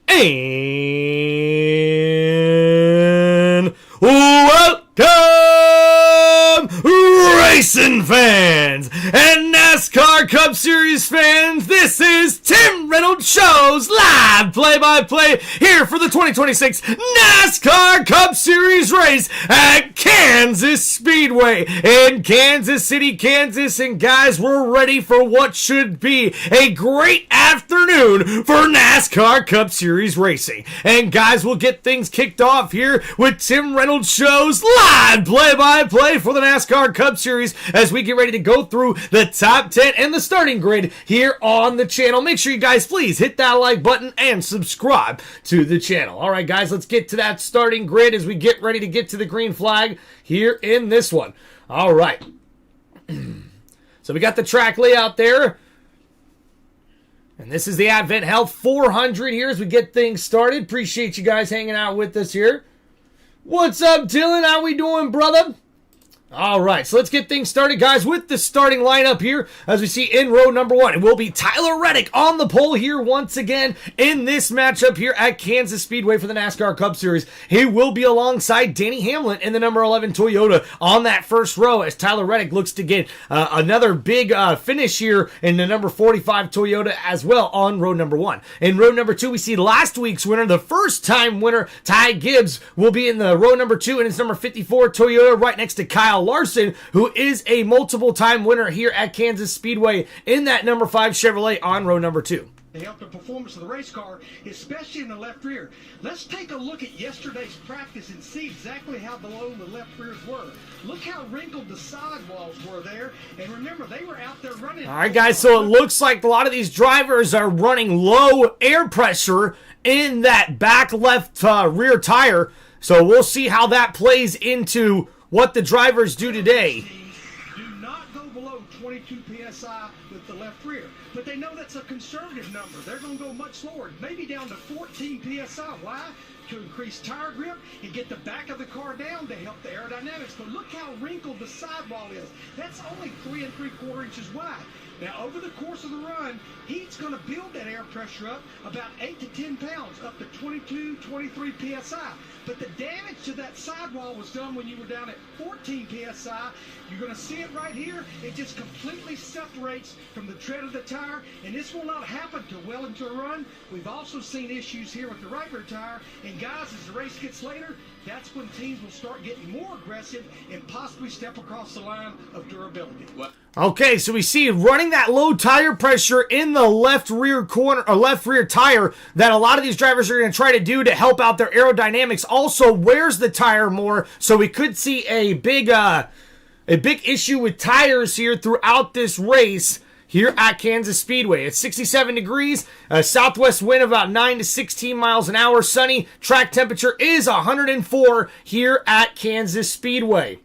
And welcome, racing fans and NASCAR Cup Series fans. This is Tim Reynolds Show's live play-by-play here for the 2026 NASCAR Cup Series race at Kansas Speedway in Kansas City, Kansas. And guys, we're ready for what should be a great afternoon for NASCAR Cup Series racing. And guys, we'll get things kicked off here with Tim Reynolds Show's live play-by-play for the NASCAR Cup Series as we get ready to go through the top 10 and the starting grid here on the channel. Make sure you guys please hit that like button and subscribe to the channel. All right, guys, let's get to that starting grid as we get ready to get to the green flag here in this one. All right. So we got the track layout there. And this is the Advent Health 400 here as we get things started. Appreciate you guys hanging out with us here. What's up, Dylan? How we doing, brother? All right, so let's get things started, guys, with the starting lineup here. As we see in row number one, it will be Tyler Reddick on the pole here once again in this matchup here at Kansas Speedway for the NASCAR Cup Series. He will be alongside Danny Hamlin in the number 11 Toyota on that first row as Tyler Reddick looks to get another big finish here in the number 45 Toyota as well on row number one. In row number two, we see last week's winner, the first-time winner, Ty Gibbs, will be in the row number two in his number 54 Toyota right next to Kyle Larson, who is a multiple-time winner here at Kansas Speedway in that number 5 Chevrolet on row number 2. To help the performance of the race car, especially in the left rear. Let's take a look at yesterday's practice and see exactly how below the left rears were. Look how wrinkled the sidewalls were there, and remember, they were out there running. All right, guys, so it looks like a lot of these drivers are running low air pressure in that back left rear tire, so we'll see how that plays into what the drivers do today. Do not go below 22 PSI with the left rear. But they know that's a conservative number. They're going to go much slower, maybe down to 14 PSI. Why? To increase tire grip and get the back of the car down to help the aerodynamics. But look how wrinkled the sidewall is. That's only 3 3/4 inches wide. Now, over the course of the run, he's going to build that air pressure up about 8 to 10 pounds, up to 22, 23 PSI. But the damage to that sidewall was done when you were down at 14 PSI. You're going to see it right here. It just completely separates from the tread of the tire, and this will not happen till well into a run. We've also seen issues here with the right rear tire, and guys, as the race gets later, that's when teams will start getting more aggressive and possibly step across the line of durability. Okay, so we see running that low tire pressure in the left rear corner or left rear tire that a lot of these drivers are going to try to do to help out their aerodynamics. Also wears the tire more, so we could see a big issue with tires here throughout this race here at Kansas Speedway. It's 67 degrees, a southwest wind of about 9 to 16 miles an hour, sunny. Track temperature is 104 here at Kansas Speedway.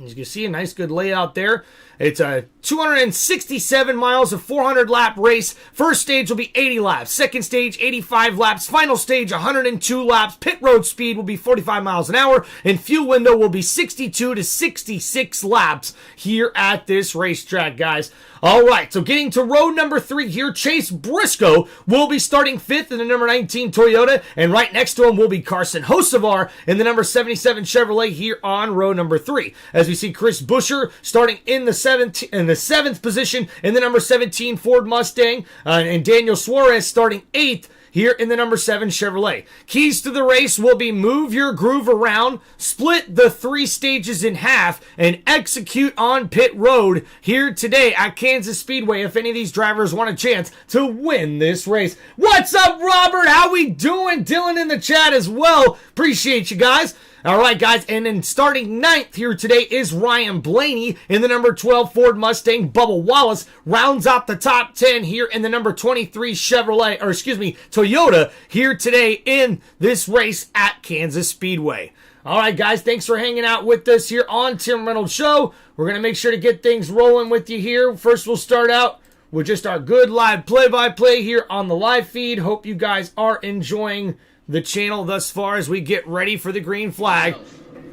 As you can see, a nice good layout there. It's a 267 miles, a 400-lap race. First stage will be 80 laps. Second stage, 85 laps. Final stage, 102 laps. Pit road speed will be 45 miles an hour. And fuel window will be 62 to 66 laps here at this racetrack, guys. All right, so getting to row number 3 here, Chase Briscoe will be starting 5th in the number 19 Toyota, and right next to him will be Carson Hocevar in the number 77 Chevrolet here on row number 3. As we see Chris Buescher starting in the 7th position in the number 17 Ford Mustang, and Daniel Suarez starting 8th here in the number 7 Chevrolet. Keys to the race will be move your groove around, split the 3 stages in half, and execute on pit road here today at Kansas Speedway if any of these drivers want a chance to win this race. What's up, Robert? How we doing? Dylan in the chat as well. Appreciate you guys. All right, guys, and then starting 9th here today is Ryan Blaney in the number 12 Ford Mustang. Bubba Wallace rounds out the top 10 here in the number 23 Toyota here today in this race at Kansas Speedway. All right, guys, thanks for hanging out with us here on Tim Reynolds Show. We're going to make sure to get things rolling with you here. First, we'll start out with just our good live play-by-play here on the live feed. Hope you guys are enjoying the channel thus far as we get ready for the green flag.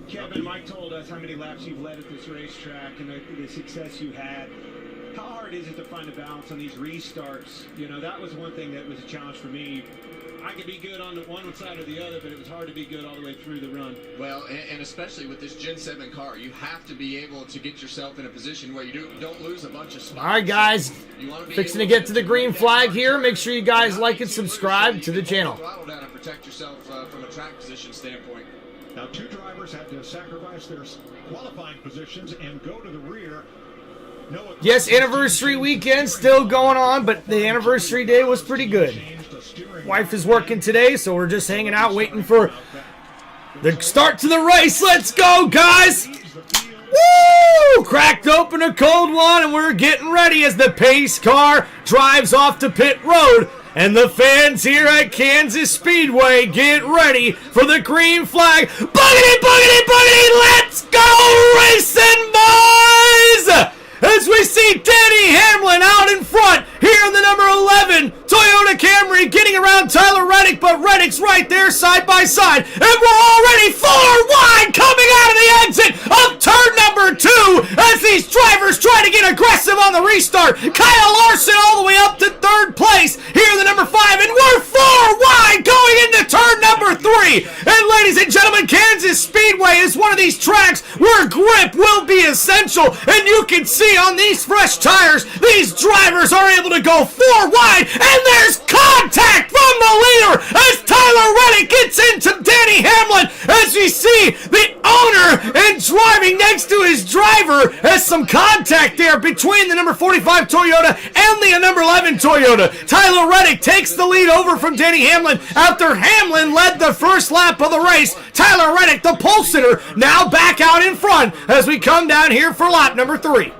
Kevin, Mike told us how many laps you've led at this racetrack and the success you had. How hard is it to find a balance on these restarts? You know, that was one thing that was a challenge for me. I could be good on the one side or the other, but it was hard to be good all the way through the run. Well, and especially with this Gen 7 car, you have to be able to get yourself in a position where you don't lose a bunch of spots. All right, guys, fixing to get to the green flag here. Make sure you guys like and subscribe to the channel. Throttle down and protect yourself from a track position standpoint. Now, two drivers had to sacrifice their qualifying positions and go to the rear. Yes, anniversary weekend still going on, but the anniversary day was pretty good. Wife is working today, so we're just hanging out waiting for the start to the race. Let's go, guys! Woo! Cracked open a cold one, and we're getting ready as the pace car drives off to pit road. And the fans here at Kansas Speedway get ready for the green flag. Boogity, boogity, boogity! Let's go racing, boys! As we see Danny Hamlin out in front here in the number 11 Toyota Camry getting around Tyler Reddick, but Reddick's right there side by side. And we're already 4 wide coming out of the exit of turn number 2 as these drivers try to get aggressive on the restart. Kyle Larson all the way up to 3rd place here in the number 5, and we're 4 wide going into turn number 3. And ladies and gentlemen, Kansas Speedway is one of these tracks where grip will be essential, and you can see on these fresh tires, these drivers are able to go 4 wide, and there's contact from the leader as Tyler Reddick gets into Danny Hamlin. As you see, the owner and driving next to his driver has some contact there between the number 45 Toyota and the number 11 Toyota. Tyler Reddick takes the lead over from Danny Hamlin after Hamlin led the first lap of the race. Tyler Reddick, the pole sitter, now back out in front as we come down here for lap number 3.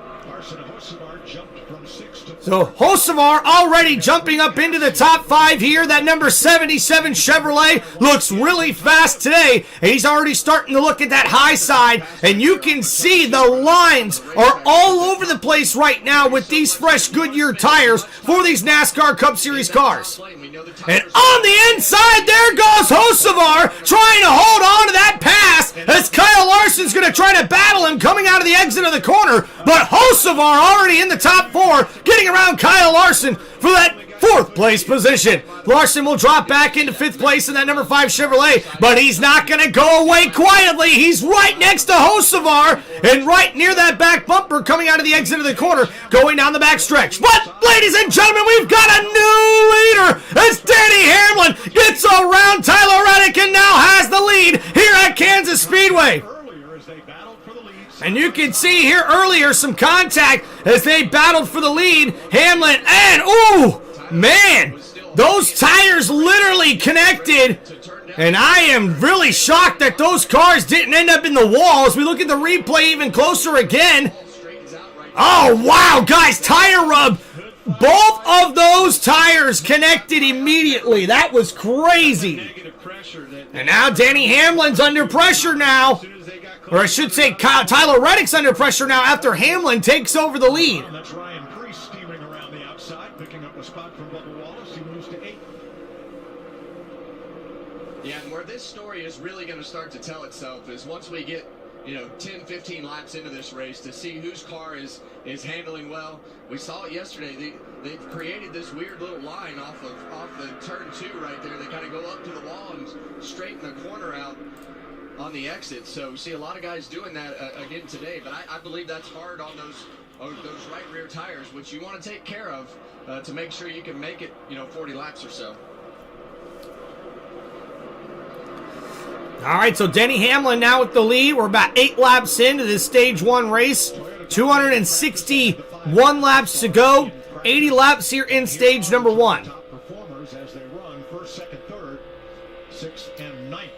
So Hocevar already jumping up into the top 5 here. That number 77 Chevrolet looks really fast today. And he's already starting to look at that high side. And you can see the lines are all over the place right now with these fresh Goodyear tires for these NASCAR Cup Series cars. And on the inside, there goes Hocevar trying to hold on to that pass as Kyle Larson's going to try to battle him coming out of the exit of the corner. But Hocevar already in the top 4, getting around Kyle Larson for that 4th place position. Larson will drop back into 5th place in that number 5 Chevrolet, but he's not going to go away quietly. He's right next to Hocevar and right near that back bumper coming out of the exit of the corner, going down the back stretch. But, ladies and gentlemen, we've got a new leader as Danny Hamlin gets around Tyler Reddick and now has the lead here at Kansas Speedway. And you can see here earlier some contact as they battled for the lead. Hamlin and, ooh, man, those tires literally connected. And I am really shocked that those cars didn't end up in the wall. As we look at the replay even closer again. Oh, wow, guys, tire rub. Both of those tires connected immediately. That was crazy. And now Danny Hamlin's under pressure now. Or I should say Tyler Reddick's under pressure now after Hamlin takes over the lead. That's Ryan Preece steaming around the outside, picking up a spot from Bubba Wallace. He moves to 8. Yeah, and where this story is really going to start to tell itself is once we get, 10, 15 laps into this race to see whose car is handling well. We saw it yesterday. They've created this weird little line off the turn 2 right there. They kind of go up to the wall and straighten the corner out on the exit. So we see a lot of guys doing that again today, but I believe that's hard on those right rear tires, which you want to take care of to make sure you can make it 40 laps or so. All right, so Denny Hamlin now with the lead. We're about 8 laps into this stage 1 race. 261 laps to go. 80 laps here in stage number 1. Performers as they run 1st, 2nd, 3rd, 6th, and 9th.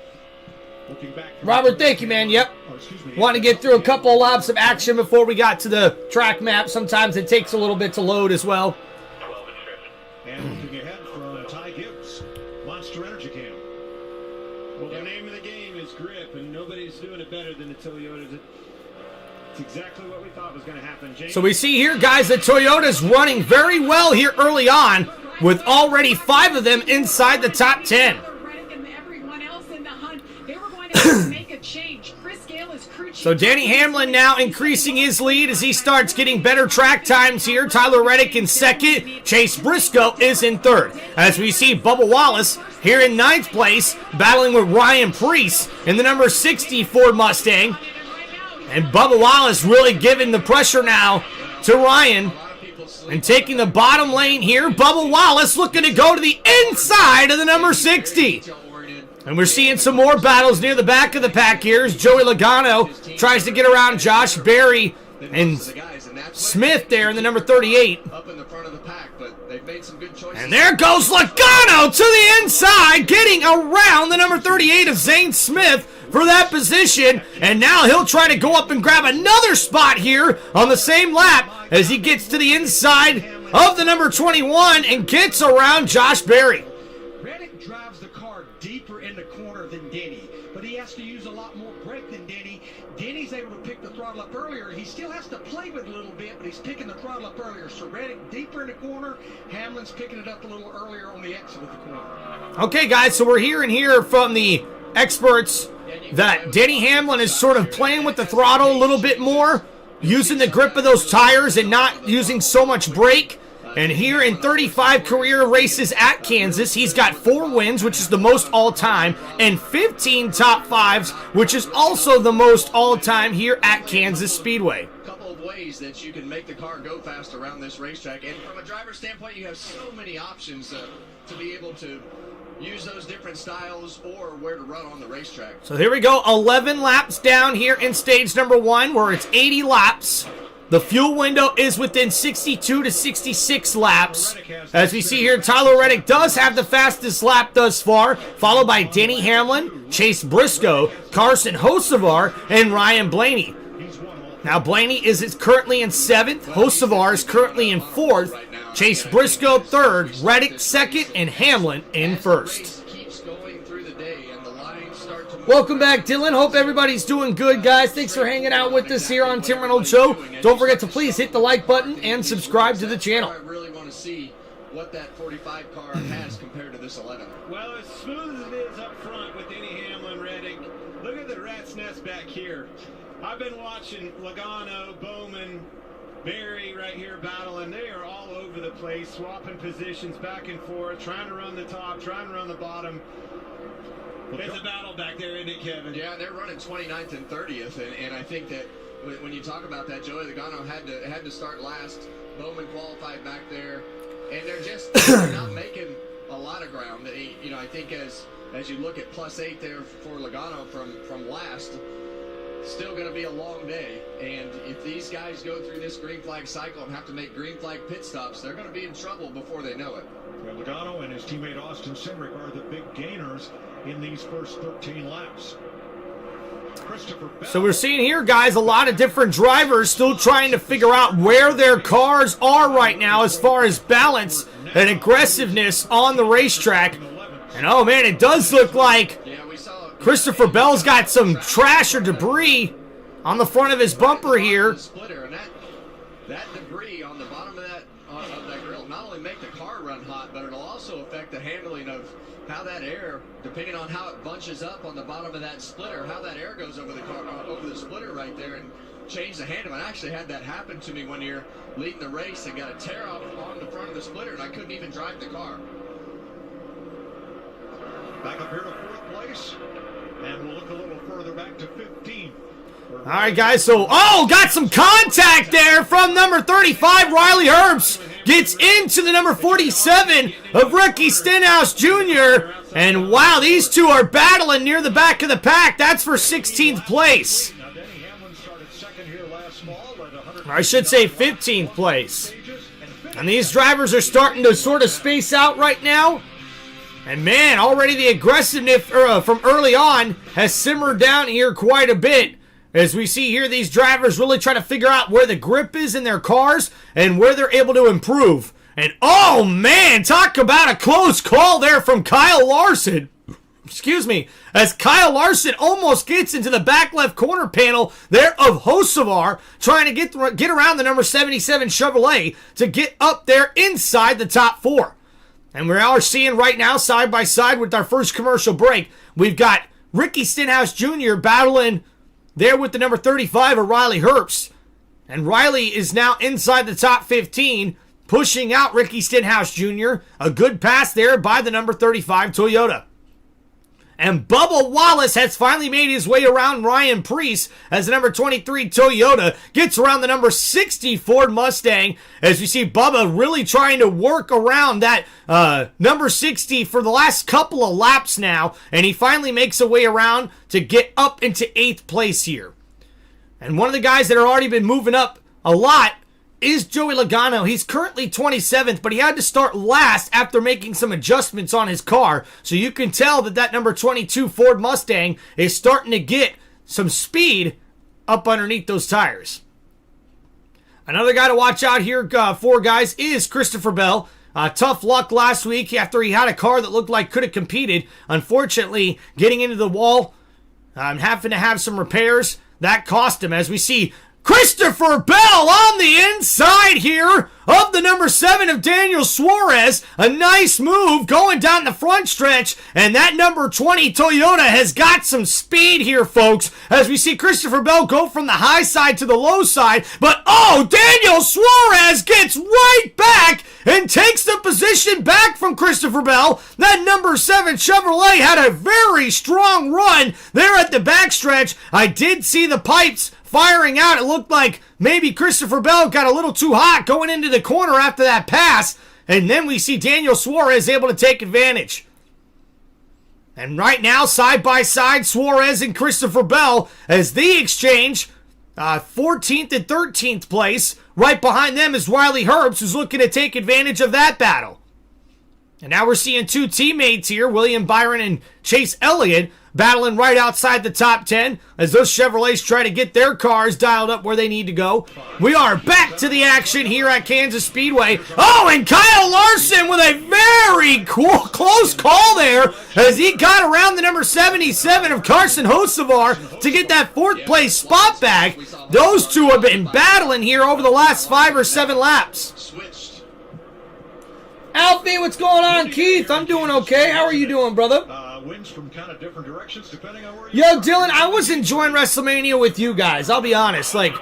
Robert, thank you, man. Yep. Want to get through a couple of laps of action before we got to the track map. Sometimes it takes a little bit to load as well. And looking ahead from Ty Gibbs, Monster Energy Cam. Well, the name of the game is grip, and nobody's doing it better than the Toyotas. It's exactly what we thought was going to happen. So we see here, guys, that Toyota's running very well here early on with already 5 of them inside the top 10. Make a change. Chris So Danny Hamlin now increasing his lead as he starts getting better track times here. Tyler Reddick in second. Chase Briscoe is in third. As we see Bubba Wallace here in ninth place, battling with Ryan Preece in the number 60 Ford Mustang. And Bubba Wallace really giving the pressure now to Ryan. And taking the bottom lane here, Bubba Wallace looking to go to the inside of the number 60. And we're seeing some more battles near the back of the pack here as Joey Logano tries to get around Josh Berry and Smith there in the number 38. And there goes Logano to the inside, getting around the number 38 of Zane Smith for that position. And now he'll try to go up and grab another spot here on the same lap as he gets to the inside of the number 21 and gets around Josh Berry. Reddick drives the car deeper in the corner than Denny, but he has to use a lot more brake than Denny. Denny's able to pick the throttle up earlier. He still has to play with it a little bit, but he's picking the throttle up earlier. So Reddick deeper in the corner, Hamlin's picking it up a little earlier on the exit of the corner. Okay, guys, so we're hearing here from the experts that Denny Hamlin is sort of playing with the throttle a little bit more, using the grip of those tires and not using so much brake. And here in 35 career races at Kansas, he's got 4 wins, which is the most all-time, and 15 top 5s, which is also the most all-time here at Kansas Speedway. Couple of ways that you can make the car go fast around this racetrack. And from a driver's standpoint, you have so many options to be able to use those different styles or where to run on the racetrack. So here we go, 11 laps down here in stage number 1, where it's 80 laps. The fuel window is within 62 to 66 laps. As we see here, Tyler Reddick does have the fastest lap thus far, followed by Denny Hamlin, Chase Briscoe, Carson Hocevar, and Ryan Blaney. Now Blaney is currently in 7th, Hocevar is currently in 4th, Chase Briscoe 3rd, Reddick 2nd, and Hamlin in 1st. Welcome back, Dylan. Hope everybody's doing good, guys. Thanks for hanging out with us here on Tim Reynolds Show. Don't forget to please hit the like button and subscribe to the channel. I really want to see what that 45 car has compared to this 11. Well, as smooth as it is up front with Denny Hamlin, Reddick, look at the rat's nest back here. I've been watching Logano, Bowman, Berry right here battling. They are all over the place, swapping positions back and forth, trying to run the top, trying to run the bottom. It's a battle back there, isn't it, Kevin? Yeah, they're running 29th and 30th, and I think that when you talk about that, Joey Logano had to start last. Bowman qualified back there, and they're not making a lot of ground. You know, I think as you look at +8 there for Logano from last, still going to be a long day. And if these guys go through this green flag cycle and have to make green flag pit stops, they're going to be in trouble before they know it. Well, Logano and his teammate Austin Cindric are the big gainers in these first 13 laps. So we're seeing here, guys, a lot of different drivers still trying to figure out where their cars are right now as far as balance and aggressiveness on the racetrack. And oh man, it does look like Christopher Bell's got some trash or debris on the front of his bumper here. That debris on the bottom of that grill not only make the car run hot, but it'll also affect the handling of how that air, depending on how it bunches up on the bottom of that splitter, how that air goes over the car, over the splitter right there, and change the handling. I actually had that happen to me one year leading the race and got a tear off on the front of the splitter, and I couldn't even drive the car. Back up here to 4th place, and we'll look a little further back to 15th. All right, guys, so, got some contact there from number 35, Riley Herbst. Gets into the number 47 of Ricky Stenhouse Jr. And, wow, these two are battling near the back of the pack. That's for 16th place. I should say 15th place. And these drivers are starting to sort of space out right now. And, man, already the aggressiveness from early on has simmered down here quite a bit. As we see here, these drivers really try to figure out where the grip is in their cars and where they're able to improve. And, oh, man, talk about a close call there from Kyle Larson. Excuse me. As Kyle Larson almost gets into the back left corner panel there of Hocevar, trying to get around the number 77 Chevrolet to get up there inside the top 4. And we are seeing right now, side by side with our first commercial break, we've got Ricky Stenhouse Jr. battling there with the number 35 of Riley Herbst. And Riley is now inside the top 15, pushing out Ricky Stenhouse Jr. A good pass there by the number 35 Toyota. And Bubba Wallace has finally made his way around Ryan Preece as the number 23 Toyota gets around the number 60 Ford Mustang. As you see Bubba really trying to work around that number 60 for the last couple of laps now. And he finally makes a way around to get up into 8th place here. And one of the guys that have already been moving up a lot is Joey Logano. He's currently 27th, but he had to start last after making some adjustments on his car. So you can tell that that number 22 Ford Mustang is starting to get some speed up underneath those tires. Another guy to watch out here for, guys, is Christopher Bell. Tough luck last week after he had a car that looked like could have competed. Unfortunately, getting into the wall, having to have some repairs, that cost him, as we see Christopher Bell on the inside here of the number 7 of Daniel Suarez. A nice move going down the front stretch. And that number 20 Toyota has got some speed here, folks. As we see Christopher Bell go from the high side to the low side. But, oh, Daniel Suarez gets right back and takes the position back from Christopher Bell. That number 7 Chevrolet had a very strong run there at the backstretch. I did see the pipes firing out. It looked like maybe Christopher Bell got a little too hot going into the corner after that pass. And then we see Daniel Suarez able to take advantage. And right now, side by side, Suarez and Christopher Bell as they exchange 14th and 13th place. Right behind them is Riley Herbst, who's looking to take advantage of that battle. And now we're seeing two teammates here, William Byron and Chase Elliott, battling right outside the top 10 as those Chevrolets try to get their cars dialed up where they need to go. We are back to the action here at Kansas Speedway. Oh, and Kyle Larson with a very close call there as he got around the number 77 of Carson Hocevar to get that 4th place spot back. Those two have been battling here over the last 5 or 7 laps. Alfie, what's going on? Keith, I'm doing okay. How are you doing, brother? Winds from kind of different directions depending on where you Yo, Dylan, I was enjoying WrestleMania with you guys. I'll be honest. Like,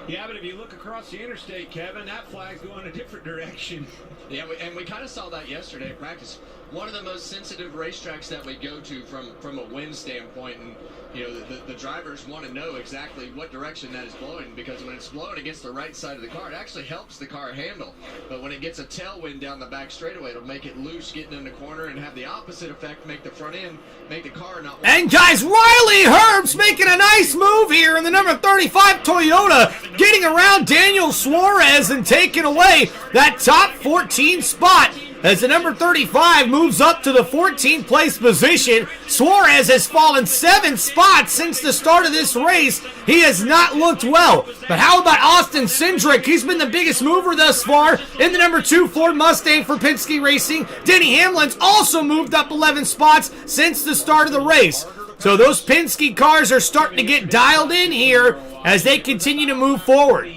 yeah, but if you look across the interstate, Kevin, that flag's going a different direction. Yeah, and we kind of saw that yesterday in practice. One of the most sensitive racetracks that we go to from a wind standpoint, and you know the drivers want to know exactly what direction that is blowing, because when it's blowing against the right side of the car, it actually helps the car handle. But when it gets a tailwind down the back straightaway, it'll make it loose getting in the corner and have the opposite effect, make the front end, make the car not. And guys, Riley Herbst making a nice move here in the number 35 Toyota, getting around Daniel Suarez and taking away that top 14 spot. As the number 35 moves up to the 14th place position, Suarez has fallen 7 spots since the start of this race. He has not looked well. But how about Austin Cindric? He's been the biggest mover thus far in the number 2 Ford Mustang for Penske Racing. Denny Hamlin's also moved up 11 spots since the start of the race. So those Penske cars are starting to get dialed in here as they continue to move forward.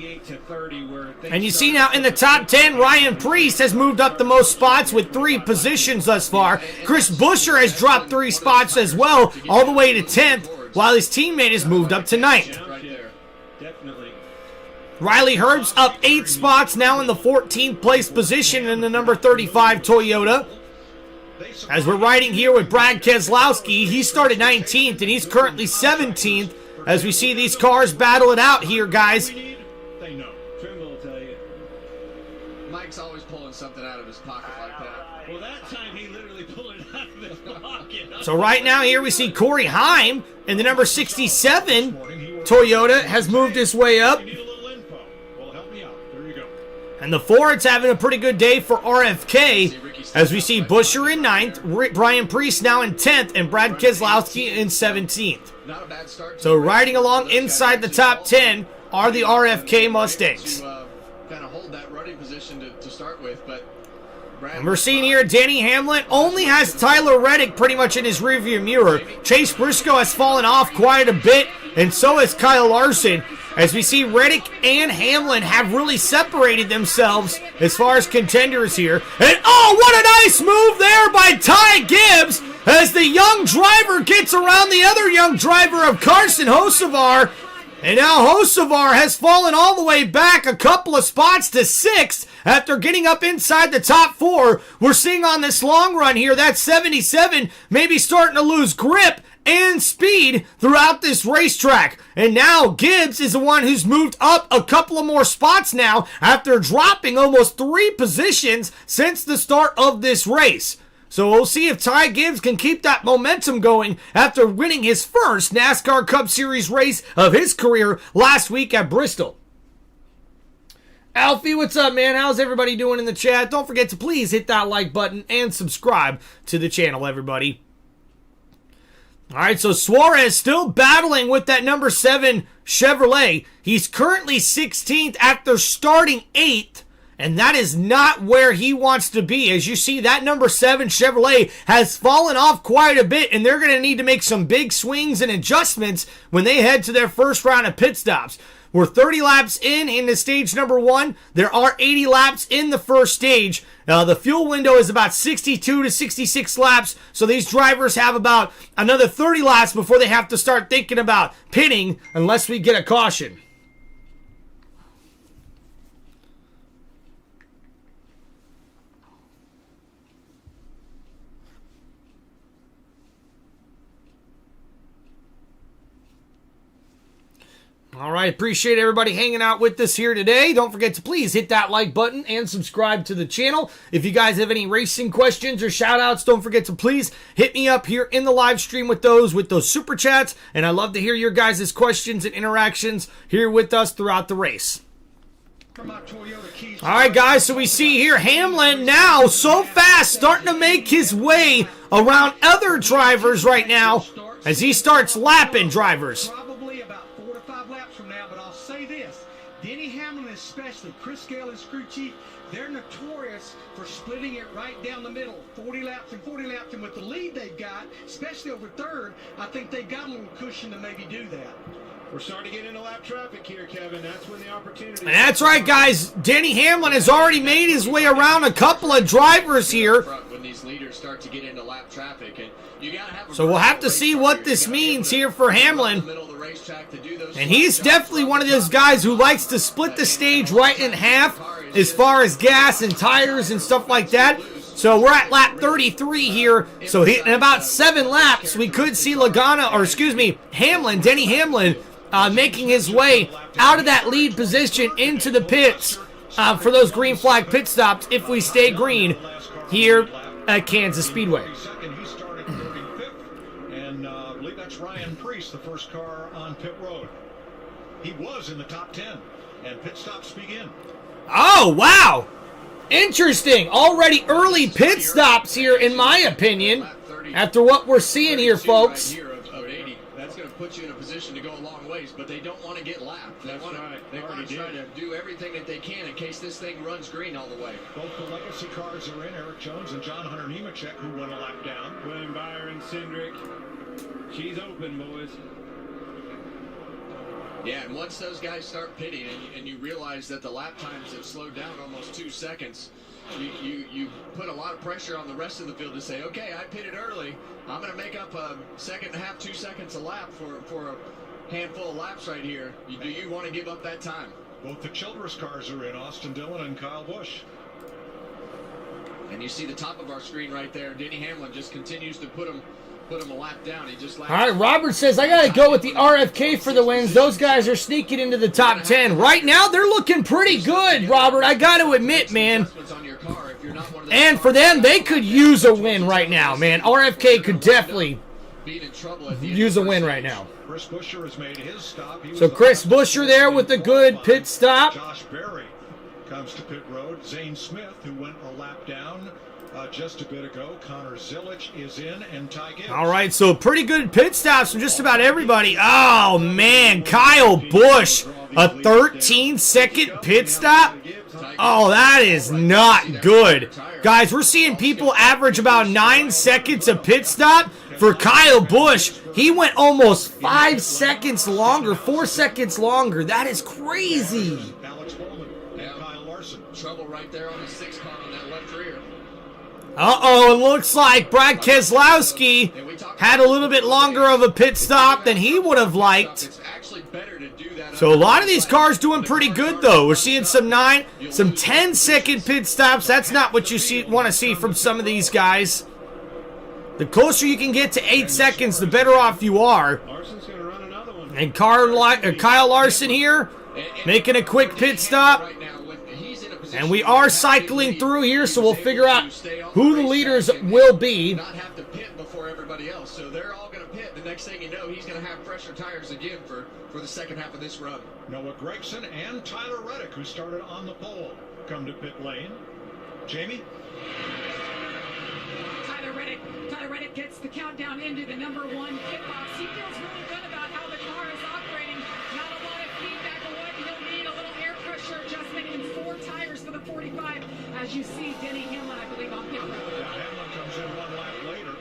And you see now in the top 10, Ryan Preece has moved up the most spots with 3 positions thus far. Chris Buescher has dropped 3 spots as well, all the way to 10th, while his teammate has moved up to 9th. Riley Herbst up 8 spots, now in the 14th place position in the number 35 Toyota. As we're riding here with Brad Keselowski, he started 19th and he's currently 17th as we see these cars battle it out here, guys. Mike's always pulling something out of his pocket like that. Well, that time he literally pulled it out of his pocket. So right now here we see Corey Heim in the number 67 Toyota has moved his way up. And the Fords having a pretty good day for RFK as we see Buescher in 9th, Brian Preece now in 10th, and Brad Keselowski in 17th. So riding along inside the top 10 are the RFK Mustangs. Kind of hold that running position to start with, but and we're seeing here Denny Hamlin only has Tyler Reddick pretty much in his rearview mirror. Chase Briscoe has fallen off quite a bit, and so has Kyle Larson. as we see Reddick and Hamlin have really separated themselves as far as contenders here. And oh, what a nice move there by Ty Gibbs as the young driver gets around the other young driver of Carson Hocevar. And now Hocevar has fallen all the way back a couple of spots to 6th after getting up inside the top 4. We're seeing on this long run here that 77 maybe starting to lose grip and speed throughout this racetrack. And now Gibbs is the one who's moved up a couple of more spots now after dropping almost 3 positions since the start of this race. So we'll see if Ty Gibbs can keep that momentum going after winning his first NASCAR Cup Series race of his career last week at Bristol. Alfie, what's up, man? How's everybody doing in the chat? Don't forget to please hit that like button and subscribe to the channel, everybody. All right, so Suarez still battling with that number 7 Chevrolet. He's currently 16th after starting 8th. And that is not where he wants to be. As you see, that number 7 Chevrolet has fallen off quite a bit, and they're going to need to make some big swings and adjustments when they head to their first round of pit stops. We're 30 laps in the stage number 1. There are 80 laps in the first stage. The fuel window is about 62 to 66 laps, so these drivers have about another 30 laps before they have to start thinking about pitting unless we get a caution. All right, appreciate everybody hanging out with us here today. Don't forget to please hit that like button and subscribe to the channel. If you guys have any racing questions or shout outs, don't forget to please hit me up here in the live stream with those super chats. And I love to hear your guys' questions and interactions here with us throughout the race. All right, guys, so we see here Hamlin now so fast starting to make his way around other drivers right now as he starts lapping drivers. Especially Chris Gale and Screw Chief, they're notorious for splitting it right down the middle, 40 laps and 40 laps, and with the lead they've got, especially over third, I think they've got a little cushion to maybe do that. We're starting to get into lap traffic here, Kevin. That's when the opportunity... And that's right, guys. Denny Hamlin has already made his way around a couple of drivers here. When these leaders start to get into lap traffic, and you gotta have so we'll have to see what this means here for Hamlin. And he's definitely one of those guys who likes to split the stage right in half as far as gas and tires and stuff like that. So we're at lap 33 here. So in about 7 laps, we could see Hamlin, Denny Hamlin, making his way out of that lead position into the pits for those green flag pit stops if we stay green here at Kansas Speedway. Ryan Priest, the first car on pit road. He was in the top 10, and pit stops begin. Oh, wow. Interesting. Already early pit stops here, in my opinion, after what we're seeing here, folks. That's going to put you in a position to go a long ways, but they don't want to get lapped. They want to try to do everything that they can in case this thing runs green all the way. Both the legacy cars are in, Eric Jones and John Hunter Nemechek, who went a lap down. William Byron, Cindric. She's open, boys. Yeah, and once those guys start pitting and you realize that the lap times have slowed down almost 2 seconds, you put a lot of pressure on the rest of the field to say, okay, I pitted early. I'm going to make up a second and a half, 2 seconds a lap for a handful of laps right here. Do you want to give up that time? Both the Childress cars are in, Austin Dillon and Kyle Busch. And you see the top of our screen right there. Denny Hamlin just continues to put him a lap down. He just all right, Robert says, I got to go with the RFK for the wins. Those guys are sneaking into the top 10. Right now, they're looking pretty good, Robert. I got to admit, man. And for them, they could use a win right now, man. RFK could definitely use a win right now. Chris Buescher has made his stop. So Chris Buescher there with a good pit stop. Josh Berry comes to pit road. Zane Smith, who went a lap down just a bit ago. Connor Zilic is in, and Ty Gibbs. All right, so pretty good pit stops from just about everybody. Oh, man, Kyle Busch, a 13-second pit stop? Oh, that is not good. Guys, we're seeing people average about 9 seconds a pit stop. For Kyle Busch, he went almost 5 seconds longer, 4 seconds longer. That is crazy. Alex Bowman and Kyle Larson. Trouble right there on the 6 car on that left rear. Uh-oh, it looks like Brad Keselowski had a little bit longer of a pit stop than he would have liked. It's actually better to do that. So a lot of these cars doing pretty good, though. We're seeing some 10-second pit stops. That's not what you want to see from some of these guys. The closer you can get to 8 seconds, the better off you are. Larson's going to run another one. And Kyle Larson here, making a quick pit stop. And we are cycling through here, so we'll figure out who the leaders will be. Not have to pit before everybody else, so they're all going to pit. The next thing you know, he's going to have fresher tires again for the second half of this run. Noah Gragson and Tyler Reddick, who started on the pole, come to pit lane. Jamie? Tyler Reddick gets the countdown into the number 1 pit box. He feels really good about how the car is operating. Not a lot of feedback on what he'll need. A little air pressure adjustment in 4 tires for the 45. As you see, Denny Hamlin, I believe, on pit road. Hamlin comes in 1 lap later,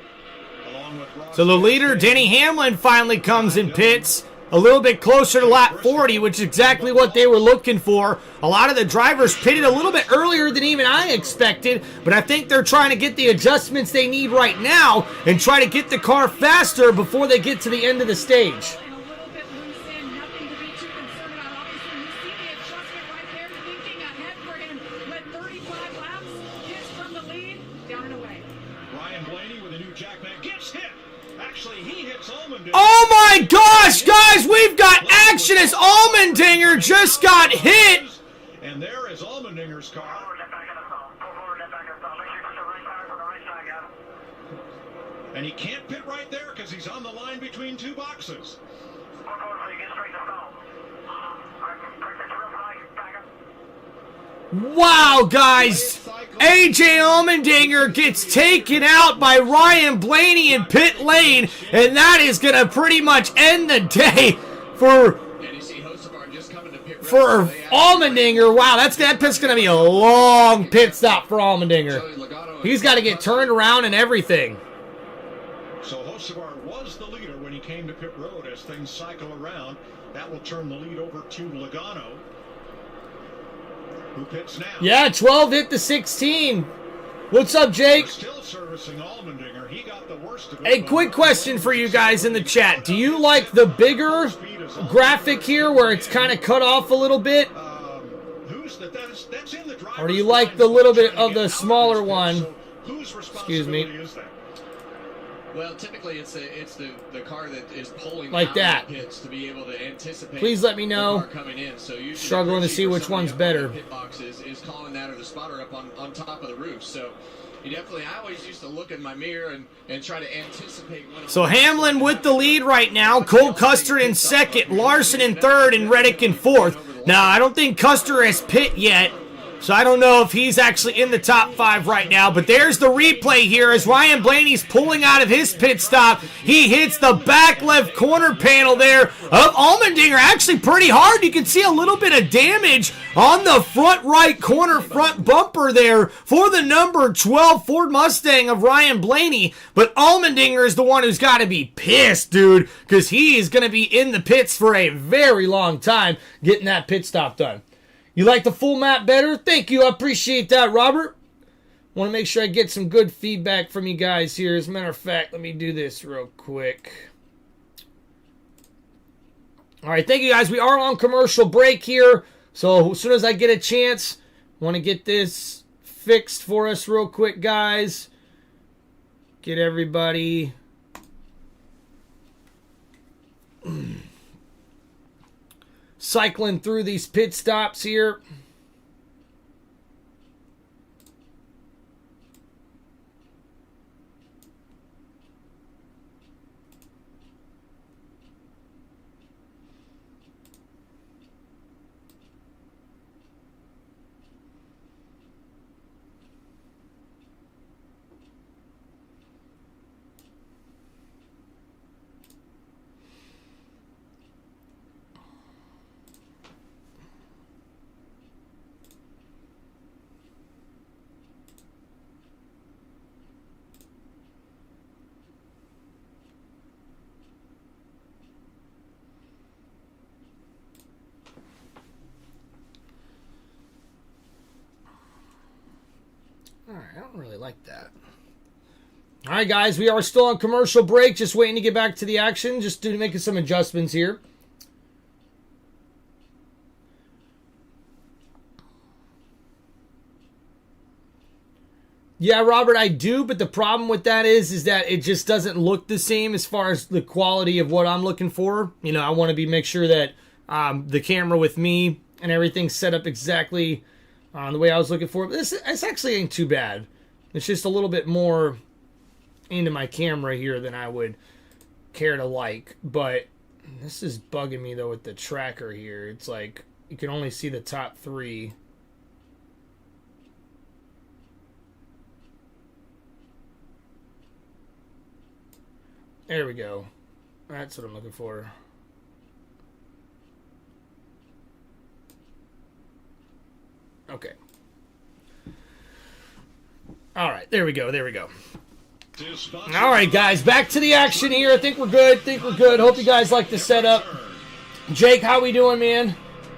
along with Ross. So the leader, Denny Hamlin, finally comes in pits. A little bit closer to lap 40, which is exactly what they were looking for. A lot of the drivers pitted a little bit earlier than even I expected, but I think they're trying to get the adjustments they need right now and try to get the car faster before they get to the end of the stage. And a little bit loose in, nothing to be too concerned about. Obviously, you see the adjustment right there, thinking ahead for him. Led 35 laps, gets from the lead, down and away. Ryan Blaney with a new jackman gets hit. Actually, he hits Allmendinger. Oh my gosh, guys, we've got action as Allmendinger just got hit. And there is Allmendinger's car. And he can't pit right there because he's on the line between 2 boxes. Wow, guys. AJ Allmendinger gets taken out by Ryan Blaney in pit lane, and that is going to pretty much end the day for Allmendinger. Wow, that pit's going to be a long pit stop for Allmendinger. He's got to get turned around and everything. So Hocevar was the leader when he came to pit road. As things cycle around, that will turn the lead over to Logano, who pits now. Yeah, 12 hit the 16. What's up, Jake? Still servicing Allmendinger. He got the worst of it. A quick question for you guys in the chat. Do you like the bigger graphic here where it's kind of cut off a little bit? That's in the Or do you like the little bit of the smaller one? Excuse me. Well, typically it's the car that is pulling Like out that. of the pits to be able to anticipate. Please let me know. The car coming in. So usually Struggling to see which one's better. Pit box is calling that, or the spotter up on top of the roof. So you definitely, I always used to look in my mirror and try to anticipate when. So Hamlin with the lead right now. Cole Custer in second, Larson in third, and Reddick in fourth. Now I don't think Custer has pit yet. So I don't know if he's actually in the top 5 right now, but there's the replay here as Ryan Blaney's pulling out of his pit stop. He hits the back left corner panel there of Allmendinger, actually pretty hard. You can see a little bit of damage on the front right corner front bumper there for the number 12 Ford Mustang of Ryan Blaney, but Allmendinger is the one who's got to be pissed, dude, because he is going to be in the pits for a very long time getting that pit stop done. You like the full map better? Thank you. I appreciate that, Robert. Want to make sure I get some good feedback from you guys here. As a matter of fact, let me do this real quick. All right, thank you, guys. We are on commercial break here. So as soon as I get a chance, I want to get this fixed for us real quick, guys. Get everybody... cycling through these pit stops here. All right, I don't really like that. All right, guys, we are still on commercial break. Just waiting to get back to the action. Just making some adjustments here. Yeah, Robert, I do, but the problem with that is that it just doesn't look the same as far as the quality of what I'm looking for. You know, I want to make sure that the camera with me and everything's set up exactly the way I was looking for. But this actually ain't too bad. It's just a little bit more into my camera here than I would care to like. But this is bugging me, though, with the tracker here. It's like you can only see the top 3. There we go. That's what I'm looking for. Okay. All right, there we go. All right, guys, back to the action here. I think we're good. Hope you guys like the setup. Jake, how we doing, man?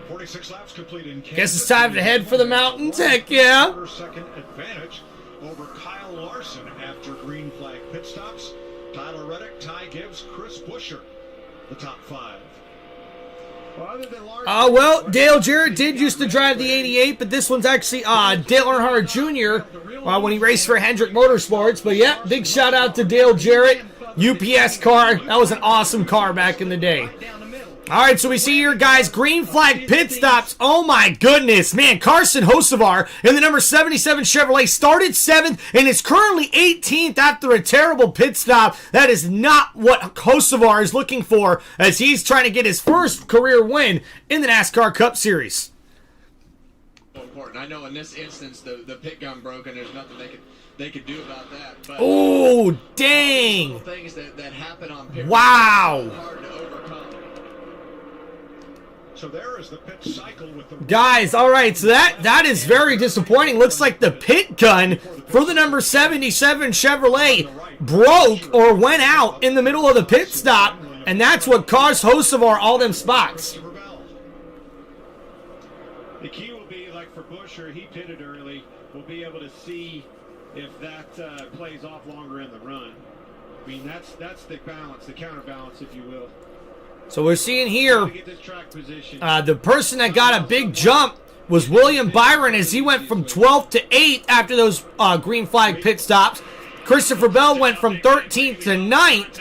46 laps complete in Kansas. Guess it's time to head for the mountains. Heck yeah. Second advantage over Kyle Larson after green flag pit stops. Tyler Reddick, Ty Gibbs, Chris Buescher, the top 5. Well, Dale Jarrett did used to drive the 88, but this one's actually Dale Earnhardt Jr. When he raced for Hendrick Motorsports. But yeah, big shout out to Dale Jarrett. UPS car. That was an awesome car back in the day. All right, so we see here, guys, green flag pit stops. Oh, my goodness. Man, Carson Hocevar in the number 77 Chevrolet started 7th and is currently 18th after a terrible pit stop. That is not what Hocevar is looking for as he's trying to get his first career win in the NASCAR Cup Series. Important. I know in this instance the pit gun broke and there's nothing they could do about that. But oh, dang. Things that happen on pit wow. Hard to overcome. So there is the pit cycle with the guys. All right, so that is very disappointing. Looks like the pit gun for the number 77 Chevrolet broke or went out in the middle of the pit stop, and that's what caused Hocevar all them spots. The key will be, like for Buescher, he pitted early. We'll be able to see if that plays off longer in the run. I mean, that's the balance, the counterbalance, if you will. So we're seeing here the person that got a big jump was William Byron as he went from 12th to 8th after those green flag pit stops. Christopher Bell went from 13th to 9th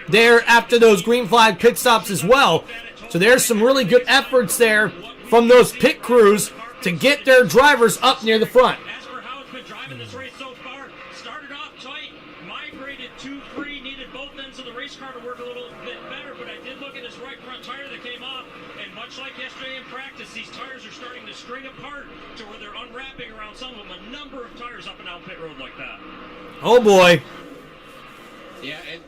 there after those green flag pit stops as well. So there's some really good efforts there from those pit crews to get their drivers up near the front. As for how it's been driving this race so far, started off tight, migrated 2-3, needed both ends of the race car to work a little bit better, but I did look at his right front tire that came off, and much like yesterday in practice, these tires are starting to string apart to where they're unwrapping around some of them, a number of tires up and down pit road like that. Oh boy. Yeah, and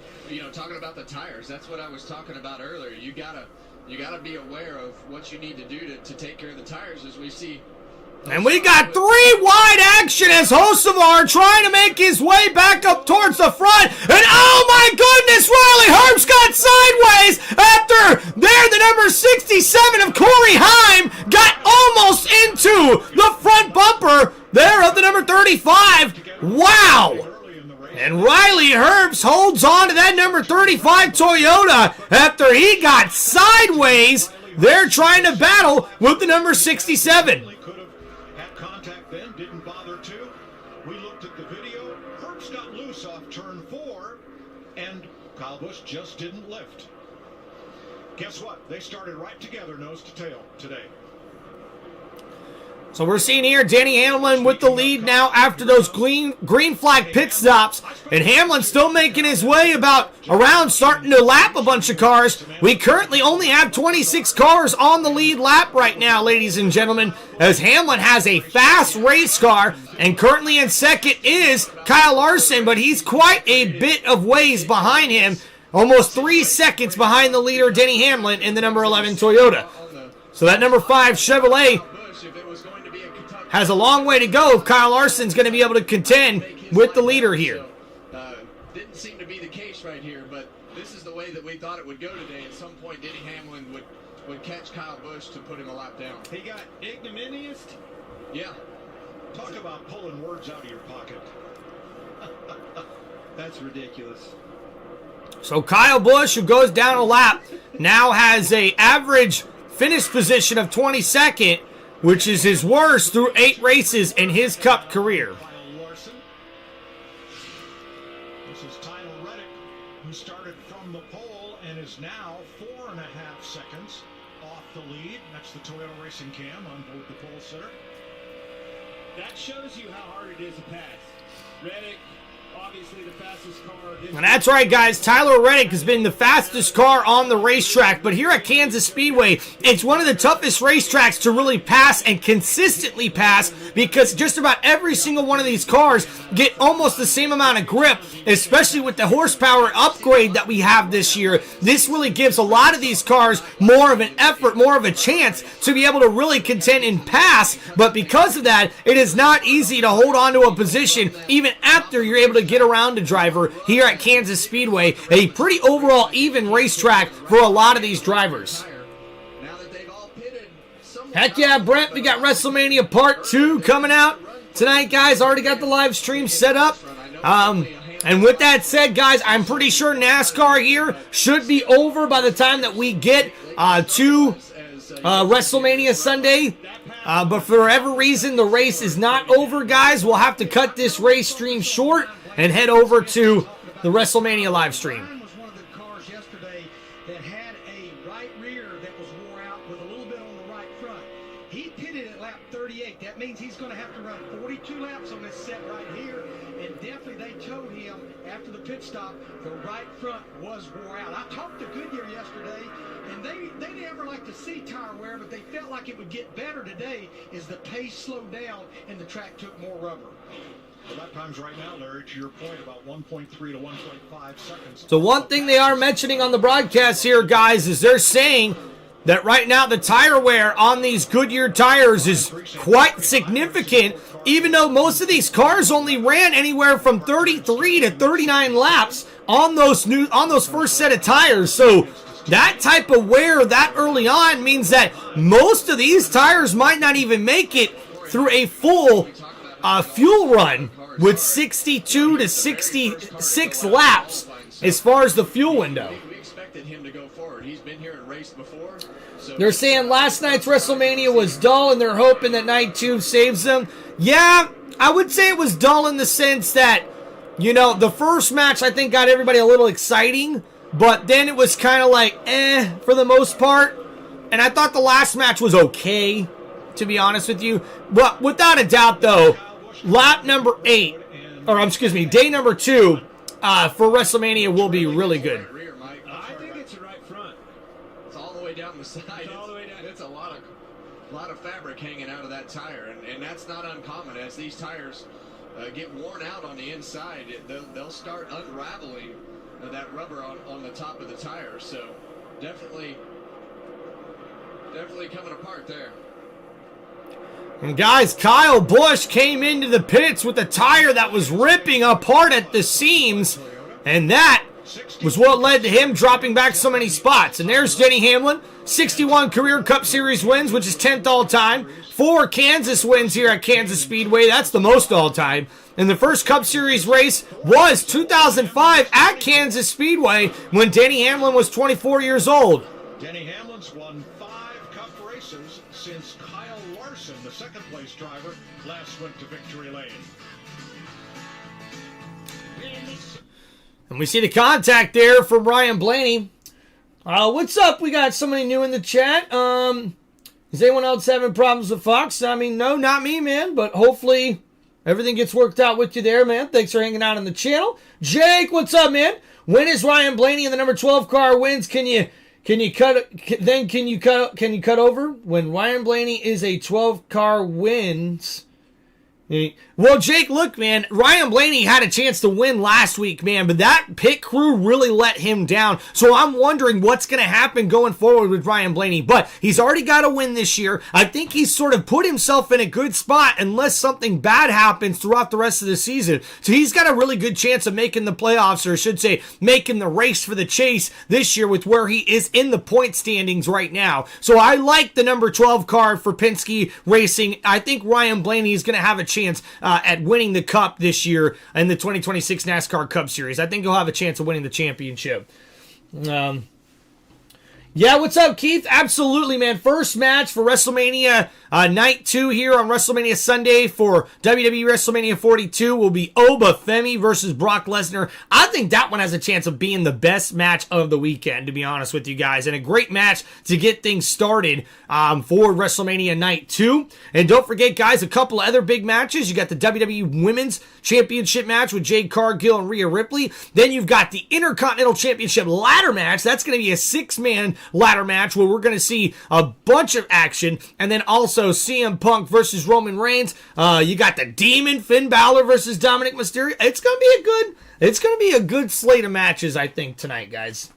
talking about the tires, that's what I was talking about earlier. You gotta be aware of what you need to do to take care of the tires as we see. And we got 3 wide action as Hocevar trying to make his way back up towards the front. And oh my goodness, Riley Herbst got sideways after the number 67 of Corey Heim got almost into the front bumper there of the number 35. Wow. And Riley Herbst holds on to that number 35 Toyota after he got sideways. They're trying to battle with the number 67. Could have had contact then, didn't bother to. We looked at the video. Herbst got loose off turn 4, and Kyle Busch just didn't lift. Guess what? They started right together, nose to tail, today. So we're seeing here Denny Hamlin with the lead now after those green flag pit stops. And Hamlin still making his way around, starting to lap a bunch of cars. We currently only have 26 cars on the lead lap right now, ladies and gentlemen, as Hamlin has a fast race car. And currently in second is Kyle Larson, but he's quite a bit of ways behind him. Almost 3 seconds behind the leader, Denny Hamlin, in the number 11 Toyota. So that number 5 Chevrolet has a long way to go if Kyle Larson's going to be able to contend with the leader here. Didn't seem to be the case right here, but this is the way that we thought it would go today. At some point, Denny Hamlin would catch Kyle Busch to put him a lap down. He got ignominious. Yeah. Talk about pulling words out of your pocket. That's ridiculous. So Kyle Busch, who goes down a lap, now has a average finish position of 22nd, which is his worst through 8 races in his Cup career. Kyle Larson. This is Tyler Reddick, who started from the pole and is now 4.5 seconds off the lead. That's the Toyota Racing Cam on board the pole sitter. That shows you how hard it is to pass. Reddick, obviously the fastest car. And that's right, guys. Tyler Reddick has been the fastest car on the racetrack, but here at Kansas Speedway, it's one of the toughest racetracks to really pass and consistently pass, because just about every single one of these cars get almost the same amount of grip, especially with the horsepower upgrade that we have this year. This really gives a lot of these cars more of an effort, more of a chance to be able to really contend and pass, but because of that, it is not easy to hold on to a position even after you're able to get around a driver here at Kansas Speedway, a pretty overall even racetrack for a lot of these drivers. Heck yeah, Brent, we got WrestleMania Part 2 coming out tonight, guys. Already got the live stream set up. And with that said, guys, I'm pretty sure NASCAR here should be over by the time that we get to WrestleMania Sunday. But for whatever reason, the race is not over, guys. We'll have to cut this race stream short and head over to the WrestleMania live stream. Ryan was one of the cars yesterday that had a right rear that was wore out with a little bit on the right front. He pitted at lap 38. That means he's going to have to run 42 laps on this set right here. And definitely they told him after the pit stop the right front was wore out. I talked to Goodyear yesterday, and they never like to see tire wear, but they felt like it would get better today as the pace slowed down and the track took more rubber. Well, lap times right now, Larry, to your point, about 1.3 to 1.5 seconds. So one thing they are mentioning on the broadcast here, guys, is they're saying that right now the tire wear on these Goodyear tires is quite significant, even though most of these cars only ran anywhere from 33 to 39 laps on those first set of tires. So that type of wear that early on means that most of these tires might not even make it through a full fuel run with 62 to 66 laps as far as the fuel window. We expected him to go forward. He's been here and raced before. So they're saying last night's WrestleMania was dull, and they're hoping that night 2 saves them. Yeah, I would say it was dull in the sense that, you know, the first match I think got everybody a little exciting, but then it was kind of like, for the most part. And I thought the last match was okay, to be honest with you. But without a doubt, though, day number 2 for WrestleMania will be really good. I think it's the right front. It's all the way down the side. It's all the way down. It's a lot of fabric hanging out of that tire, and that's not uncommon. As these tires get worn out on the inside, they'll start unraveling that rubber on the top of the tire. So definitely coming apart there. And guys, Kyle Busch came into the pits with a tire that was ripping apart at the seams, and that was what led to him dropping back so many spots. And there's Denny Hamlin, 61 career Cup Series wins, which is 10th all-time. 4 Kansas wins here at Kansas Speedway. That's the most all-time. And the first Cup Series race was 2005 at Kansas Speedway when Denny Hamlin was 24 years old. Denny Hamlin's won 5 Cup races since Kyle Larson, the second-place driver, last went to victory lane. And we see the contact there from Ryan Blaney. What's up? We got somebody new in the chat. Is anyone else having problems with Fox? I mean, no, not me, man. But hopefully everything gets worked out with you there, man. Thanks for hanging out on the channel. Jake, what's up, man? When is Ryan Blaney in the number 12 car wins? Can you cut over when Ryan Blaney is a 12 car wins? Well, Jake, look, man, Ryan Blaney had a chance to win last week, man, but that pit crew really let him down. So I'm wondering what's going to happen going forward with Ryan Blaney. But he's already got a win this year. I think he's sort of put himself in a good spot unless something bad happens throughout the rest of the season. So he's got a really good chance of making the playoffs, or I should say, making the race for the chase this year with where he is in the point standings right now. So I like the number 12 car for Penske Racing. I think Ryan Blaney is going to have a chance at winning the Cup this year in the 2026 NASCAR Cup Series. I think he'll have a chance of winning the championship. Yeah, what's up, Keith? Absolutely, man. First match for WrestleMania Night 2 here on WrestleMania Sunday for WWE WrestleMania 42 will be Oba Femi versus Brock Lesnar. I think that one has a chance of being the best match of the weekend, to be honest with you guys, and a great match to get things started for WrestleMania Night 2. And don't forget, guys, a couple of other big matches. You got the WWE Women's Championship match with Jade Cargill and Rhea Ripley. Then you've got the Intercontinental Championship ladder match. That's going to be a 6-man ladder match where we're going to see a bunch of action. And then also CM Punk versus Roman Reigns. You got the Demon Finn Balor versus Dominic Mysterio. It's going to be a good slate of matches, I think, tonight, guys.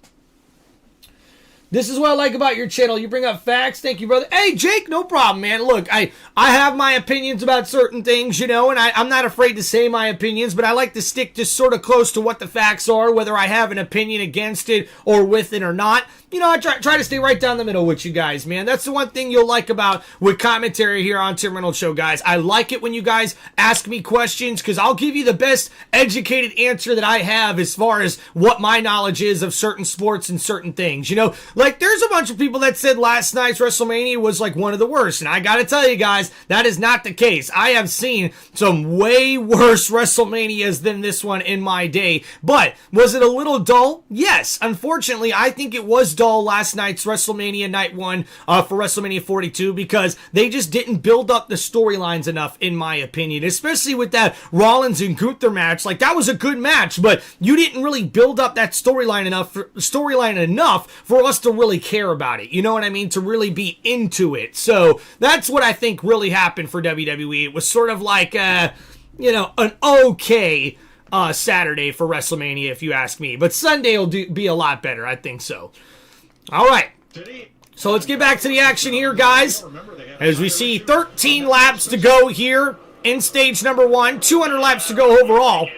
This is what I like about your channel. You bring up facts. Thank you, brother. Hey, Jake, no problem, man. Look, I have my opinions about certain things, you know, and I'm not afraid to say my opinions, but I like to stick just sort of close to what the facts are, whether I have an opinion against it or with it or not. You know, I try to stay right down the middle with you guys, man. That's the one thing you'll like about with commentary here on Tim Reynolds Show, guys. I like it when you guys ask me questions because I'll give you the best educated answer that I have as far as what my knowledge is of certain sports and certain things. You know, like there's a bunch of people that said last night's WrestleMania was like one of the worst. And I got to tell you guys, that is not the case. I have seen some way worse WrestleManias than this one in my day. But was it a little dull? Yes. Unfortunately, I think it was dull last night's WrestleMania Night 1 for WrestleMania 42 because they just didn't build up the storylines enough, in my opinion, especially with that Rollins and Gunther match. Like, that was a good match, but you didn't really build up that storyline enough for us to really care about it. You know what I mean? To really be into it. So that's what I think really happened for WWE. It was sort of like, an okay Saturday for WrestleMania, if you ask me. But Sunday will be a lot better. I think so. All right, so let's get back to the action here, guys, as we see 13 laps to go here in stage number 1, 200 laps to go overall.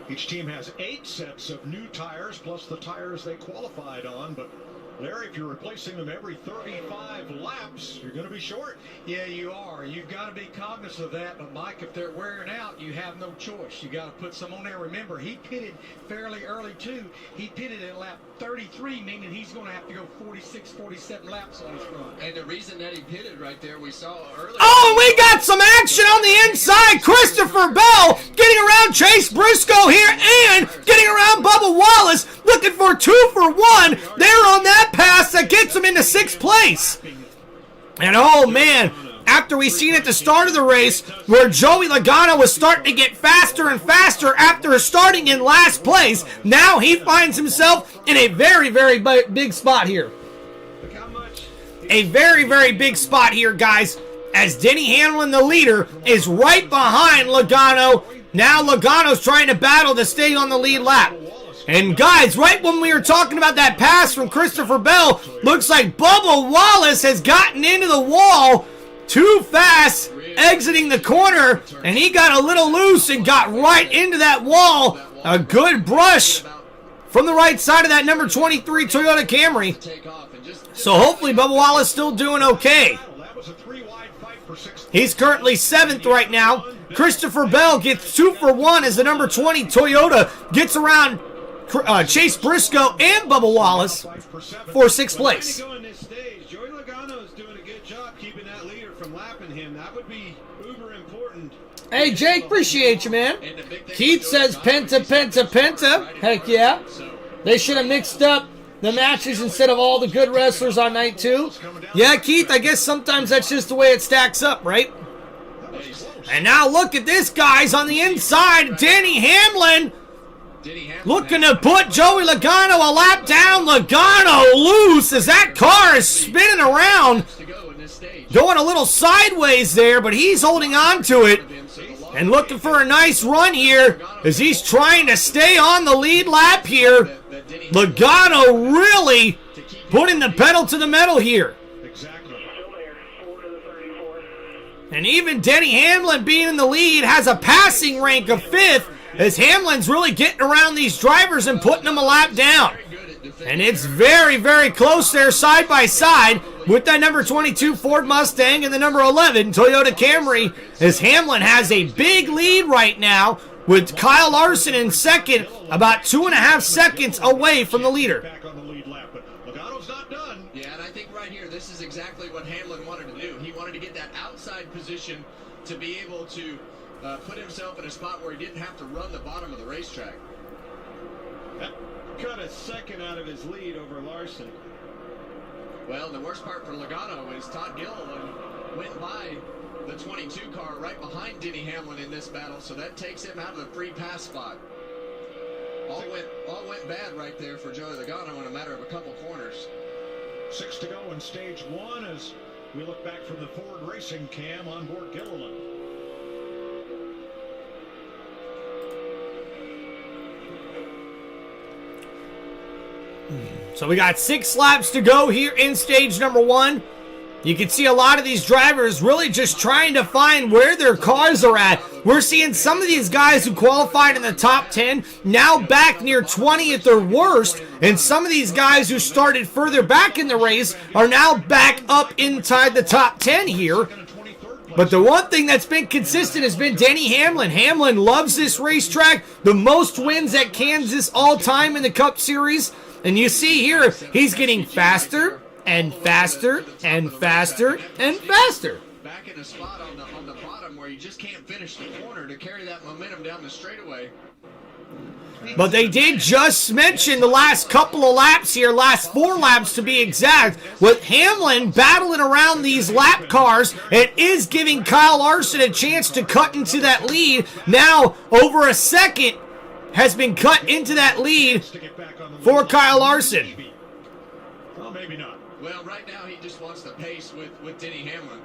Each team has 8 sets of new tires, plus the tires they qualified on, but Larry, if you're replacing them every 35 laps, you're going to be short. Yeah, you are. You've got to be cognizant of that. But, Mike, if they're wearing out, you have no choice. You got to put some on there. Remember, he pitted fairly early, too. He pitted at lap 33, meaning he's going to have to go 46, 47 laps on his run. And the reason that he pitted right there, we saw earlier. Oh, we got some action on the inside. Christopher Bell getting around Chase Briscoe here and getting around Bubba Wallace, looking for 2 for 1 there on that pass that gets him into 6th place. And oh man, after we seen at the start of the race where Joey Logano was starting to get faster and faster after starting in last place, now he finds himself in a very, very big spot here. A very, very big spot here, guys, as Denny Hamlin, the leader, is right behind Logano. Now Logano's trying to battle to stay on the lead lap. And guys, right when we were talking about that pass from Christopher Bell, looks like Bubba Wallace has gotten into the wall too fast, exiting the corner, and he got a little loose and got right into that wall. A good brush from the right side of that number 23 Toyota Camry. So hopefully Bubba Wallace still doing okay. He's currently 7th right now. Christopher Bell gets 2 for 1 as the number 20 Toyota gets around Chase Briscoe and Bubba Wallace for 6th place. Joey Logano is doing a good job keeping that leader from lapping him. That would be uber important. Hey, Jake, appreciate you, man. Keith says Penta, Penta, Penta. Heck yeah. They should have mixed up the matches instead of all the good wrestlers on night 2. Yeah, Keith, I guess sometimes that's just the way it stacks up, right? And now look at this, guys, on the inside. Denny Hamlin Looking to put Joey Logano a lap down. Logano loose as that car is spinning around. Going a little sideways there, but he's holding on to it. And looking for a nice run here as he's trying to stay on the lead lap here. Logano really putting the pedal to the metal here. And even Denny Hamlin being in the lead has a passing rank of 5th as Hamlin's really getting around these drivers and putting them a lap down. And it's very, very close there side by side with that number 22 Ford Mustang and the number 11 Toyota Camry as Hamlin has a big lead right now with Kyle Larson in second, about 2.5 seconds away from the leader. Back on the lead lap, but Logano's not done. Yeah, and I think right here, this is exactly what Hamlin wanted to do. He wanted to get that outside position to be able to put himself in a spot where he didn't have to run the bottom of the racetrack. That cut a second out of his lead over Larson. Well, the worst part for Logano is Todd Gilliland went by the 22 car right behind Denny Hamlin in this battle, so that takes him out of the free pass spot. All went bad right there for Joey Logano in a matter of a couple corners. 6 to go in stage 1 as we look back from the Ford Racing cam on board Gilliland. So we got 6 laps to go here in stage number 1. You can see a lot of these drivers really just trying to find where their cars are at. We're seeing some of these guys who qualified in the top 10 now back near 20 at their worst. And some of these guys who started further back in the race are now back up inside the top 10 here. But the one thing that's been consistent has been Denny Hamlin. Hamlin loves this racetrack. The most wins at Kansas all time in the Cup Series. And you see here, he's getting faster and faster and faster and faster. Back in a spot on the bottom where you just can't finish the corner to carry that momentum down the straightaway. But they did just mention the last couple of laps here, last 4 laps to be exact, with Hamlin battling around these lap cars. It is giving Kyle Larson a chance to cut into that lead. Now, over a second has been cut into that lead for Kyle Larson. Well, maybe not. Well, right now he just wants the pace with Denny Hamlin.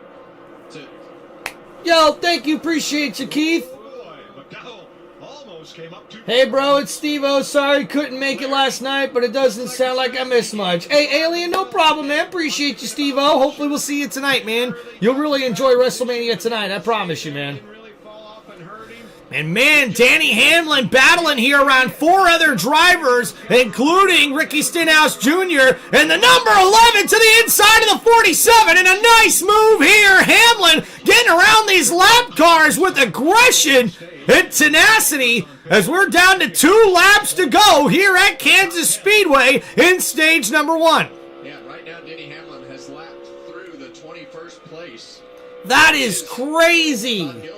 Yo, thank you. Appreciate you, Keith. Boy, McDowell almost came up to... Hey, bro, it's Steve-O. Sorry couldn't make it last night, but it doesn't sound like I missed much. Hey, Alien, no problem, man. Appreciate you, Steve-O. Hopefully we'll see you tonight, man. You'll really enjoy WrestleMania tonight. I promise you, man. And man, Denny Hamlin battling here around 4 other drivers, including Ricky Stenhouse Jr. and the number 11 to the inside of the 47. And a nice move here. Hamlin getting around these lap cars with aggression and tenacity as we're down to 2 laps to go here at Kansas Speedway in stage number 1. Yeah, right now Denny Hamlin has lapped through the 21st place. That is crazy.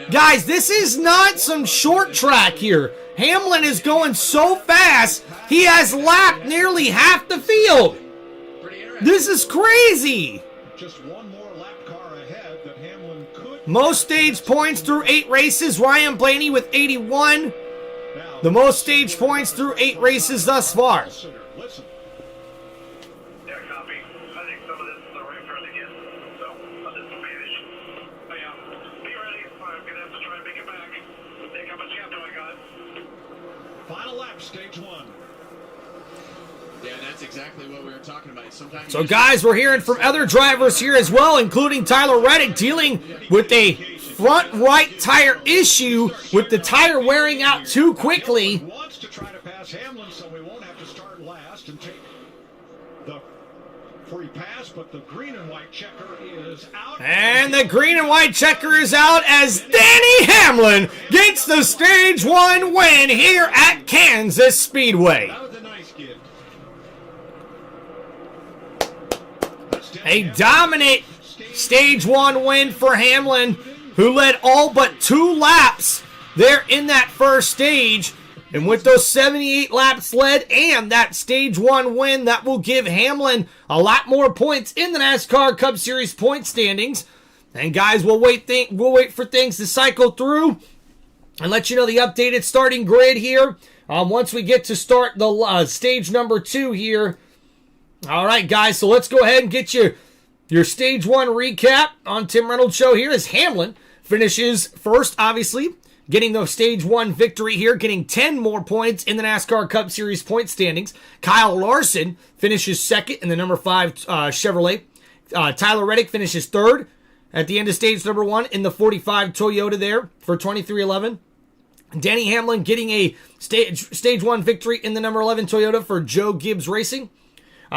Guys, this is not some short track here. Hamlin is going so fast, he has lapped nearly half the field. This is crazy. Just one more lap car ahead that Hamlin could... Most stage points through 8 races, Ryan Blaney with 81. The most stage points through 8 races thus far. Listen. Yeah, copy. I think some of this is already fairly good, so I'll just manage. But yeah, be ready. I'm going to have to try and make it back. Think how much gap do I got? Final lap, stage 1. Yeah, that's exactly what we were talking about. Sometimes So guys, we're hearing from other drivers here as well, including Tyler Reddick dealing with a front right tire issue with the tire wearing out too quickly. He wants to try to pass Hamlin so we won't have to start last and take the free pass, but the green and white checker is out. And the green and white checker is out as Denny Hamlin gets the stage 1 win here at Kansas Speedway. That was a nice gift. A dominant stage 1 win for Hamlin, who led all but 2 laps there in that first stage. And with those 78 laps led and that stage 1 win, that will give Hamlin a lot more points in the NASCAR Cup Series point standings. And guys, we'll wait for things to cycle through and let you know the updated starting grid here. once we get to start the stage number 2 here. All right, guys, so let's go ahead and get your stage 1 recap on Tim Reynolds Show here as Hamlin finishes first, obviously, getting the stage 1 victory here, getting 10 more points in the NASCAR Cup Series point standings. Kyle Larson finishes second in the number 5 Chevrolet. Tyler Reddick finishes third at the end of stage number 1 in the 45 Toyota there for 23-11. Denny Hamlin getting a stage 1 victory in the number 11 Toyota for Joe Gibbs Racing.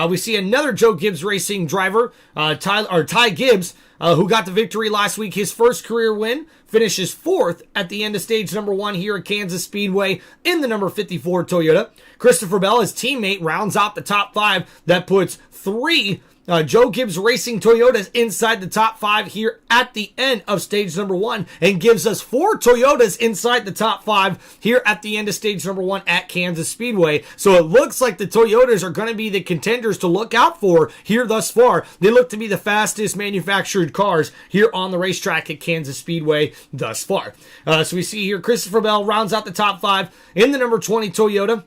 We see another Joe Gibbs Racing driver, Ty Gibbs, who got the victory last week. His first career win, finishes 4th at the end of stage number 1 here at Kansas Speedway in the number 54 Toyota. Christopher Bell, his teammate, rounds out the top 5. That puts 3 Joe Gibbs Racing Toyotas inside the top 5 here at the end of stage number 1 and gives us 4 Toyotas inside the top 5 here at the end of stage number 1 at Kansas Speedway. So it looks like the Toyotas are going to be the contenders to look out for here thus far. They look to be the fastest manufactured cars here on the racetrack at Kansas Speedway thus far. So we see here Christopher Bell rounds out the top 5 in the number 20 Toyota.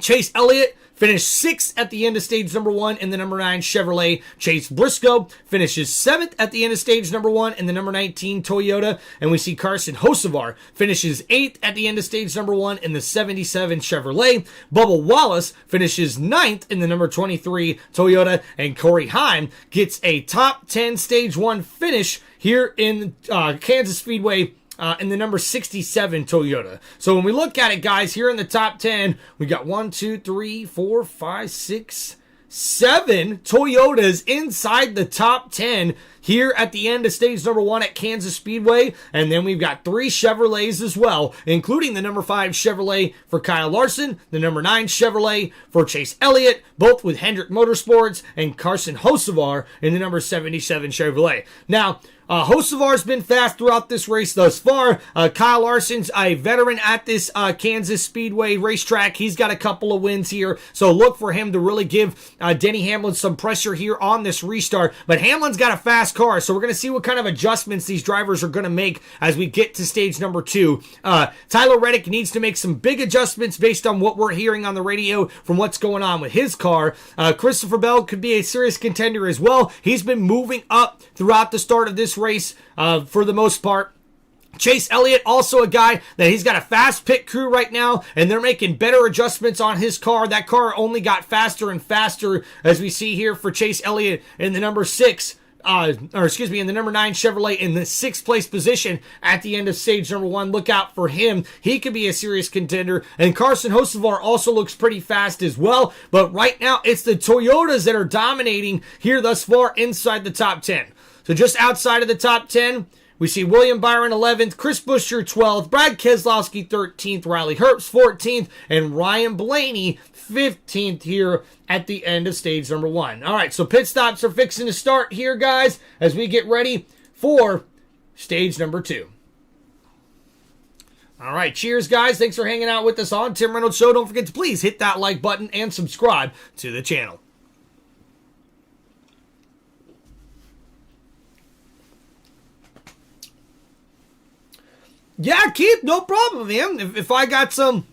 Chase Elliott finished 6th at the end of stage number 1 in the number 9 Chevrolet. Chase Briscoe finishes 7th at the end of stage number 1 in the number 19 Toyota. And we see Carson Hocevar finishes 8th at the end of stage number 1 in the 77 Chevrolet. Bubba Wallace finishes 9th in the number 23 Toyota. And Corey Heim gets a top 10 stage 1 finish here in Kansas Speedway in the number 67 Toyota. So when we look at it, guys, here in the top 10, we got 1, 2, 3, 4, 5, 6, 7 Toyotas inside the top 10 here at the end of stage number 1 at Kansas Speedway. And then we've got 3 Chevrolets as well, including the number 5 Chevrolet for Kyle Larson, the number 9 Chevrolet for Chase Elliott, both with Hendrick Motorsports, and Carson Hocevar in the number 77 Chevrolet. Now, Hocevar's been fast throughout this race thus far. Kyle Larson's a veteran at this Kansas Speedway racetrack. He's got a couple of wins here, so look for him to really give Denny Hamlin some pressure here on this restart. But Hamlin's got a fast car, so we're going to see what kind of adjustments these drivers are going to make as we get to stage number 2. Tyler Reddick needs to make some big adjustments based on what we're hearing on the radio from what's going on with his car. Christopher Bell could be a serious contender as well. He's been moving up throughout the start of this race for the most part. Chase Elliott, also a guy that he's got a fast pit crew right now, and they're making better adjustments on his car. That car only got faster and faster, as we see here for Chase Elliott in the number 6. In the number 9 Chevrolet in the 6th place position at the end of stage number 1. Look out for him. He could be a serious contender. And Carson Hocevar also looks pretty fast as well. But right now, it's the Toyotas that are dominating here thus far inside the top 10. So just outside of the top 10, we see William Byron 11th, Chris Buescher 12th, Brad Keselowski 13th, Riley Herbst 14th, and Ryan Blaney 15th here at the end of stage number 1. All right, so pit stops are fixing to start here, guys, as we get ready for stage number 2. All right, cheers, guys. Thanks for hanging out with us on Tim Reynolds Show. Don't forget to please hit that like button and subscribe to the channel. Yeah, Keith, no problem, man. If I got some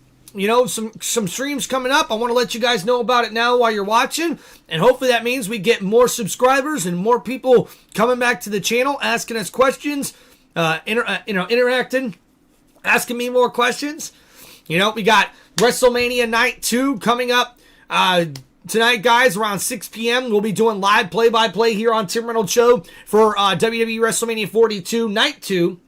streams coming up, I want to let you guys know about it now while you're watching. And hopefully that means we get more subscribers and more people coming back to the channel, asking us questions, interacting, asking me more questions. We got WrestleMania Night 2 coming up tonight, guys, around 6 p.m. We'll be doing live play-by-play here on Tim Reynolds Show for WWE WrestleMania 42 Night 2.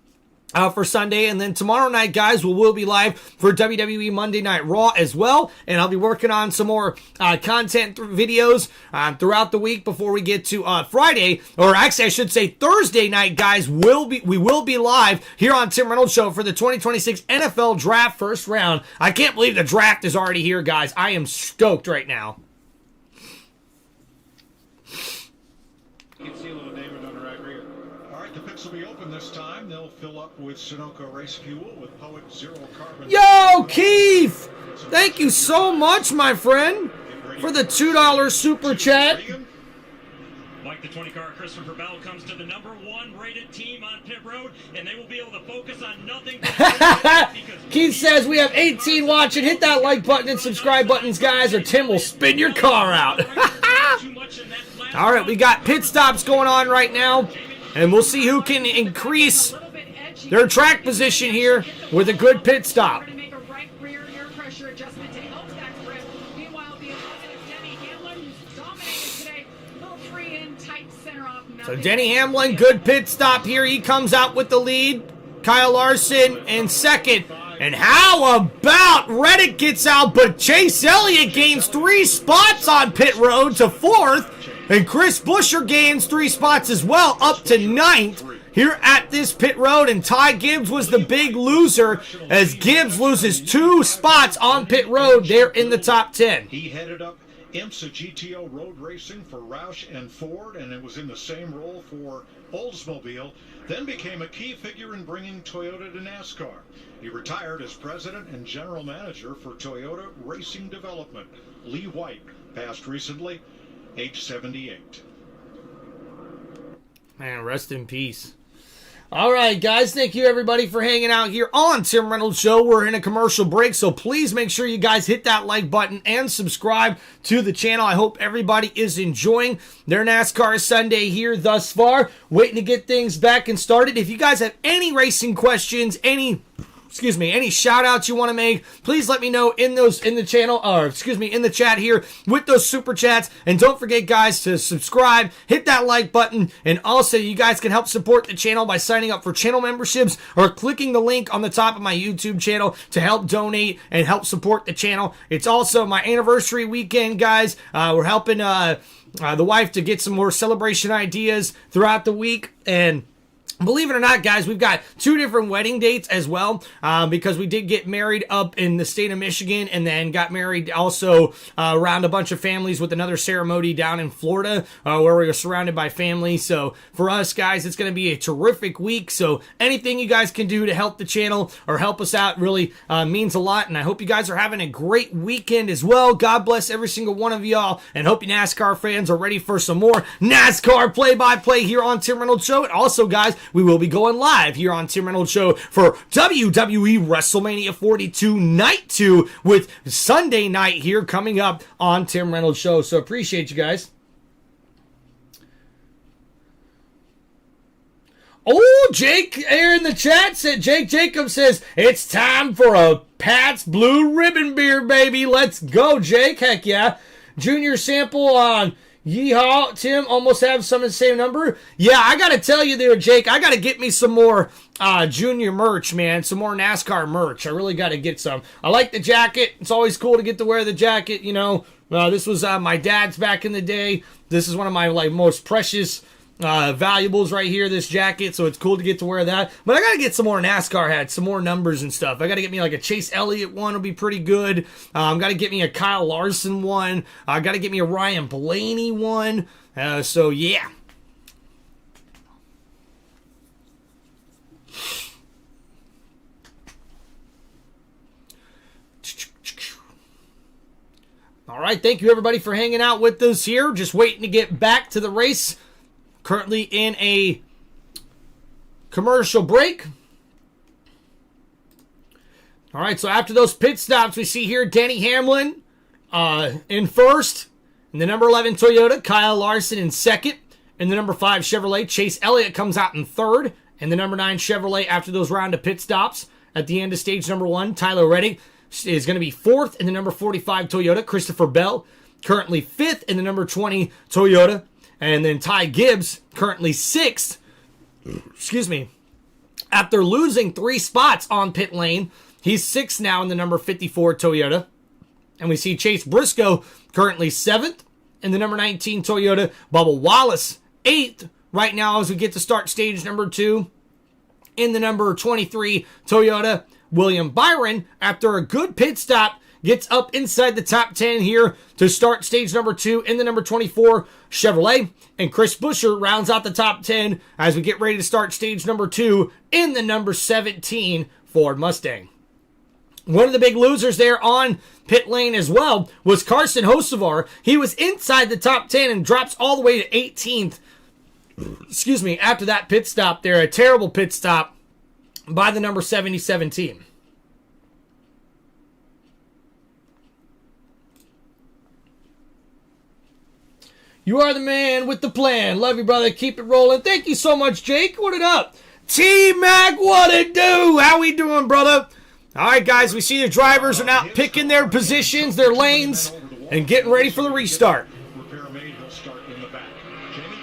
For Sunday, and then tomorrow night, guys, we'll be live for WWE Monday Night Raw as well, and I'll be working on some more content videos throughout the week before we get to Friday, or actually I should say Thursday night, guys. We will be live here on Tim Reynolds Show for the 2026 NFL Draft first round. I can't believe the draft is already here, guys. I am stoked right now. You can see a little David on the right rear. All right, the pits will be open this time. They'll fill up with Sunoco race fuel with Poet Zero Carbon. Yo, Keith! Thank you so much, my friend, for the $2 super chat. Mike, the 20-car Christopher Bell comes to the number 1 rated team on pit road, and they will be able to focus on nothing but because Keith says we have 18 watching. Hit that like button and subscribe buttons, guys, or Tim will spin your car out. All right, we got pit stops going on right now, and we'll see who can increase their track position here with a good pit stop. So Denny Hamlin, good pit stop here. He comes out with the lead. Kyle Larson in second. And how about Reddick gets out, but Chase Elliott gains 3 spots on pit road to 4th. And Chris Buescher gains 3 spots as well, up to 9th here at this pit road. And Ty Gibbs was the big loser as Gibbs loses 2 spots on pit road there in the top 10. He headed up IMSA GTO road racing for Roush and Ford, and it was in the same role for Oldsmobile, then became a key figure in bringing Toyota to NASCAR. He retired as president and general manager for Toyota Racing Development. Lee White passed recently, age 78. Man, rest in peace. All right, guys, thank you, everybody, for hanging out here on Tim Reynolds Show. We're in a commercial break, so please make sure you guys hit that like button and subscribe to the channel. I hope everybody is enjoying their NASCAR Sunday here thus far. Waiting to get things back and started. If you guys have any racing questions, any shout outs you want to make, please let me know in the channel, or in the chat here with those super chats. And don't forget, guys, to subscribe, hit that like button, and also you guys can help support the channel by signing up for channel memberships or clicking the link on the top of my YouTube channel to help donate and help support the channel. It's also my anniversary weekend, guys. We're helping the wife to get some more celebration ideas throughout the week, and believe it or not, guys, we've got 2 different wedding dates as well, because we did get married up in the state of Michigan and then got married also around a bunch of families with another ceremony down in Florida, where we were surrounded by family. So for us, guys, it's going to be a terrific week. So anything you guys can do to help the channel or help us out really means a lot. And I hope you guys are having a great weekend as well. God bless every single one of y'all, and hope you NASCAR fans are ready for some more NASCAR play-by-play here on Tim Reynolds Show. And also, guys, we will be going live here on Tim Reynolds Show for WWE WrestleMania 42 Night 2 with Sunday night here coming up on Tim Reynolds Show. So appreciate you guys. Oh, Jake here in the chat said, Jake Jacobs says, it's time for a Pat's Blue Ribbon beer, baby. Let's go, Jake. Heck yeah. Junior sample on Yeehaw. Tim, almost have some of the same number. Yeah, I got to tell you there, Jake, I got to get me some more junior merch, man. Some more NASCAR merch. I really got to get some. I like the jacket. It's always cool to get to wear the jacket, you know. This was my dad's back in the day. This is one of my most precious valuables right here, this jacket, so it's cool to get to wear that. But I gotta get some more NASCAR hats, some more numbers and stuff. I gotta get me like a Chase Elliott one, will be pretty good. Gotta get me a Kyle Larson one. I gotta get me a Ryan Blaney one. So yeah. All right, thank you everybody for hanging out with us here. Just waiting to get back to the race. Currently in a commercial break. All right, so after those pit stops, we see here Denny Hamlin in first. In the number 11 Toyota, Kyle Larson in second. In the number 5 Chevrolet, Chase Elliott comes out in third. In the number 9 Chevrolet, after those round of pit stops, at the end of stage number 1, Tyler Reddick is going to be fourth. In the number 45 Toyota, Christopher Bell, currently fifth. In the number 20 Toyota. And then Ty Gibbs, currently 6th, after losing 3 spots on pit lane. He's 6th now in the number 54 Toyota. And we see Chase Briscoe, currently 7th in the number 19 Toyota. Bubba Wallace, 8th right now as we get to start stage number 2 in the number 23 Toyota. William Byron, after a good pit stop, gets up inside the top 10 here to start stage number 2 in the number 24 Chevrolet. And Chris Buescher rounds out the top 10 as we get ready to start stage number 2 in the number 17 Ford Mustang. One of the big losers there on pit lane as well was Carson Hocevar. He was inside the top 10 and drops all the way to 18th. After that pit stop there. A terrible pit stop by the number 77 team. You are the man with the plan. Love you, brother. Keep it rolling. Thank you so much, Jake. What it up? T-Mac, what it do? How we doing, brother? All right, guys, we see the drivers are now picking their positions, their lanes, and getting ready for the restart. Repair made, he'll start in the back. Jamie?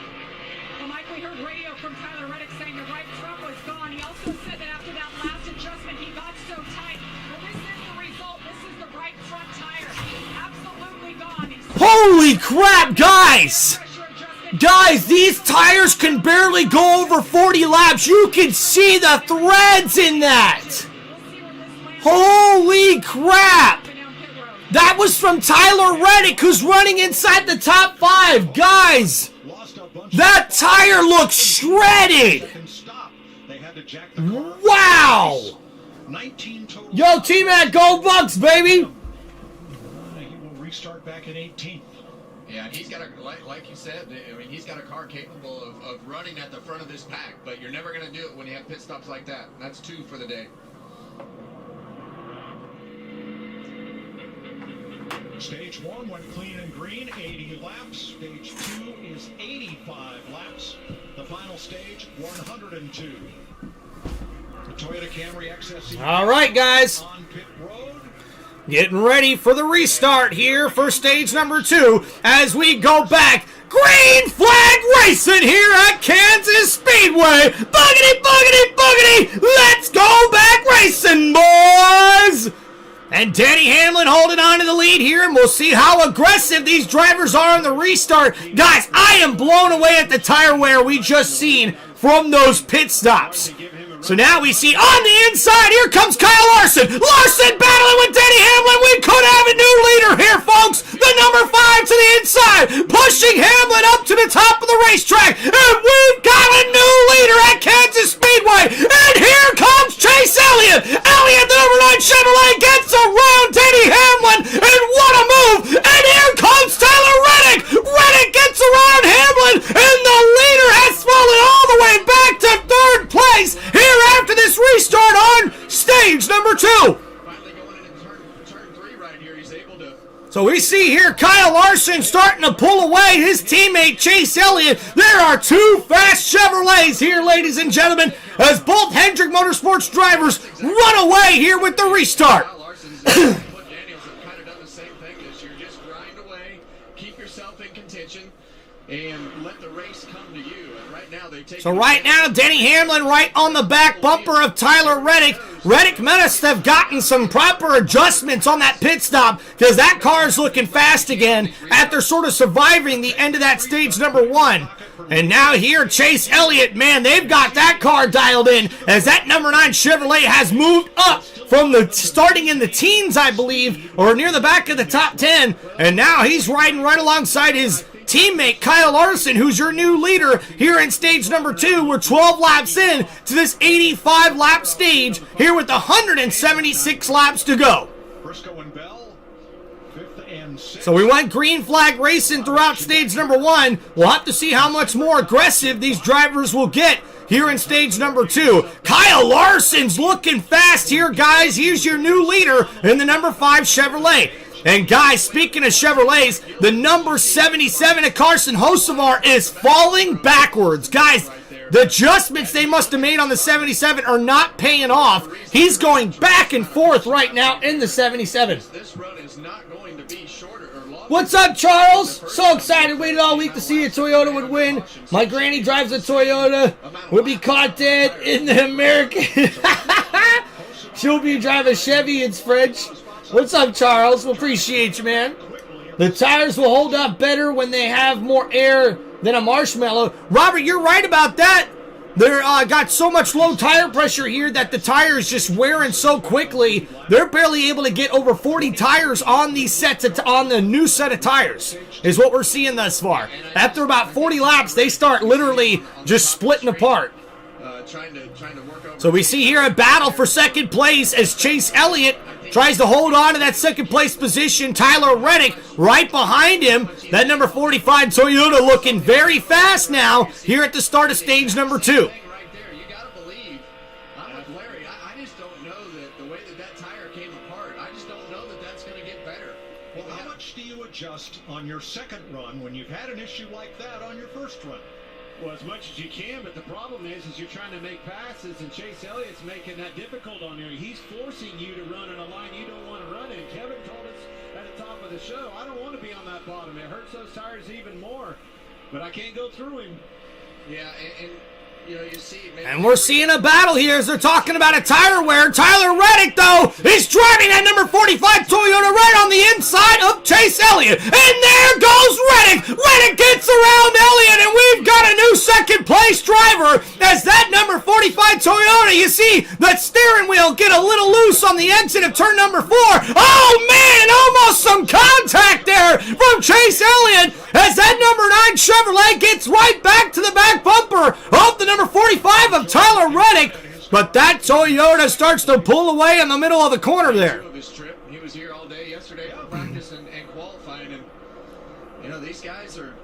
Well, Mike, we heard radio from Tyler Reddick saying the right front was gone. He also said that after that last adjustment, he got so tight. Well, this is the result. This is the right front tire. Absolutely gone. Holy crap, guys! Guys, these tires can barely go over 40 laps. You can see the threads in that. Holy crap! That was from Tyler Reddick, who's running inside the top 5. Guys, that tire looks shredded. Wow! Yo, T-Mac, go Bucks, baby! He will restart back in 18th. Yeah, and he's got a, like you said, I mean, he's got a car capable of running at the front of this pack, but you're never going to do it when you have pit stops like that. That's 2 for the day. Stage 1 went clean and green, 80 laps. Stage 2 is 85 laps. The final stage, 102. The Toyota Camry XSE. All right, guys. On pit road. Getting ready for the restart here for stage number 2 as we go back. Green flag racing here at Kansas Speedway. Boogity, boogity, boogity. Let's go back racing, boys. And Denny Hamlin holding on to the lead here, and we'll see how aggressive these drivers are in the restart. Guys, I am blown away at the tire wear we just seen from those pit stops. So now we see on the inside, here comes Kyle Larson. Larson battling with Denny Hamlin. We could have a new leader here, folks. The number 5 to the inside, pushing Hamlin up to the top of the racetrack. And we've got a new leader at Kansas Speedway. And here comes Chase Elliott. Elliott, the number 9 Chevrolet, gets around Denny Hamlin. And what a move. And here comes Tyler Reddick. Reddick gets around Hamlin. And the leader has fallen all the way back to 3rd place. Here after this restart on stage number 2. Finally going into turn 3 right here. He's able to... So we see here Kyle Larson starting to pull away his teammate Chase Elliott. There are 2 fast Chevrolets here, ladies and gentlemen, as both Hendrick Motorsports drivers run away here with the restart. Kyle Larson's Daniels have kind of done the same thing this year. Just grind away, keep yourself in contention, and let the race come to you. And right now they take. So right now, Denny Hamlin right on the back bumper of Tyler Reddick. Reddick must have gotten some proper adjustments on that pit stop because that car is looking fast again after sort of surviving the end of that stage number 1. And now here, Chase Elliott, man, they've got that car dialed in as that number 9 Chevrolet has moved up from the starting in the teens, I believe, or near the back of the top 10. And now he's riding right alongside his teammate Kyle Larson, who's your new leader here in stage number 2. We're 12 laps in to this 85 lap stage here with 176 laps to go. Briscoe and Bell, 5th and 6th. So we went green flag racing throughout stage number 1. We'll have to see how much more aggressive these drivers will get here in stage number 2. Kyle Larson's looking fast here, guys. He's your new leader in the number 5 Chevrolet. And guys, speaking of Chevrolets, the number 77 of Carson Hocevar is falling backwards. Guys, the adjustments they must have made on the 77 are not paying off. He's going back and forth right now in the 77. This run is not going to be shorter or longer. What's up, Charles? So excited. Waited all week to see a Toyota would win. My granny drives a Toyota. Would be caught dead in the American. She'll be driving a Chevy. It's French. What's up, Charles? We appreciate you, man. The tires will hold up better when they have more air than a marshmallow. Robert, you're right about that. They're got so much low tire pressure here that the tire is just wearing so quickly. They're barely able to get over 40 tires on these sets on the new set of tires, is what we're seeing thus far. After about 40 laps, they start literally just splitting apart. Trying to work over. So we see here a battle for second place as Chase Elliott tries to hold on to that second place position. Tyler Reddick right behind him. That number 45 Toyota looking very fast now here at the start of stage number 2. Right there, you got to believe. I'm with Larry. I just don't know that the way that tire came apart. I just don't know that that's going to get better. Well, how much do you adjust on your second run when you've had an issue like that on your first run? Well, as much as you can, but the problem is you're trying to make passes, and Chase Elliott's making that difficult on you. He's forcing you to run in a line you don't want to run in. Kevin told us at the top of the show, I don't want to be on that bottom. It hurts those tires even more, but I can't go through him. Yeah, and you know, you see... And we're seeing a battle here as they're talking about a tire wear. Tyler Reddick, though, is driving that number 45 Toyota right on the inside of Chase Elliott. And there goes Reddick. Reddick gets around Elliott, and we've got a new second-place driver as that number 45 Toyota. You see the steering wheel get a little loose on the exit of turn number 4. Oh, man, almost some contact there from Chase Elliott as that number 9 Chevrolet gets right back to the back bumper of the number 45 of Tyler Reddick, but that Toyota starts to pull away in the middle of the corner there. He was here all day yesterday for practice and qualifying, and you know, these guys are...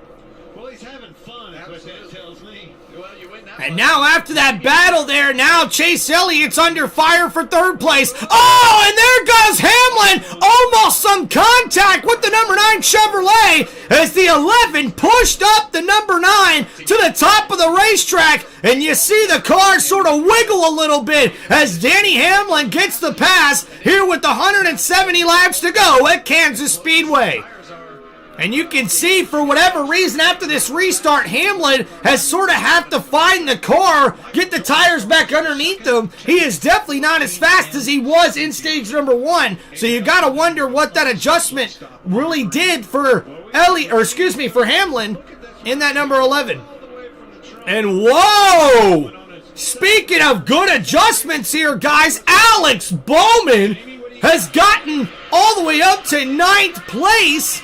Well, he's having fun, is what that tells me. Well, you win that And one. now after that battle there, now Chase Elliott's under fire for third place. Oh, and there goes Hamlin. Almost some contact with the number 9 Chevrolet as the 11 pushed up the number 9 to the top of the racetrack. And you see the car sort of wiggle a little bit as Danny Hamlin gets the pass here with 170 laps to go at Kansas Speedway. And you can see, for whatever reason, after this restart, Hamlin has sort of had to find the car, get the tires back underneath him. He is definitely not as fast as he was in stage number 1. So you got to wonder what that adjustment really did for for Hamlin in that number 11. And whoa! Speaking of good adjustments here, guys, Alex Bowman has gotten all the way up to 9th place.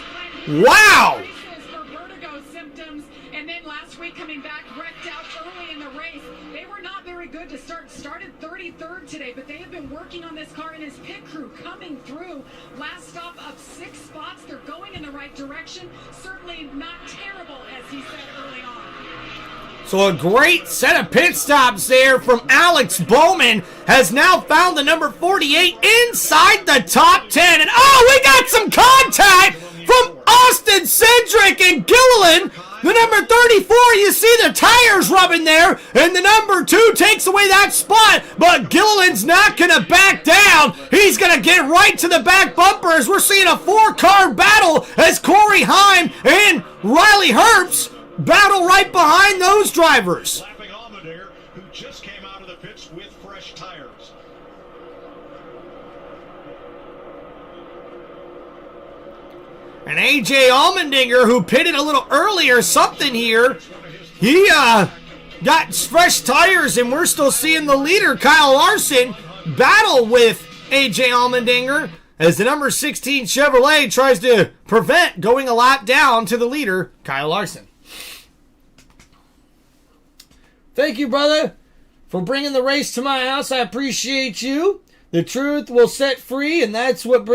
Wow! For vertigo symptoms, and then last week coming back wrecked out early in the race. They were not very good to start. Started 33rd today, but they have been working on this car and his pit crew coming through. Last stop up 6 spots. They're going in the right direction. Certainly not terrible, as he said early on. So a great set of pit stops there from Alex Bowman has now found the number 48 inside the top 10. And oh, we got some contact from Austin Cindric and Gilliland. The number 34, you see the tires rubbing there, and the number 2 takes away that spot, but Gilliland's not going to back down. He's going to get right to the back bumper as we're seeing a 4-car battle as Corey Heim and Riley Herbst battle right behind those drivers. Slapping Allmendinger, who just came out of the pits with fresh tires. And A.J. Allmendinger, who pitted a little earlier, something here, he got fresh tires, and we're still seeing the leader, Kyle Larson, battle with A.J. Allmendinger as the number 16 Chevrolet tries to prevent going a lap down to the leader, Kyle Larson. Thank you, brother, for bringing the race to my house. I appreciate you. The truth will set free, and that's what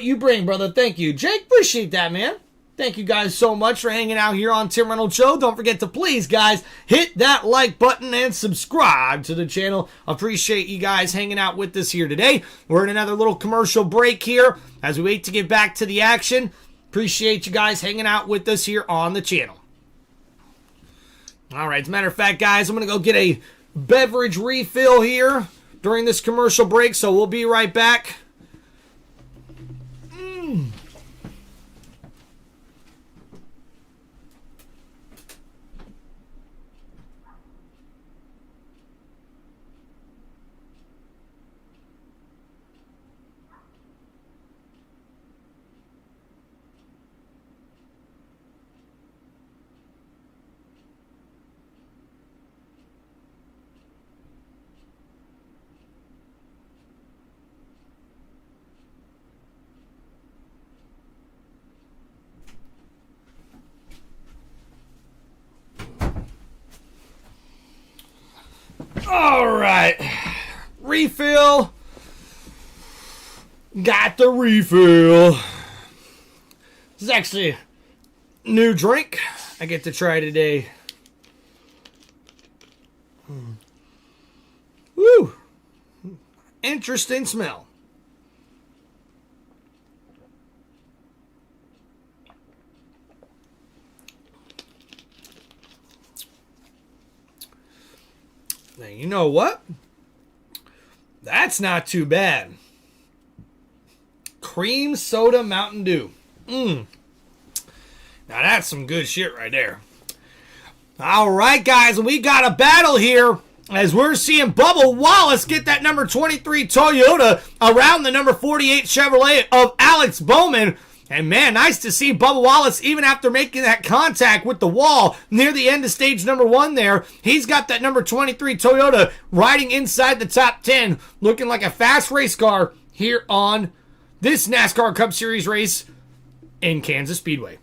you bring, brother. Thank you. Jake, appreciate that, man. Thank you guys so much for hanging out here on Tim Reynolds Show. Don't forget to please, guys, hit that like button and subscribe to the channel. Appreciate you guys hanging out with us here today. We're in another little commercial break here as we wait to get back to the action. Appreciate you guys hanging out with us here on the channel. All right, as a matter of fact, guys, I'm going to go get a beverage refill here during this commercial break, so we'll be right back. All right, refill. Got the refill. This is actually a new drink I get to try today. Woo! Interesting smell. And you know what? That's not too bad. Cream soda Mountain Dew. Now that's some good shit right there. All right, guys, we got a battle here as we're seeing Bubba Wallace get that number 23 Toyota around the number 48 Chevrolet of Alex Bowman. And man, nice to see Bubba Wallace, even after making that contact with the wall near the end of stage number 1 there, he's got that number 23 Toyota riding inside the top 10, looking like a fast race car here on this NASCAR Cup Series race in Kansas Speedway.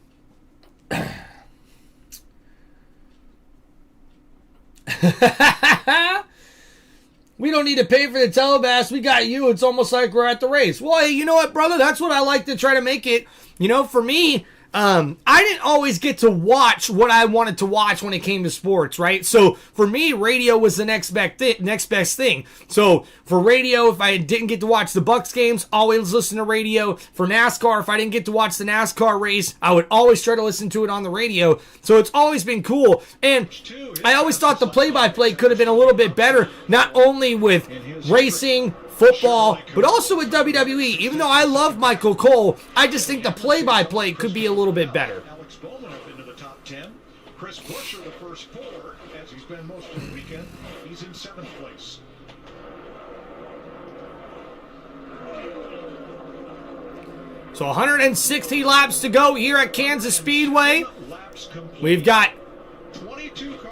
We don't need to pay for the telecast. We got you. It's almost like we're at the race. Well, hey, you know what, brother? That's what I like to try to make it. You know, for me, I didn't always get to watch what I wanted to watch when it came to sports, right? So for me, radio was the next best thing. So for radio, if I didn't get to watch the Bucks games, always listen to radio. For NASCAR, if I didn't get to watch the NASCAR race, I would always try to listen to it on the radio. So it's always been cool. And I always thought the play-by-play could have been a little bit better, not only with racing, football, but also with WWE. Even though I love Michael Cole, I just think the play-by-play could be a little bit better. Alex Bowman up into the top 10. Chris Buescher, the first 4, as he's been most of the weekend. He's in 7th place. So 160 laps to go here at Kansas Speedway. We've got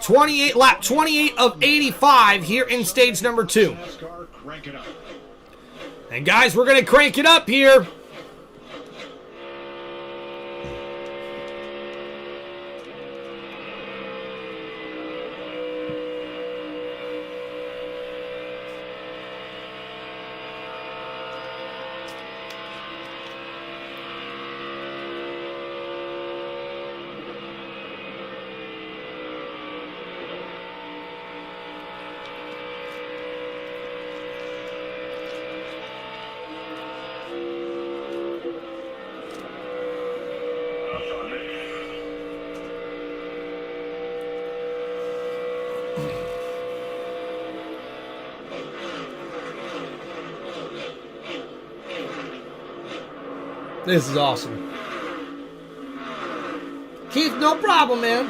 28 of 85 here in stage number 2. And guys, we're going to crank it up here. This is awesome. Keith, no problem, man.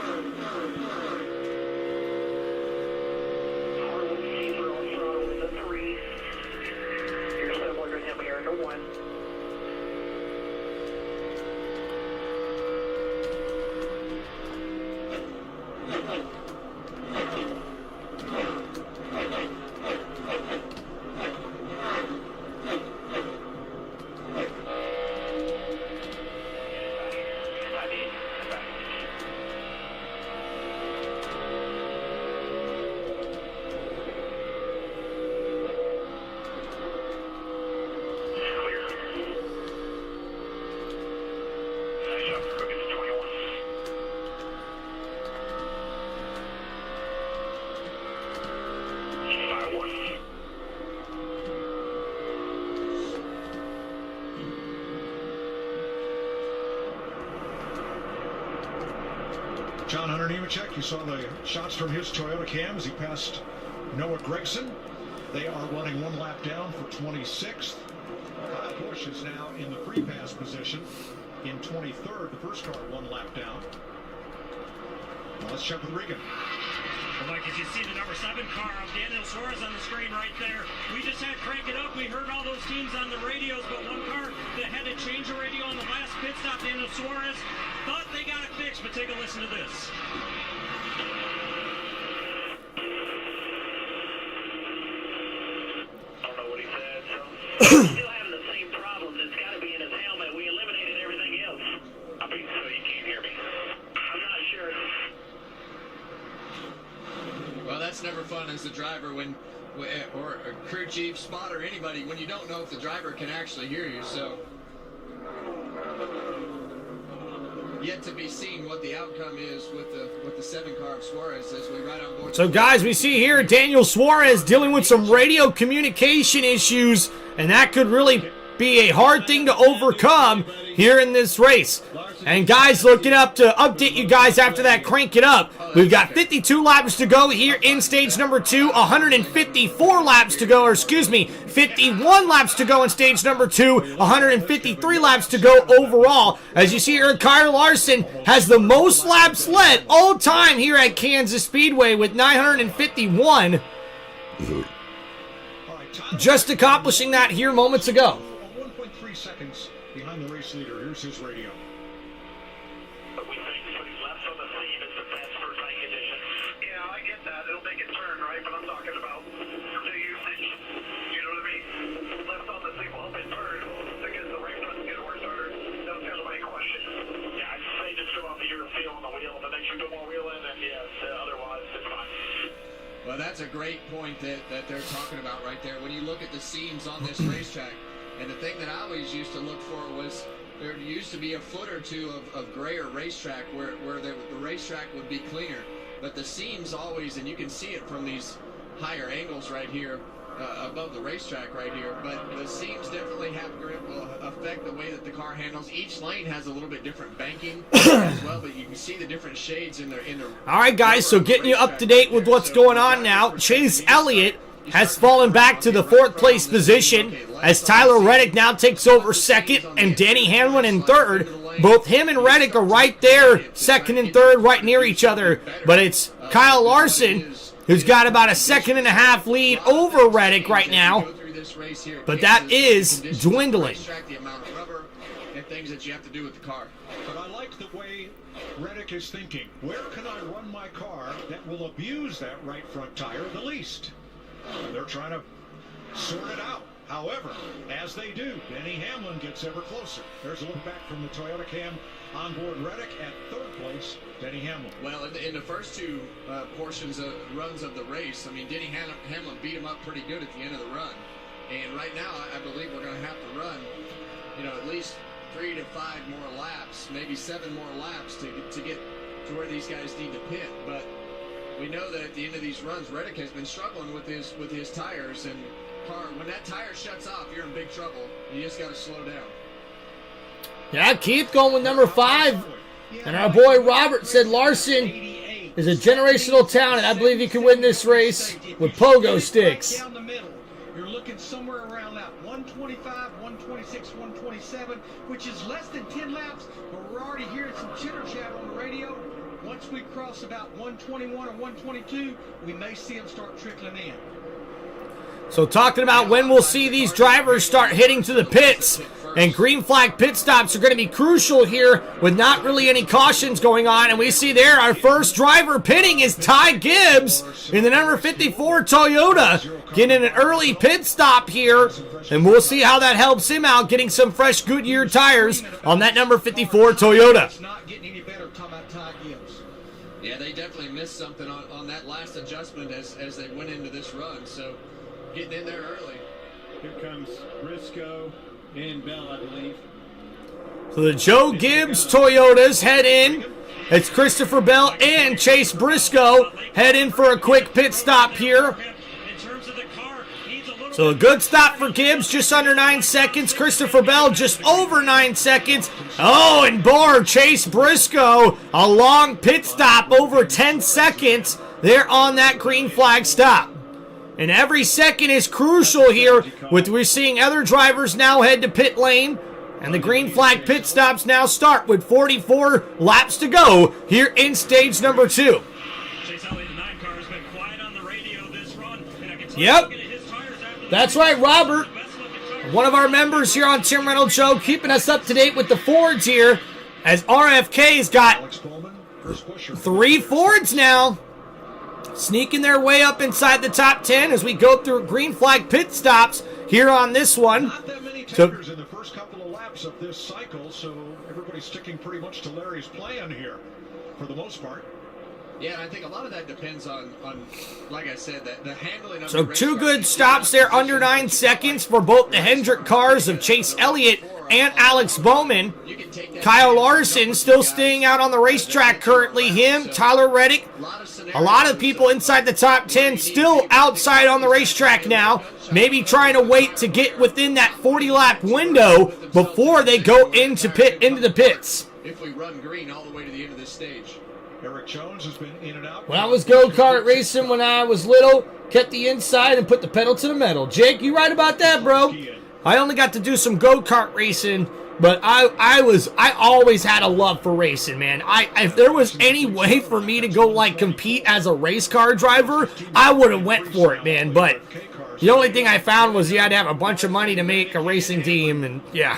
John Hunter Nemechek, you saw the shots from his Toyota Cam as he passed Noah Gragson. They are running 1 lap down for 26th. Kyle Busch is now in the free pass position in 23rd. The first car 1 lap down. Now let's check with Regan. Well, Mike, as you see the number 7 car of Daniel Suarez on the screen right there, we just had Crank It Up. We heard all those teams on the radios, but one car that had to change the radio on the last pit stop, Daniel Suarez, thought they got it fixed, but take a listen to this. I don't know what he said, so still having the same problems. It's got to be in his helmet. We eliminated everything else. I mean, so you can't hear me. I'm not sure. Well, that's never fun as a driver when, or a crew chief, spotter, anybody, when you don't know if the driver can actually hear you. So, yet to be seen what the outcome is with the 7 car of Suarez as we ride on board. So, guys, we see here Daniel Suarez dealing with some radio communication issues, and that could really be a hard thing to overcome here in this race. And guys, looking up to update you guys after that, crank it up. We've got 52 laps to go here in stage number 2, 154 laps to go, or excuse me, 51 laps to go in stage number 2, 153 laps to go overall. As you see here, Kyle Larson has the most laps led all time here at Kansas Speedway with 951. Just accomplishing that here moments ago. 1.3 seconds behind the race leader. Here's his radio. We think putting laps on the seam is the best for night conditions. Yeah, I get that. It'll make it turn, right? But I'm talking about the usage. You know what I mean? Laps on the seam will help it turn because the race doesn't get worse harder. That's kind of my question. Yeah, I'd say just go off of your feel on the wheel. The next you go more wheel in, and yes, otherwise it's fine. Well, that's a great point that they're talking about right there. When you look at the seams on this racetrack, and the thing that I always used to look for was there used to be a foot or two of grayer racetrack where the racetrack would be cleaner. But the seams always, and you can see it from these higher angles right here, above the racetrack right here, but the seams definitely have grip, will affect the way that the car handles. Each lane has a little bit different banking as well, but you can see the different shades in their All right, guys, so getting you up to date with what's going on now, Chase Elliott has fallen back to the 4th place position as Tyler Reddick now takes over 2nd and Denny Hamlin in 3rd. Both him and Reddick are right there, 2nd and 3rd, right near each other, but it's Kyle Larson who's got about a 1.5 lead over Reddick right now, but that is dwindling. And things that you have to do with the car. But I like the way Reddick is thinking. Where can I run my car that will abuse that right front tire the least? And they're trying to sort it out. However, as they do, Denny Hamlin gets ever closer. There's a look back from the Toyota cam on board Reddick at 3rd place, Denny Hamlin. Well, in the first two portions of runs of the race, I mean, Denny Hamlin beat him up pretty good at the end of the run. And right now, I believe we're going to have to run, at least 3 to 5 more laps, maybe 7 more laps to get to where these guys need to pit. But we know that at the end of these runs, Reddick has been struggling with his tires, and when that tire shuts off, you're in big trouble. You just got to slow down. Yeah, Keith going with number 5. And our boy Robert said Larson is a generational talent. I believe he can win this race with pogo sticks. Down the middle, you're looking somewhere around that 125, 126, 127, which is less than 10 laps, but we're already hearing some chitter chat on the radio. Once we cross about 121 or 122, we may see them start trickling in. So talking about when we'll see these drivers start hitting to the pits, and green flag pit stops are going to be crucial here with not really any cautions going on. And we see there our first driver pitting is Ty Gibbs in the number 54 Toyota, getting an early pit stop here. And we'll see how that helps him out, getting some fresh Goodyear tires on that number 54 Toyota. It's not getting any better talking about Ty Gibbs. Yeah, they definitely missed something on that last adjustment as they went into this run. So getting in there early. Here comes Briscoe and Bell, I believe. So the Joe Gibbs Toyotas head in. It's Christopher Bell and Chase Briscoe head in for a quick pit stop here. So a good stop for Gibbs, just under 9 seconds. Christopher Bell just over 9 seconds. Oh, and Chase Briscoe, a long pit stop, over 10 seconds. They're on that green flag stop. And every second is crucial here. We're seeing other drivers now head to pit lane. And the green flag pit stops now start with 44 laps to go here in stage number 2. Chase Elliott, the 9 car, has been quiet on the radio this run. And I can tell Yep. you, his tires after That's right, Robert. One of our members here on Tim Reynolds Show, keeping us up to date with the Fords here, as RFK's got 3 Fords now, sneaking their way up inside the top 10 as we go through green flag pit stops here on this one. Not that many takers in the first couple of laps of this cycle, so everybody's sticking pretty much to Larry's plan here for the most part. Yeah, and I think a lot of that depends on like I said, the handling of So the 2 race good car. stops there under 9 seconds for both the Hendrick cars of Chase Elliott and Alex Bowman. Kyle Larson still staying out on the racetrack currently. Him, Tyler Reddick, a lot of people inside the top 10 still outside on the racetrack now. Maybe trying to wait to get within that 40-lap window before they go into the pits. If we run green all the way to the end of this stage. Eric Jones has been in and out. When I was go-kart racing when I was little, kept the inside and put the pedal to the metal. Jake, you right about that, bro? I only got to do some go-kart racing, but I always had a love for racing, man. If there was any way for me to go like compete as a race car driver, I would have went for it, man. But the only thing I found was you had to have a bunch of money to make a racing team, and yeah,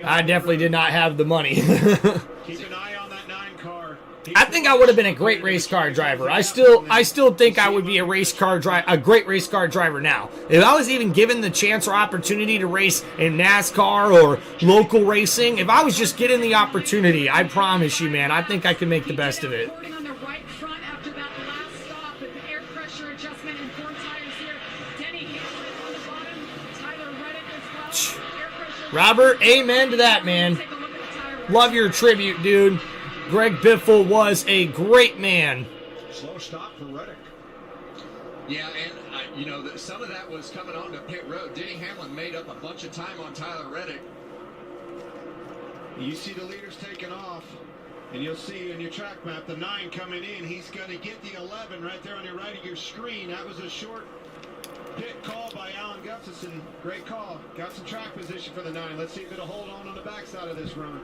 I definitely did not have the money. Keep an eye on that 9 car. I think I would have been a great race car driver. I still think I would be a great race car driver now. If I was even given the chance or opportunity to race in NASCAR or local racing, if I was just given the opportunity, I promise you, man, I think I could make the best of it. On the right front after that last stop with the air pressure adjustment and 4 tires here. Denny Hamlin on the bottom, Tyler Reddick as well. Air pressure. Robert, amen to that, man. Take a look at the tire. Love your tribute, dude. Greg Biffle was a great man. Slow stop for Reddick. Yeah, and some of that was coming onto pit road. Denny Hamlin made up a bunch of time on Tyler Reddick. You see the leaders taking off, and you'll see in your track map the 9 coming in. He's going to get the 11 right there on your right of your screen. That was a short pit call by Alan Gustafson. Great call. Got some track position for the 9. Let's see if it'll hold on the backside of this run.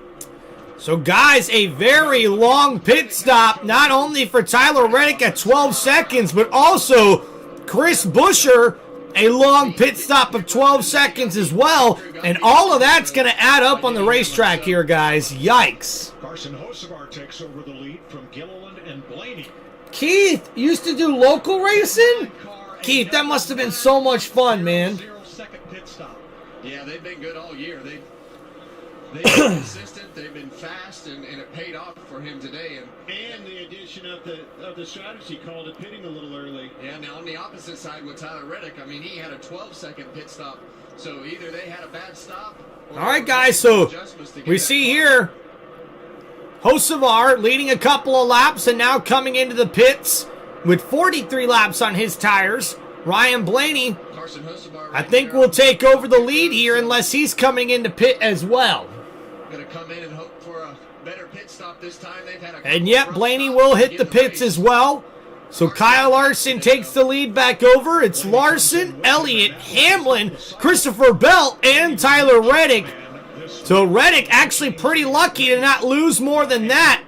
So, guys, a very long pit stop, not only for Tyler Reddick at 12 seconds, but also Chris Buescher, a long pit stop of 12 seconds as well. And all of that's going to add up on the racetrack here, guys. Yikes. Carson Hocevar takes over the lead from Gilliland and Blaney. Keith, used to do local racing? Keith, that must have been so much fun, man. 0-second pit stop. Yeah, they've been good all year. They've been consistent. They've been fast, and it paid off for him today. And the addition of the strategy call to pitting a little early. Yeah, now on the opposite side with Tyler Reddick, I mean, he had a 12-second pit stop. So either they had a bad stop. Or all right, guys, so we see here Hocevar leading a couple of laps and now coming into the pits with 43 laps on his tires. Ryan Blaney, I think, will take over the lead here unless he's coming into pit as well. Going to come in and hope for a better pit stop this time. They've had and yet Blaney will hit the pits as well. So Kyle Larson takes the lead back over. It's Larson, Elliott, Hamlin, Christopher Bell, and Tyler Reddick. So Reddick actually pretty lucky to not lose more than that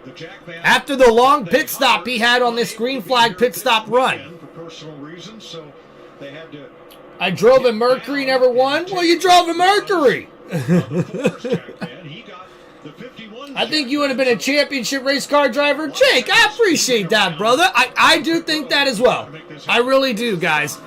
after the long pit stop he had on this green flag pit stop run. For personal reasons, so they had to. I drove a Mercury, never won. Well, you drove a Mercury. I think you would have been a championship race car driver. Jake, I appreciate that, brother. I do think that as well. I really do, guys.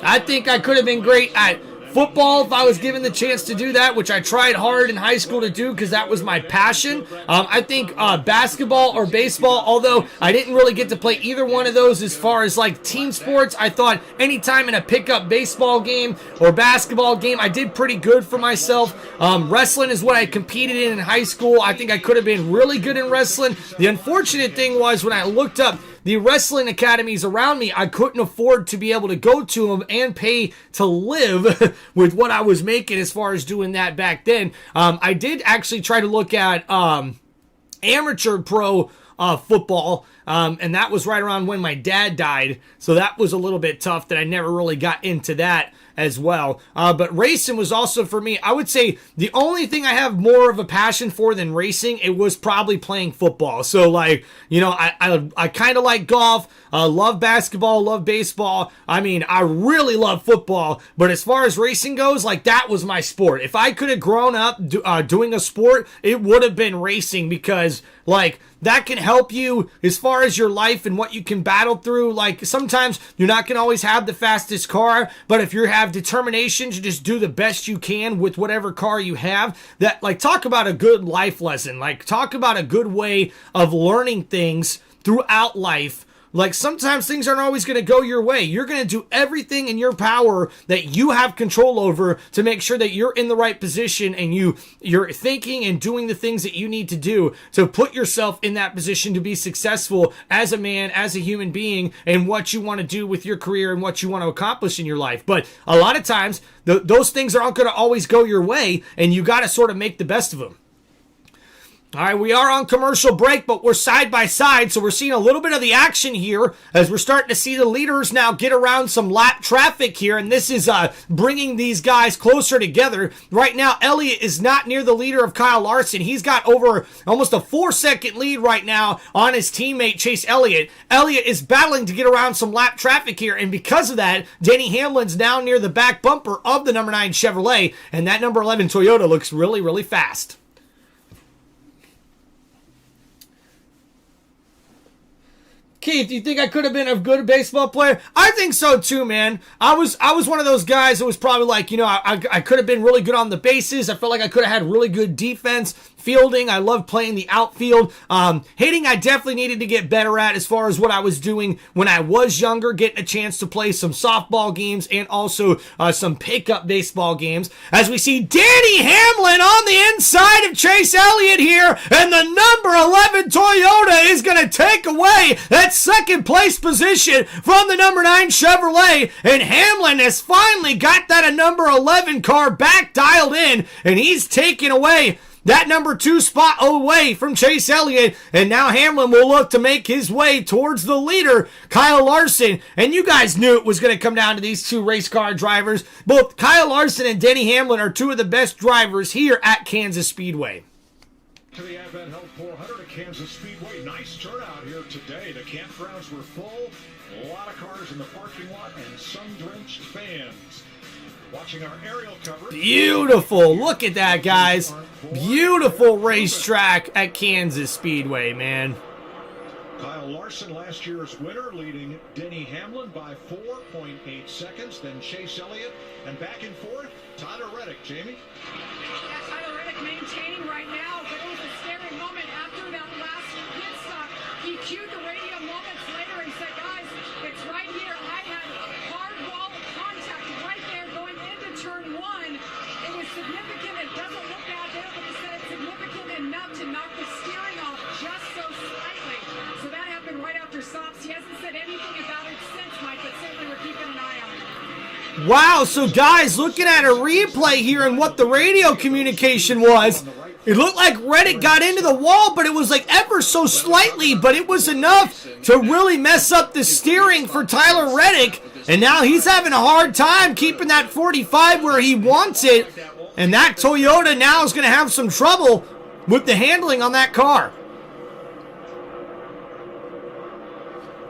I think I could have been great at football if I was given the chance to do that, which I tried hard in high school to do because that was my passion. I think basketball or baseball, although I didn't really get to play either one of those as far as like team sports, I thought anytime in a pickup baseball game or basketball game, I did pretty good for myself. Wrestling is what I competed in high school. I think I could have been really good in wrestling. The unfortunate thing was when I looked up the wrestling academies around me, I couldn't afford to be able to go to them and pay to live with what I was making as far as doing that back then. I did actually try to look at amateur pro football, and that was right around when my dad died, so that was a little bit tough that I never really got into that as well. But racing was also, for me, I would say the only thing I have more of a passion for than racing, it was probably playing football. So, like, you know, I kind of like golf, love basketball, love baseball. I mean, I really love football, but as far as racing goes, like, that was my sport. If I could have grown up doing a sport, it would have been racing because, like, that can help you as far as your life and what you can battle through. Like, sometimes you're not going to always have the fastest car, but if you have determination to just do the best you can with whatever car you have, that, like, talk about a good life lesson. Like, talk about a good way of learning things throughout life Like, sometimes things aren't always going to go your way. You're going to do everything in your power that you have control over to make sure that you're in the right position and you're thinking and doing the things that you need to do to put yourself in that position to be successful as a man, as a human being, and what you want to do with your career and what you want to accomplish in your life. But a lot of times, those things aren't going to always go your way, and you got to sort of make the best of them. All right, we are on commercial break, but we're side by side, so we're seeing a little bit of the action here as we're starting to see the leaders now get around some lap traffic here, and this is bringing these guys closer together. Right now, Elliott is not near the leader of Kyle Larson. He's got over almost a 4-second lead right now on his teammate, Chase Elliott. Elliott is battling to get around some lap traffic here, and because of that, Denny Hamlin's now near the back bumper of the number 9 Chevrolet, and that number 11 Toyota looks really, really fast. Keith, do you think I could have been a good baseball player? I think so too, man. I was one of those guys that was probably like, you know, I could have been really good on the bases. I felt like I could have had really good defense. Fielding, I love playing the outfield. Hitting, I definitely needed to get better at as far as what I was doing when I was younger, getting a chance to play some softball games and also some pickup baseball games. As we see Danny Hamlin on the inside of Chase Elliott here, and the number 11 Toyota is going to take away that second place position from the number 9 Chevrolet, and Hamlin has finally got that number 11 car back dialed in, and he's taking away that number 2 spot away from Chase Elliott, and now Hamlin will look to make his way towards the leader, Kyle Larson. And you guys knew it was going to come down to these 2 race car drivers. Both Kyle Larson and Denny Hamlin are 2 of the best drivers here at Kansas Speedway. To the Advent Health 400 at Kansas Speedway. Nice turnout here today. The campgrounds were full. A lot of cars in the parking lot and sun-drenched fans. Watching our aerial coverage. Beautiful. Look at that, guys. Beautiful racetrack at Kansas Speedway, man. Kyle Larson, last year's winner, leading Denny Hamlin by 4.8 seconds. Then Chase Elliott. And back and forth, Tyler Reddick. Jamie? Yeah, Tyler Reddick maintaining right now, but it was a scary moment after that last pit stop. He cued the radio moments later and said, guys, it's right here. I had hard wall contact right there going into turn 1. It was significant. It doesn't look bad there, but he said it's significant enough to knock the steering off just so slightly. So that happened right after stops. He hasn't said anything about it since, Mike, but certainly we're keeping an eye on it. Wow, so guys, looking at a replay here and what the radio communication was, it looked like Reddick got into the wall, but it was like ever so slightly, but it was enough to really mess up the steering for Tyler Reddick, and now he's having a hard time keeping that 45 where he wants it, and that Toyota now is going to have some trouble with the handling on that car.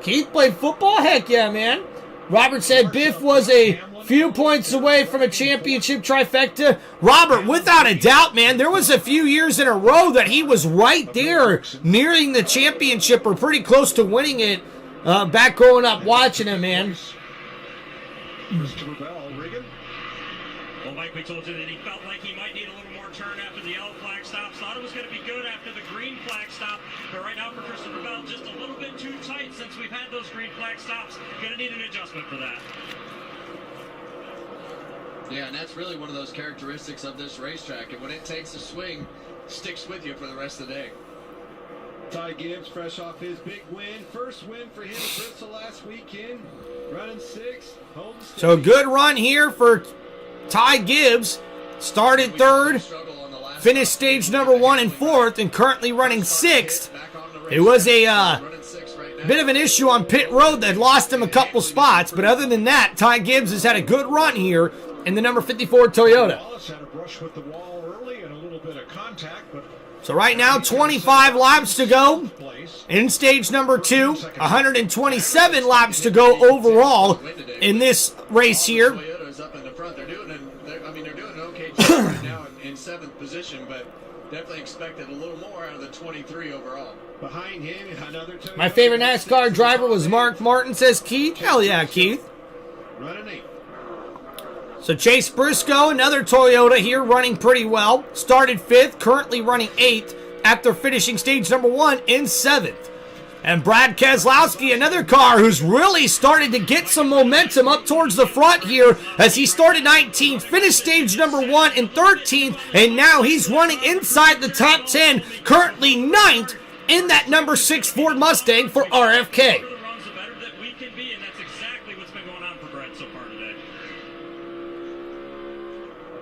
Keith played football? Heck yeah, man. Robert said Biff was a few points away from a championship trifecta. Robert, without a doubt, man, there was a few years in a row that he was right there nearing the championship or pretty close to winning it back growing up watching him, man. Well, Mike, we told you that he felt like he might need a little more turn after the yellow flag stops. Thought it was going to be good after the green flag stop. But right now for Christopher Bell, just a little bit too tight since we've had those green flag stops. Going to need an adjustment for that. Yeah, and that's really one of those characteristics of this racetrack. And when it takes a swing, sticks with you for the rest of the day. Ty Gibbs, fresh off his big win. First win for him at Bristol last weekend. Running 6th. Home So good run here for Ty Gibbs. Started 3rd. Finished stage number 1 and 4th. And currently running 6th. It was a bit of an issue on pit road that lost him a couple spots. But other than that, Ty Gibbs has had a good run here in the number 54 Toyota. So right now, 25 laps to go in stage number 2. 127 laps to go overall in this race here. Toyota's up in the front. They're doing an okay job right now in 7th position, but definitely expected a little more out of the 23 overall. Behind him, another Toyota. My favorite NASCAR driver was Mark Martin, says Keith. Hell yeah, Keith. Running 8. So Chase Briscoe, another Toyota here, running pretty well. Started 5th, currently running 8th after finishing stage number 1 in 7th. And Brad Keselowski, another car who's really started to get some momentum up towards the front here as he started 19th, finished stage number 1 in 13th, and now he's running inside the top 10, currently 9th in that number 6 Ford Mustang for RFK. The runs, the better that we can be, and that's exactly what's been going on for Brett so far today.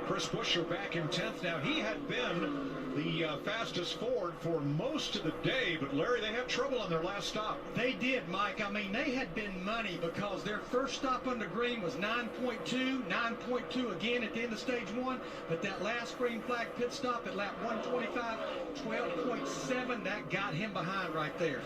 Chris Buescher back in 10th. Now, he had been the fastest Ford for most of the day, but Larry, they had trouble on their last stop. They did, Mike. I mean, they had been money because their first stop on the green was 9.2, 9.2 again at the end of stage 1, but that last green flag pit stop at lap 125, 12.7, that got him behind right there.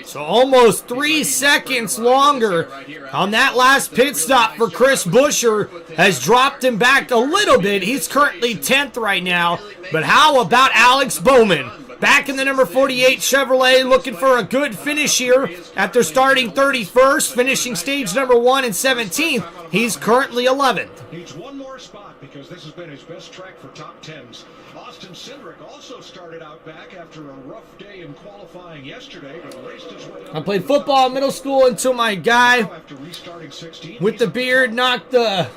So almost 3 seconds longer on that last pit stop for Chris Buescher has dropped him back a little bit. He's currently 10th right now. But how about Alex Bowman? Back in the number 48 Chevrolet, looking for a good finish here after starting 31st, finishing stage number 1 and 17th. He's currently 11th. Needs one more spot because this has been his best track for top 10s. Austin Cindric also started out back after a rough day in qualifying yesterday, but raced his way up. I played football in middle school until my guy After restarting 16th, with the beard knocked the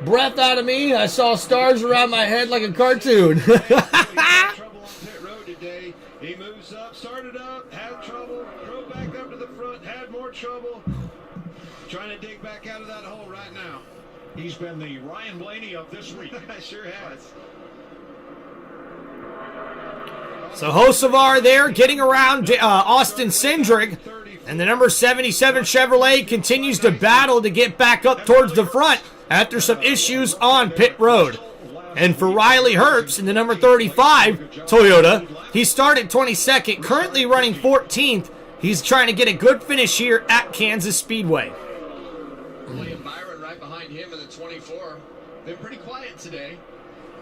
breath out of me. I saw stars around my head like a cartoon. Trouble on pit road today. He moves up, started up, had trouble, drove back up to the front, had more trouble. Trying to dig back out of that hole right now. he's been the Ryan Blaney of this week. Sure has. So Hocevar there getting around Austin Cindric. And the number 77 Chevrolet continues to battle to get back up towards the front after some issues on pit road. And for Riley Herbst in the number 35 Toyota, he started 22nd, currently running 14th. He's trying to get a good finish here at Kansas Speedway. William Byron right behind him in the 24. Been pretty quiet today.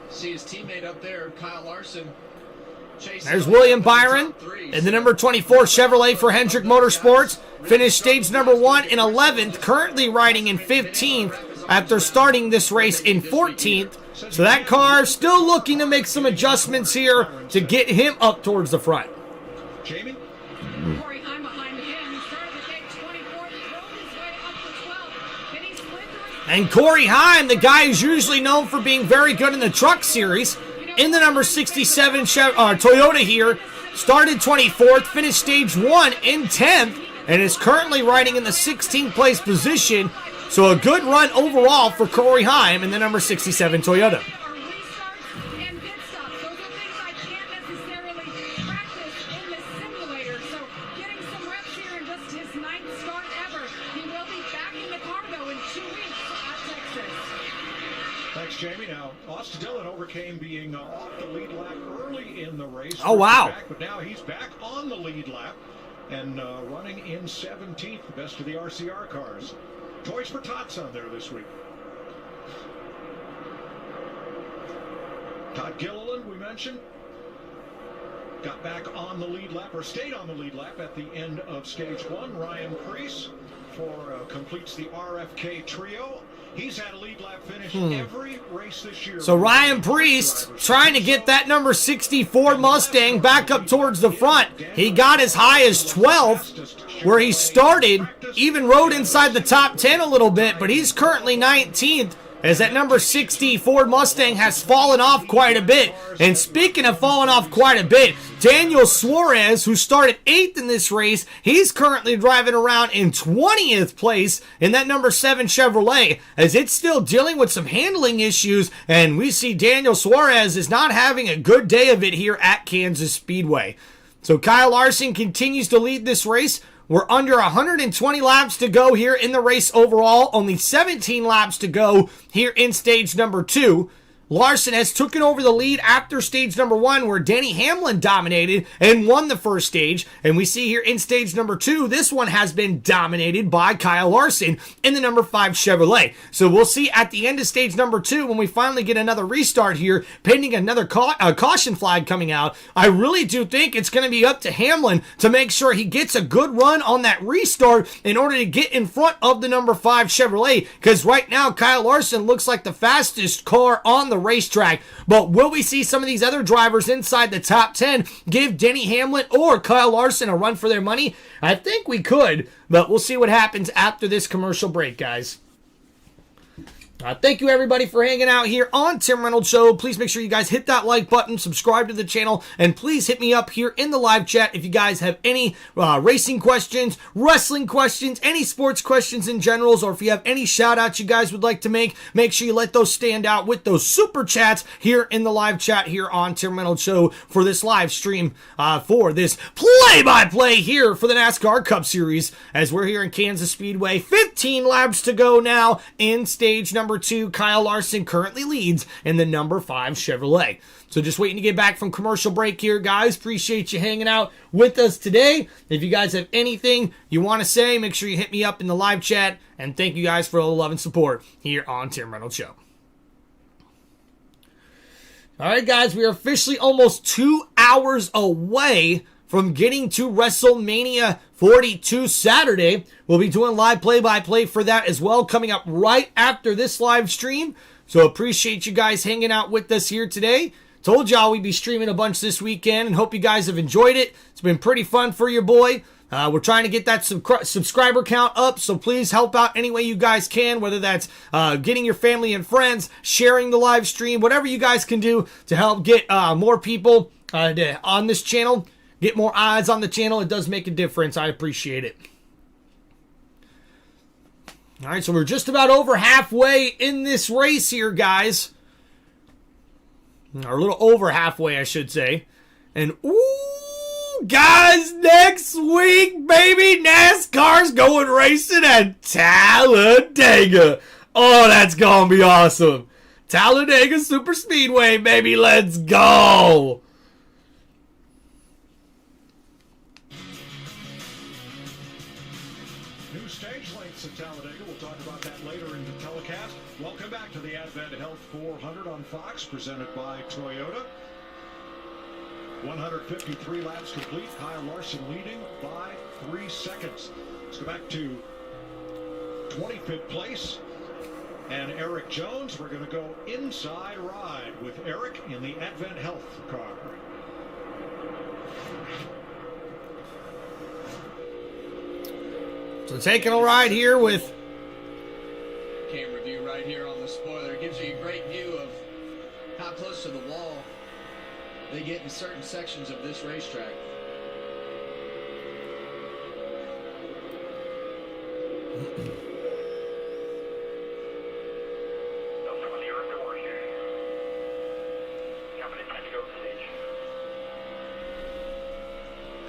See his teammate up there, Kyle Larson. There's William Byron in the number 24 Chevrolet for Hendrick Motorsports. Finished stage number 1 in 11th, currently riding in 15th after starting this race in 14th. So that car still looking to make some adjustments here to get him up towards the front. Jamie? Corey Heim behind him. He started the gate 24th, drove his way up to 12th. Then he split the race. And Corey Heim, the guy who's usually known for being very good in the truck series, in the number 67 Toyota here, started 24th, finished stage 1 in 10th, and is currently riding in the 16th place position. So a good run overall for Corey Heim in the number 67 Toyota. Are restarts and pit stops. Those are things I can't necessarily practice in the simulator. So getting some reps here in just his 9th start ever. He will be back in the car though in 2 weeks at Texas. Thanks, Jamie. Now, Austin Dillon overcame being off the lead lap early in the race. Oh, wow. Back, but now he's back on the lead lap and running in 17th, the best of the RCR cars. Toys for Tots on there this week. Todd Gilliland, we mentioned, got back on the lead lap, or stayed on the lead lap at the end of stage 1. Ryan Preece completes the RFK trio. He's had a lead lap finish every race this year. So Ryan Priest trying to get that number 64 Mustang back up towards the front. He got as high as 12th where he started, even rode inside the top 10 a little bit, but he's currently 19th as that number 60 Ford Mustang has fallen off quite a bit. And speaking of falling off quite a bit, Daniel Suarez, who started 8th in this race, he's currently driving around in 20th place in that number 7 Chevrolet, as it's still dealing with some handling issues, and we see Daniel Suarez is not having a good day of it here at Kansas Speedway. So Kyle Larson continues to lead this race. We're under 120 laps to go here in the race overall. Only 17 laps to go here in stage number 2. Larson has taken over the lead after stage number 1, where Denny Hamlin dominated and won the first stage. And we see here in stage number 2, this one has been dominated by Kyle Larson in the number 5 Chevrolet. So we'll see at the end of stage number 2, when we finally get another restart here, pending another caution flag coming out. I really do think it's going to be up to Hamlin to make sure he gets a good run on that restart in order to get in front of the number 5 Chevrolet. Because right now, Kyle Larson looks like the fastest car on the racetrack. But will we see some of these other drivers inside the top 10 give Denny Hamlin or Kyle Larson a run for their money? I think we could, but we'll see what happens after this commercial break, guys. Thank you, everybody, for hanging out here on Tim Reynolds Show. Please make sure you guys hit that like button, subscribe to the channel, and please hit me up here in the live chat if you guys have any racing questions, wrestling questions, any sports questions in general, or if you have any shout-outs you guys would like to make sure you let those stand out with those super chats here in the live chat here on Tim Reynolds Show for this live stream, for this play-by-play here for the NASCAR Cup Series, as we're here in Kansas Speedway. 15 laps to go now in stage number 2. Kyle Larson currently leads in the number 5 Chevrolet. So just waiting to get back from commercial break here, guys. Appreciate you hanging out with us today. If you guys have anything you want to say, make sure you hit me up in the live chat. And thank you guys for all the love and support here on Tim Reynolds Show. All right, guys, we are officially almost 2 hours away from getting to WrestleMania 42 Saturday. We'll be doing live play-by-play for that as well, coming up right after this live stream. So appreciate you guys hanging out with us here today. Told y'all we'd be streaming a bunch this weekend, and hope you guys have enjoyed it. It's been pretty fun for your boy. We're trying to get that subscriber count up, so please help out any way you guys can, whether that's getting your family and friends, sharing the live stream, whatever you guys can do to help get more people on this channel. Get more eyes on the channel. It does make a difference. I appreciate it. All right, so we're just about over halfway in this race here, guys. Or a little over halfway, I should say. And, ooh, guys, next week, baby, NASCAR's going racing at Talladega. Oh, that's going to be awesome. Talladega Super Speedway, baby. Let's go. Stage lengths at Talladega. We'll talk about that later in the telecast. Welcome back to the Advent Health 400 on Fox, presented by Toyota. 153 laps complete. Kyle Larson leading by 3 seconds. Let's go back to 25th place. And Eric Jones, we're going to go inside ride with Eric in the Advent Health car. So taking a ride here with Camera view right here on the spoiler gives you a great view of how close to the wall they get in certain sections of this racetrack.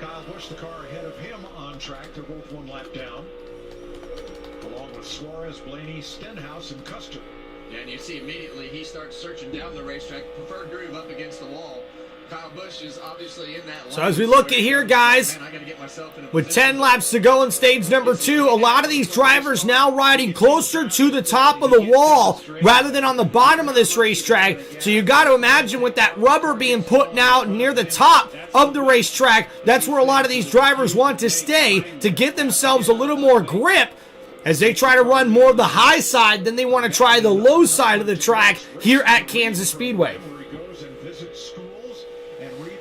Kyle Busch, the car ahead of him on track. They're both 1 lap down, along with Suarez, Blaney, Stenhouse, and Custer. Yeah, and you see immediately he starts searching down the racetrack. Preferred groove up against the wall. Kyle Busch is obviously in that line. So as we look at here, guys, with 10 laps to go in stage number 2, a lot of these drivers now riding closer to the top of the wall rather than on the bottom of this racetrack. So you got to imagine with that rubber being put now near the top of the racetrack, that's where a lot of these drivers want to stay to give themselves a little more grip as they try to run more of the high side than they want to try the low side of the track here at Kansas Speedway.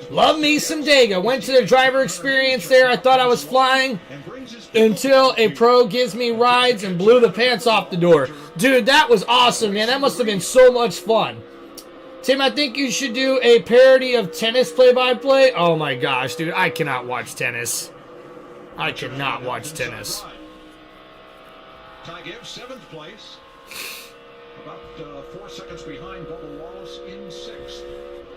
Love me some Dega. Went to the driver experience there. I thought I was flying until a pro gives me rides and blew the pants off the door. Dude, that was awesome, man. That must have been so much fun. Tim, I think you should do a parody of tennis play-by-play. Oh, my gosh, dude. I cannot watch tennis. I cannot watch tennis. Ty Gibbs, 7th place. About 4 seconds behind Bubba Wallace in 6th.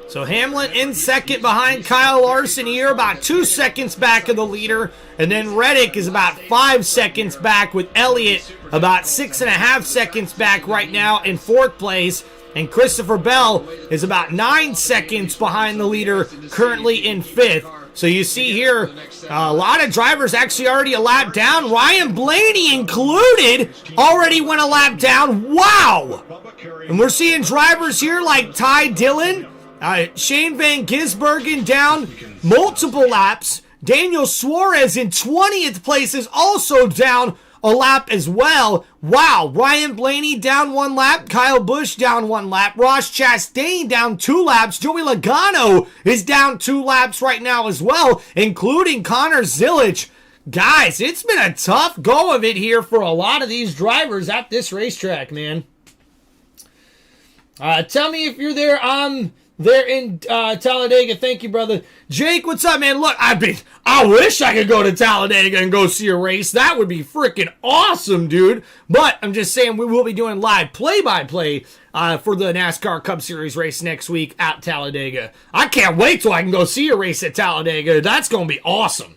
So Hamlin in 2nd behind Kyle Larson here, about 2 seconds back of the leader. And then Reddick is about 5 seconds back, with Elliott about 6.5 seconds back right now in 4th place. And Christopher Bell is about 9 seconds behind the leader, currently in 5th. So you see here, a lot of drivers actually already a lap down. Ryan Blaney included already went a lap down. Wow! And we're seeing drivers here like Ty Dillon, Shane Van Gisbergen down multiple laps. Daniel Suarez in 20th place is also down a lap as well. Wow, Ryan Blaney down 1 lap, Kyle Busch down 1 lap, Ross Chastain down 2 laps, Joey Logano is down 2 laps right now as well, including Connor Zilisch. Guys, it's been a tough go of it here for a lot of these drivers at this racetrack, man. Tell me if you're there. I'm there in Talladega. Thank you, brother. Jake, what's up, man? Look, I wish I could go to Talladega and go see a race. That would be freaking awesome, dude. But I'm just saying we will be doing live play-by-play for the NASCAR Cup Series race next week at Talladega. I can't wait till I can go see a race at Talladega. That's going to be awesome.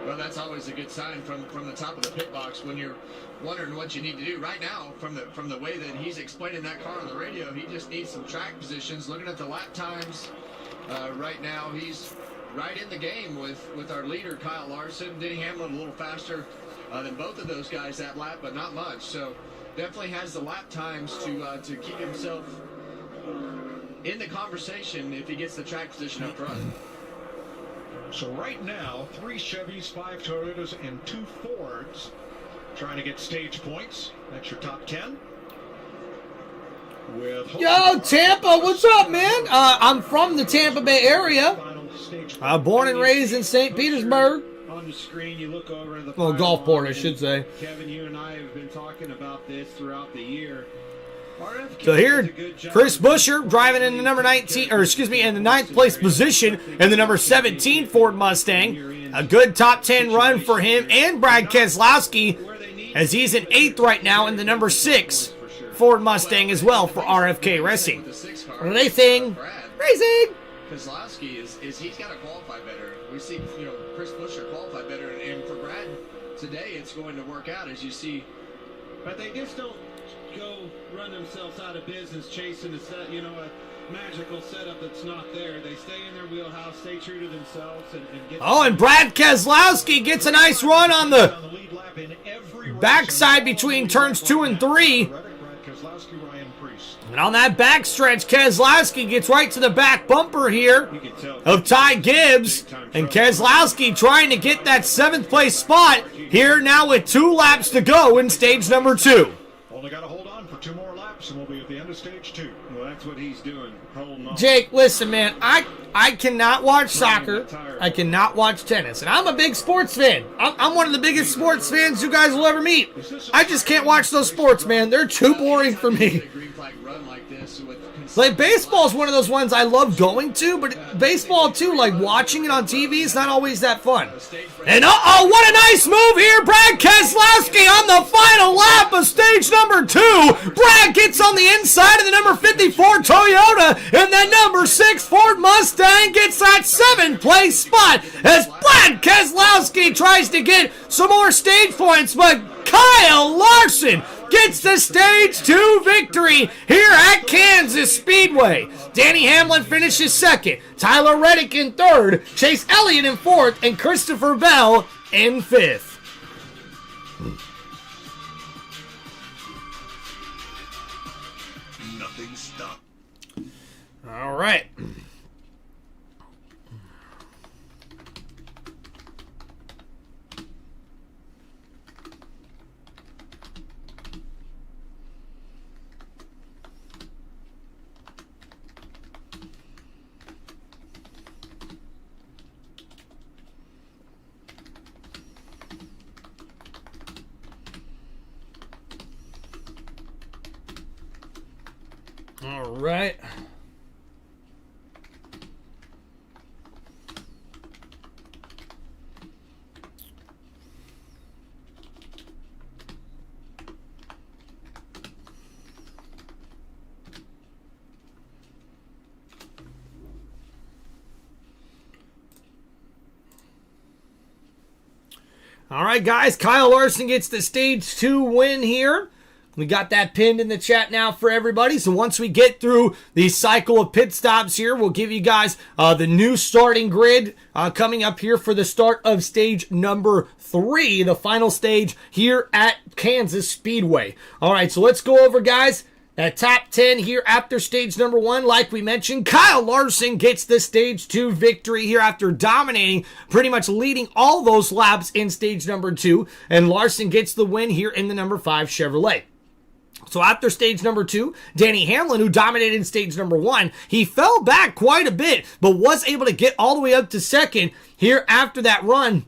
Well, that's always a good sign from the top of the pit box when you're wondering what you need to do. Right now, from the way that he's explaining that car on the radio, he just needs some track positions. Looking at the lap times right now, he's right in the game with our leader, Kyle Larson. Denny Hamlin a little faster than both of those guys that lap, but not much. So definitely has the lap times to keep himself in the conversation if he gets the track position up front. So right now, 3 Chevys, 5 Toyotas, and 2 Fords trying to get stage points. That's your top 10. Yo, Tampa, what's up, man? I'm from the Tampa Bay area. Born and raised in St. Petersburg. On the screen, you look over the Gulfport, I should say. Kevin, you and I have been talking about this throughout the year. So here, Chris Buescher driving in the number 19, or excuse me, in the 9th place position in the number 17 Ford Mustang. A good top 10 run for him and Brad Keselowski, as he's in 8th right now in the number 6 Ford Mustang as well for RFK Racing. Racing. Keselowski is he's got to qualify better. We see Chris Buescher qualify better, and for Brad today, it's going to work out as you see. But they just don't go run themselves out of business chasing a magical setup that's not there. They stay in their wheelhouse, stay true to themselves, and get. Oh, and Brad Keselowski gets a nice run on the backside between turns 2 and 3. And on that backstretch, Keselowski gets right to the back bumper here of Ty Gibbs. And Keselowski trying to get that 7th place spot here now with 2 laps to go in stage number 2. Only got to hold on for 2 more laps and we'll be at the end of stage 2. Well, that's what he's doing, holding on. Jake, listen, man, I cannot watch soccer. I cannot watch tennis. And I'm a big sports fan. I'm one of the biggest sports fans you guys will ever meet. I just can't watch those sports, man. They're too boring for me. Like, baseball is one of those ones I love going to, but baseball, too, like, watching it on TV is not always that fun. And, uh-oh, what a nice move here. Brad Keselowski on the final lap of stage number 2. Brad gets on the inside of the number 54 Toyota, and that number 6 Ford Mustang gets that 7th place spot as Brad Keselowski tries to get some more stage points, but Kyle Larson gets the stage 2 victory here at Kansas Speedway. Danny Hamlin finishes 2nd, Tyler Reddick in 3rd, Chase Elliott in 4th, and Christopher Bell in 5th. Nothing stopped. All right. All right. All right, guys. Kyle Larson gets the stage 2 win here. We got that pinned in the chat now for everybody. So once we get through the cycle of pit stops here, we'll give you guys the new starting grid coming up here for the start of stage number 3, the final stage here at Kansas Speedway. All right, so let's go over, guys, At top 10 here after stage number 1, like we mentioned, Kyle Larson gets the stage 2 victory here after dominating, pretty much leading all those laps in stage number 2, and Larson gets the win here in the number 5 Chevrolet. So after stage number 2, Danny Hamlin, who dominated in stage number 1, he fell back quite a bit, but was able to get all the way up to second here after that run.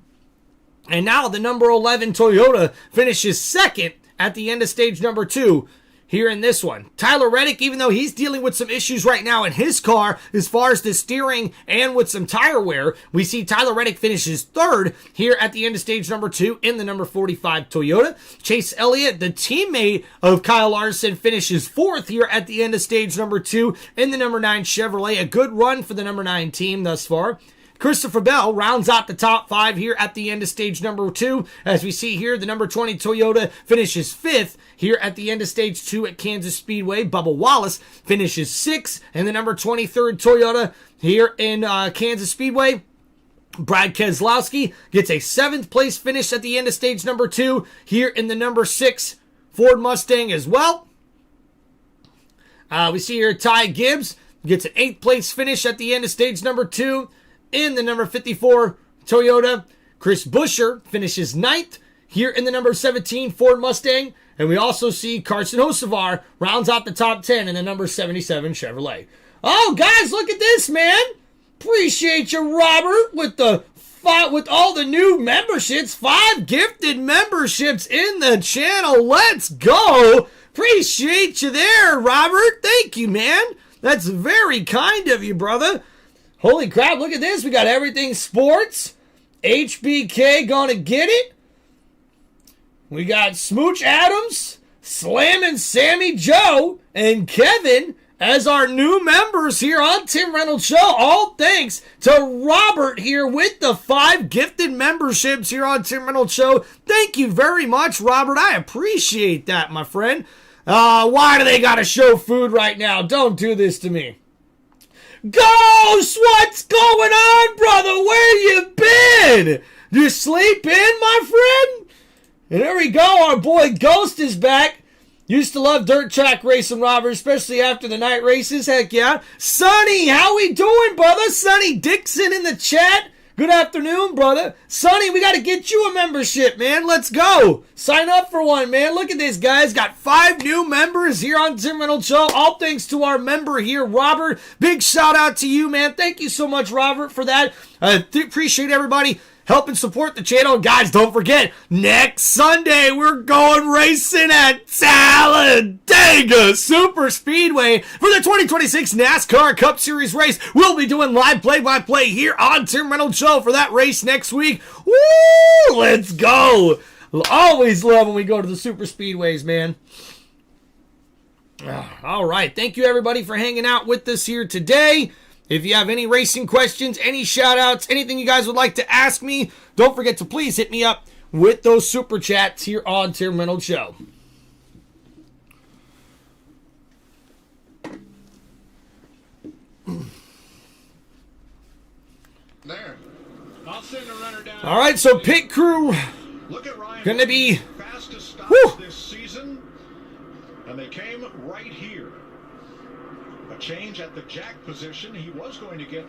And now the number 11 Toyota finishes second at the end of stage number 2 here in this one. Tyler Reddick, even though he's dealing with some issues right now in his car as far as the steering and with some tire wear, we see Tyler Reddick finishes third here at the end of stage number 2 in the number 45 Toyota. Chase Elliott, the teammate of Kyle Larson, finishes fourth here at the end of stage number 2 in the number 9 Chevrolet. A good run for the number 9 team thus far. Christopher Bell rounds out the top 5 here at the end of stage number 2. As we see here, the number 20 Toyota finishes 5th here at the end of stage 2 at Kansas Speedway. Bubba Wallace finishes 6th in the number 23rd Toyota here in Kansas Speedway. Brad Keselowski gets a 7th place finish at the end of stage number 2 here in the number 6 Ford Mustang as well. We see here Ty Gibbs gets an 8th place finish at the end of stage number 2 in the number 54 Toyota. Chris Buescher finishes 9th here in the number 17 Ford Mustang. And we also see Carson Hocevar rounds out the top 10 in the number 77 Chevrolet. Oh, guys, look at this, man. Appreciate you, Robert, with all the new memberships. 5 gifted memberships in the channel. Let's go. Appreciate you there, Robert. Thank you, man. That's very kind of you, brother. Holy crap, look at this. We got everything sports. HBK gonna get it. We got Smooch Adams, Slammin' Sammy Joe, and Kevin as our new members here on Tim Reynolds Show. All thanks to Robert here with the 5 gifted memberships here on Tim Reynolds Show. Thank you very much, Robert. I appreciate that, my friend. Why do they gotta show food right now? Don't do this to me. Ghost, what's going on, brother? Where you been? You sleeping, my friend? And there we go. Our boy Ghost is back. Used to love dirt track racing, Robert, especially after the night races. Heck yeah. Sonny, how we doing, brother? Sonny Dixon in the chat. Good afternoon, brother. Sonny, we got to get you a membership, man. Let's go. Sign up for one, man. Look at this, guys. Got 5 new members here on Tim Reynolds Show. All thanks to our member here, Robert. Big shout out to you, man. Thank you so much, Robert, for that. I appreciate everybody helping support the channel. Guys, don't forget, next Sunday, we're going racing at Talladega Super Speedway for the 2026 NASCAR Cup Series race. We'll be doing live play-by-play here on Tim Reynolds Show for that race next week. Woo! Let's go! Always love when we go to the Super Speedways, man. All right. Thank you, everybody, for hanging out with us here today. If you have any racing questions, any shout-outs, anything you guys would like to ask me, don't forget to please hit me up with those super chats here on Tim Reynolds Show. There. I'll send a runner down. All right, so pit crew going to be fastest stops whew, this season, and they came right here. A change at the jack position. He was going to get.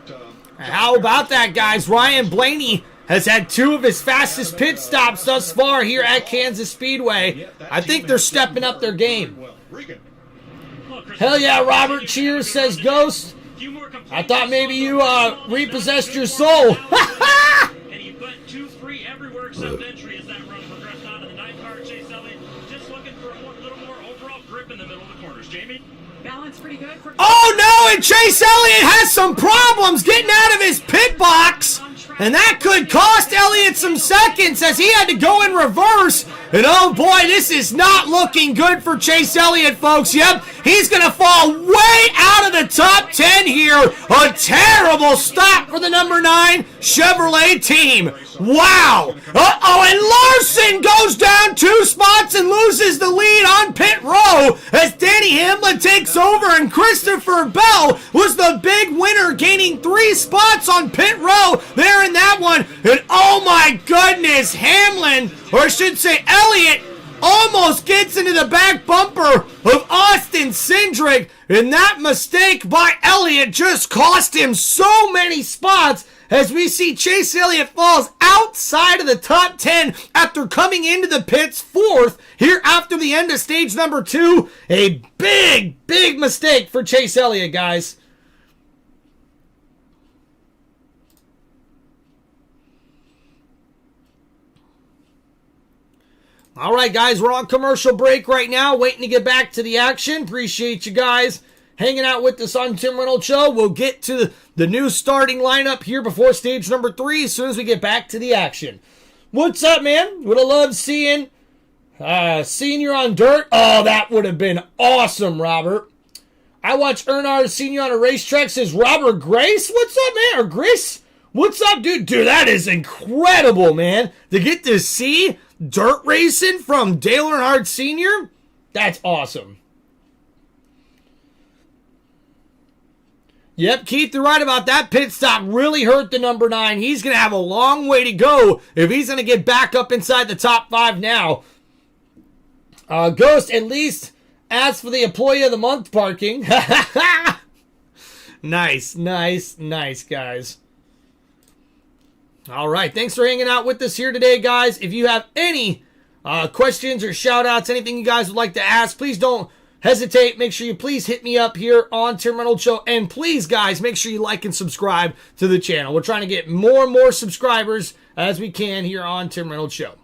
how about that, guys? Ryan Blaney has had 2 of his fastest pit stops thus far here at Kansas Speedway. I think they're stepping up their game. Hell yeah, Robert. Cheers, says Ghost. I thought maybe you repossessed your soul. And he put 2-3 everywhere except entry as that run progressed on to the 9th car. Chase Elliott just looking for a little more overall grip in the middle of the corners. Jamie? Balance pretty good for. Oh no, and Chase Elliott has some problems getting out of his pit box. And that could cost Elliott some seconds as he had to go in reverse. And oh boy, this is not looking good for Chase Elliott, folks. Yep, he's going to fall way out of the top 10 here. A terrible stop for the number 9 Chevrolet team. Wow. Uh-oh, and Larson goes down 2 spots and loses the lead on pit row as Danny Hamlin takes over, and Christopher Bell was the big winner, gaining 3 spots on pit row there in that one. And oh my goodness, Hamlin, or I should say Elliott, almost gets into the back bumper of Austin Cindric, and that mistake by Elliott just cost him so many spots as we see Chase Elliott falls outside of the top 10 after coming into the pits fourth here after the end of stage number 2. A big mistake for Chase Elliott, guys. All right, guys, we're on commercial break right now, waiting to get back to the action. Appreciate you guys hanging out with us on Tim Reynolds Show. We'll get to the new starting lineup here before stage number 3 as soon as we get back to the action. What's up, man? Would have loved seeing you on dirt. Oh, that would have been awesome, Robert. I watched Earnhardt Sr. on a racetrack. Says Robert Grace. What's up, man? Or Grace? What's up, dude? Dude, that is incredible, man. To get to see dirt racing from Dale Earnhardt Sr., that's awesome. Yep, Keith, you're right about that. Pit stop really hurt the number 9. He's going to have a long way to go if he's going to get back up inside the top 5 now. Ghost, at least ask for the Employee of the Month parking. Nice, guys. All right, thanks for hanging out with us here today, guys. If you have any questions or shout-outs, anything you guys would like to ask, please don't hesitate. Make sure you please hit me up here on Tim Reynolds Show. And please, guys, make sure you like and subscribe to the channel. We're trying to get more and more subscribers as we can here on Tim Reynolds Show.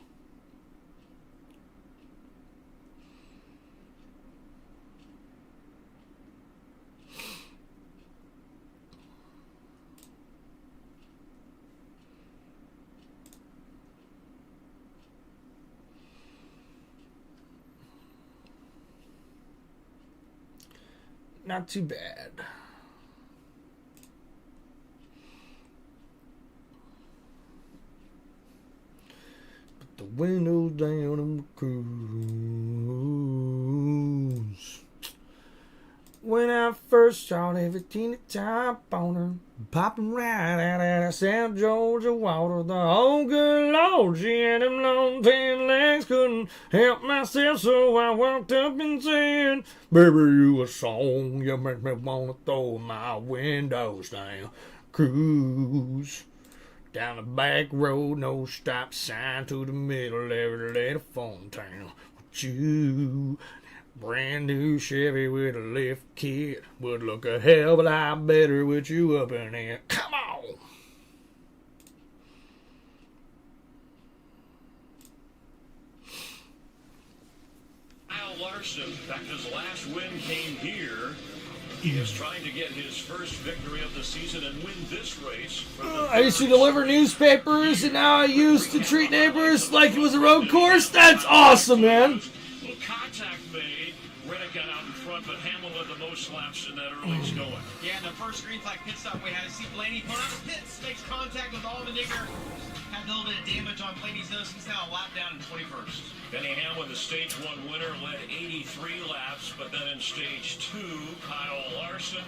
Not too bad. Put the windows down and cruise. When I first saw everything at top on her, popping right out of South Georgia water. The whole good Lord, she had them long tan legs, couldn't help myself, so I walked up and said, baby, you a song, you make me wanna throw my windows down. Cruise down the back road, no stop sign to the middle of every little phone town. With you, brand new Chevy with a lift kit would look a hell of a lot better with you up in there. Come on! Kyle Larson, in fact, his last win came here. He is trying to get his first victory of the season and win this race. I used to deliver newspapers, and now I used to treat neighbors like it was a road course. That's awesome, man. Little contact made. Reddick got out in front, but Hamill had the most laps in that early going. Yeah, in the first green flag pit stop we had to see Blaney put out pits, makes contact with Allmendinger. Had a little bit of damage on Blaney's nose. He's now a lap down in 21st. Denny Hamlin, the stage 1 winner, led 83 laps, but then in stage 2, Kyle Larson,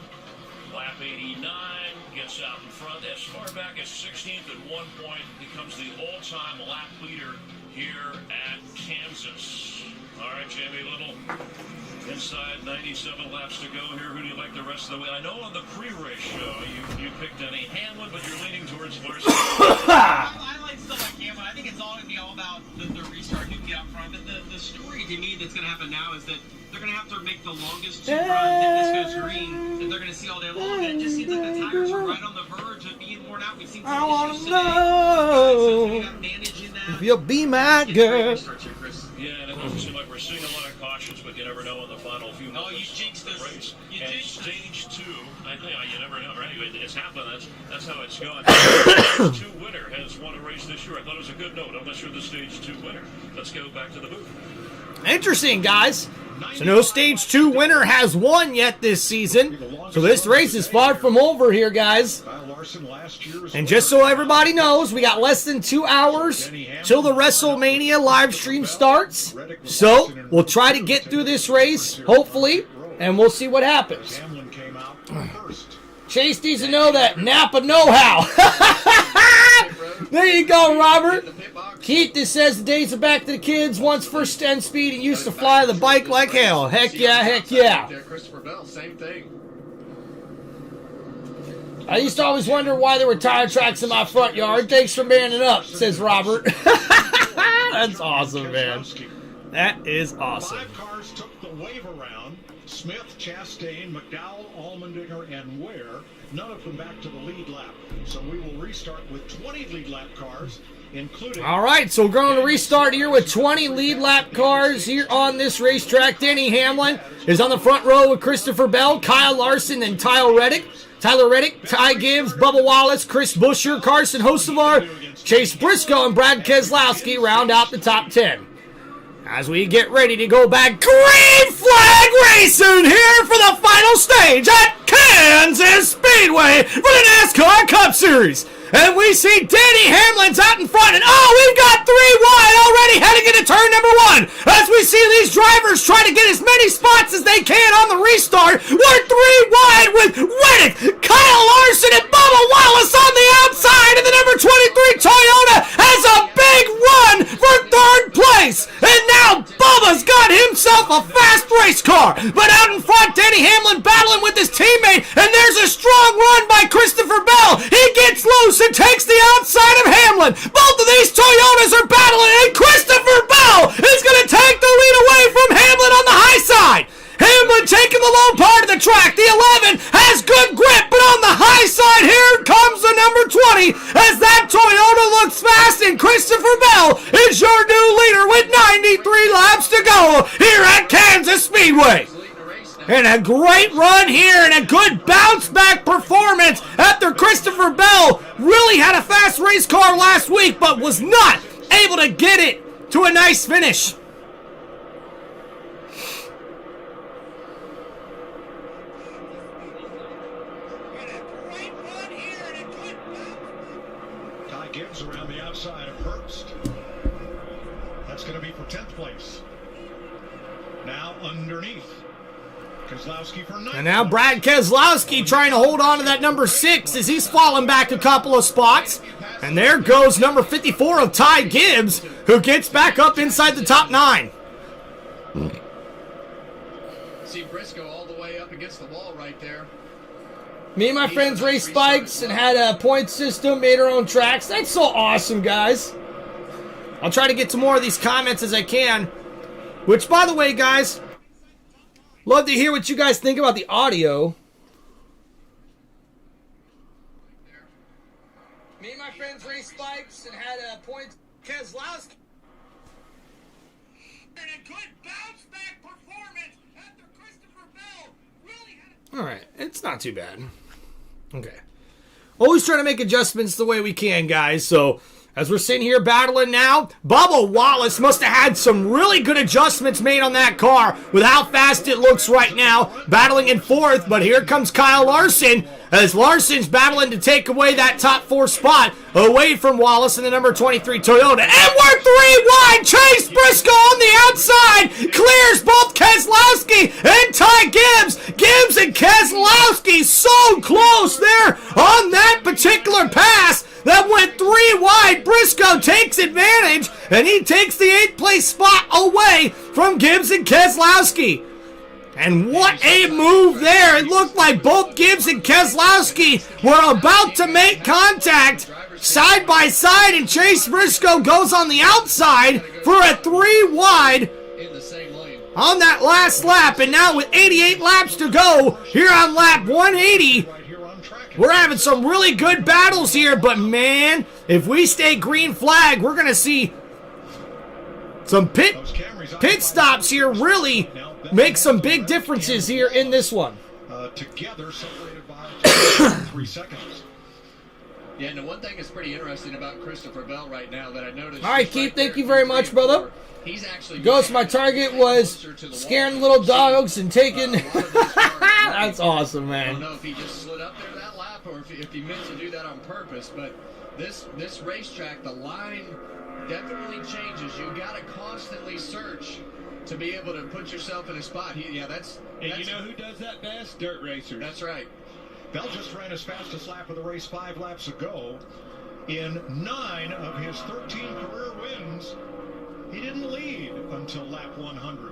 lap 89, gets out in front as far back as 16th at one point, becomes the all-time lap leader here at Kansas. All right, Jamie Little, inside 97 laps to go here. Who do you like the rest of the way? I know on the pre-race show you picked Denny Hamlin, but you're leaning towards Larson. I like stuff like Hamlin. I think it's all going to be all about the restart. Who can get out front. But the story to me that's going to happen now is that they're going to have to make the longest 2 run that this goes green that they're going to see all day long. And it just seems like the tires are right on the verge of being worn out. We've seen some issues today. So we got managing that. If you'll be my girl. Yeah, and it doesn't seem like we're seeing a lot of cautions, but you never know in the final few minutes. Oh, you jinxed us. Race. You and jinxed stage 2, you never know, right? It's happened. That's how it's going. Stage 2 winner has won a race this year. I thought it was a good note, unless you're the stage 2 winner. Let's go back to the booth. Interesting, guys. So no stage 2 winner has won yet this season. So this race is far from over here, guys. And just so everybody knows, we got less than 2 hours till the WrestleMania live stream starts. So we'll try to get through this race, hopefully, and we'll see what happens. Chase needs to know that Napa know-how. There you go, Robert. Keith, this says the days are back to the kids. Once first 10 speed and used to fly the bike like hell. Heck yeah, heck yeah. Christopher Bell, same thing. I used to always wonder why there were tire tracks in my front yard. Thanks for manning up, says Robert. That's awesome, man. That is awesome. 5 cars took the wave around. Smith, Chastain, McDowell, Allmendinger, and Ware. None of them back to the lead lap. So we will restart with 20 lead lap cars, including... All right, so we're going to restart here with 20 lead lap cars here on this racetrack. Denny Hamlin is on the front row with Christopher Bell, Kyle Larson, and Tyler Reddick, Ty Gibbs, Bubba Wallace, Chris Buescher, Carson Hocevar, Chase Briscoe, and Brad Keselowski round out the top 10. As we get ready to go back, green flag racing here for the final stage at Kansas Speedway for the NASCAR Cup Series. And we see Denny Hamlin's out in front, and we've got 3 wide already heading into turn number 1. As we see these drivers try to get as many spots as they can on the restart, we're 3 wide with Reddick, Kyle Larson, and Bubba Wallace on the outside, and the number 23 Toyota has a big run for 3rd place. And now Bubba's got himself a fast race car, but out in front, Denny Hamlin battling with his teammate, and there's a strong run by Christopher Bell. He gets loose and takes the outside of Hamlin. Both of these Toyotas are battling, and Christopher Bell is going to take the lead away from Hamlin on the high side. Hamlin taking the low part of the track. The 11 has good grip, but on the high side, here comes the number 20 as that Toyota looks fast, and Christopher Bell is your new leader with 93 laps to go here at Kansas Speedway. And a great run here and a good bounce-back performance after Christopher Bell really had a fast race car last week but was not able to get it to a nice finish. Ty Gibbs around the outside of Herbst. That's going to be for 10th place. Now underneath. Keselowski for 9th. And now Brad Keselowski trying to hold on to that number 6 as he's falling back a couple of spots. And there goes number 54 of Ty Gibbs, who gets back up inside the top 9. See Briscoe all the way up against the wall right there. Me and my friends raced bikes and had a point system, made our own tracks. That's so awesome, guys. I'll try to get to more of these comments as I can. Which, by the way, guys, love to hear what you guys think about the audio. Me and my friends raced bikes and had a point. Keselowski. And a good bounce-back performance after Christopher Bell really had. All right, it's not too bad. Okay. Always trying to make adjustments the way we can, guys. So, as we're sitting here battling now, Bubba Wallace must have had some really good adjustments made on that car with how fast it looks right now, battling in 4th. But here comes Kyle Larson as Larson's battling to take away that top 4 spot away from Wallace in the number 23 Toyota. And we're 3 wide. Chase Briscoe on the outside clears both Keselowski and Ty Gibbs. Gibbs and Keselowski so close there on that particular pass. That went 3 wide. Briscoe takes advantage, and he takes the 8th place spot away from Gibbs and Keselowski. And what a move there. It looked like both Gibbs and Keselowski were about to make contact side by side, and Chase Briscoe goes on the outside for a 3 wide on that last lap. And now with 88 laps to go here on lap 180, we're having some really good battles here, but man, if we stay green flag, we're going to see some pit stops here really make some big differences here in this one. Together, separated by 3 seconds. Yeah, and the one thing that's pretty interesting about Christopher Bell right now that I noticed. All right, Keith, thank you very much, brother. He's actually Ghost, my target was scaring little dogs and taking. That's awesome, man. I don't know if he just slid up there that lap or if he meant to do that on purpose, but this racetrack, the line definitely changes. You got to constantly search to be able to put yourself in a spot. That's you know who does that best? Dirt racers. That's right. Bell just ran his fastest lap of the race 5 laps ago. In 9 of his 13 career wins, he didn't lead until lap 100.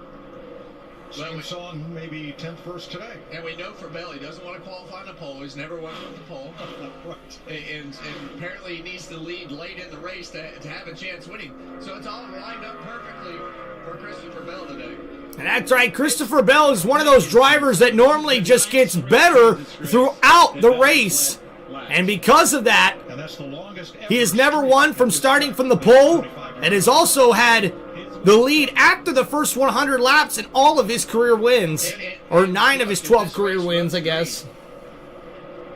Same song, maybe 10th verse today. And we know for Bell, he doesn't want to qualify on the pole. He's never won on the pole. Right. And apparently he needs to lead late in the race to have a chance winning. So it's all lined up perfectly for Christopher Bell today. And that's right, Christopher Bell is one of those drivers that normally just gets better throughout the race. And because of that, he has never won from starting from the pole and has also had the lead after the first 100 laps in all of his career wins. Or 9 of his 12 career wins, I guess.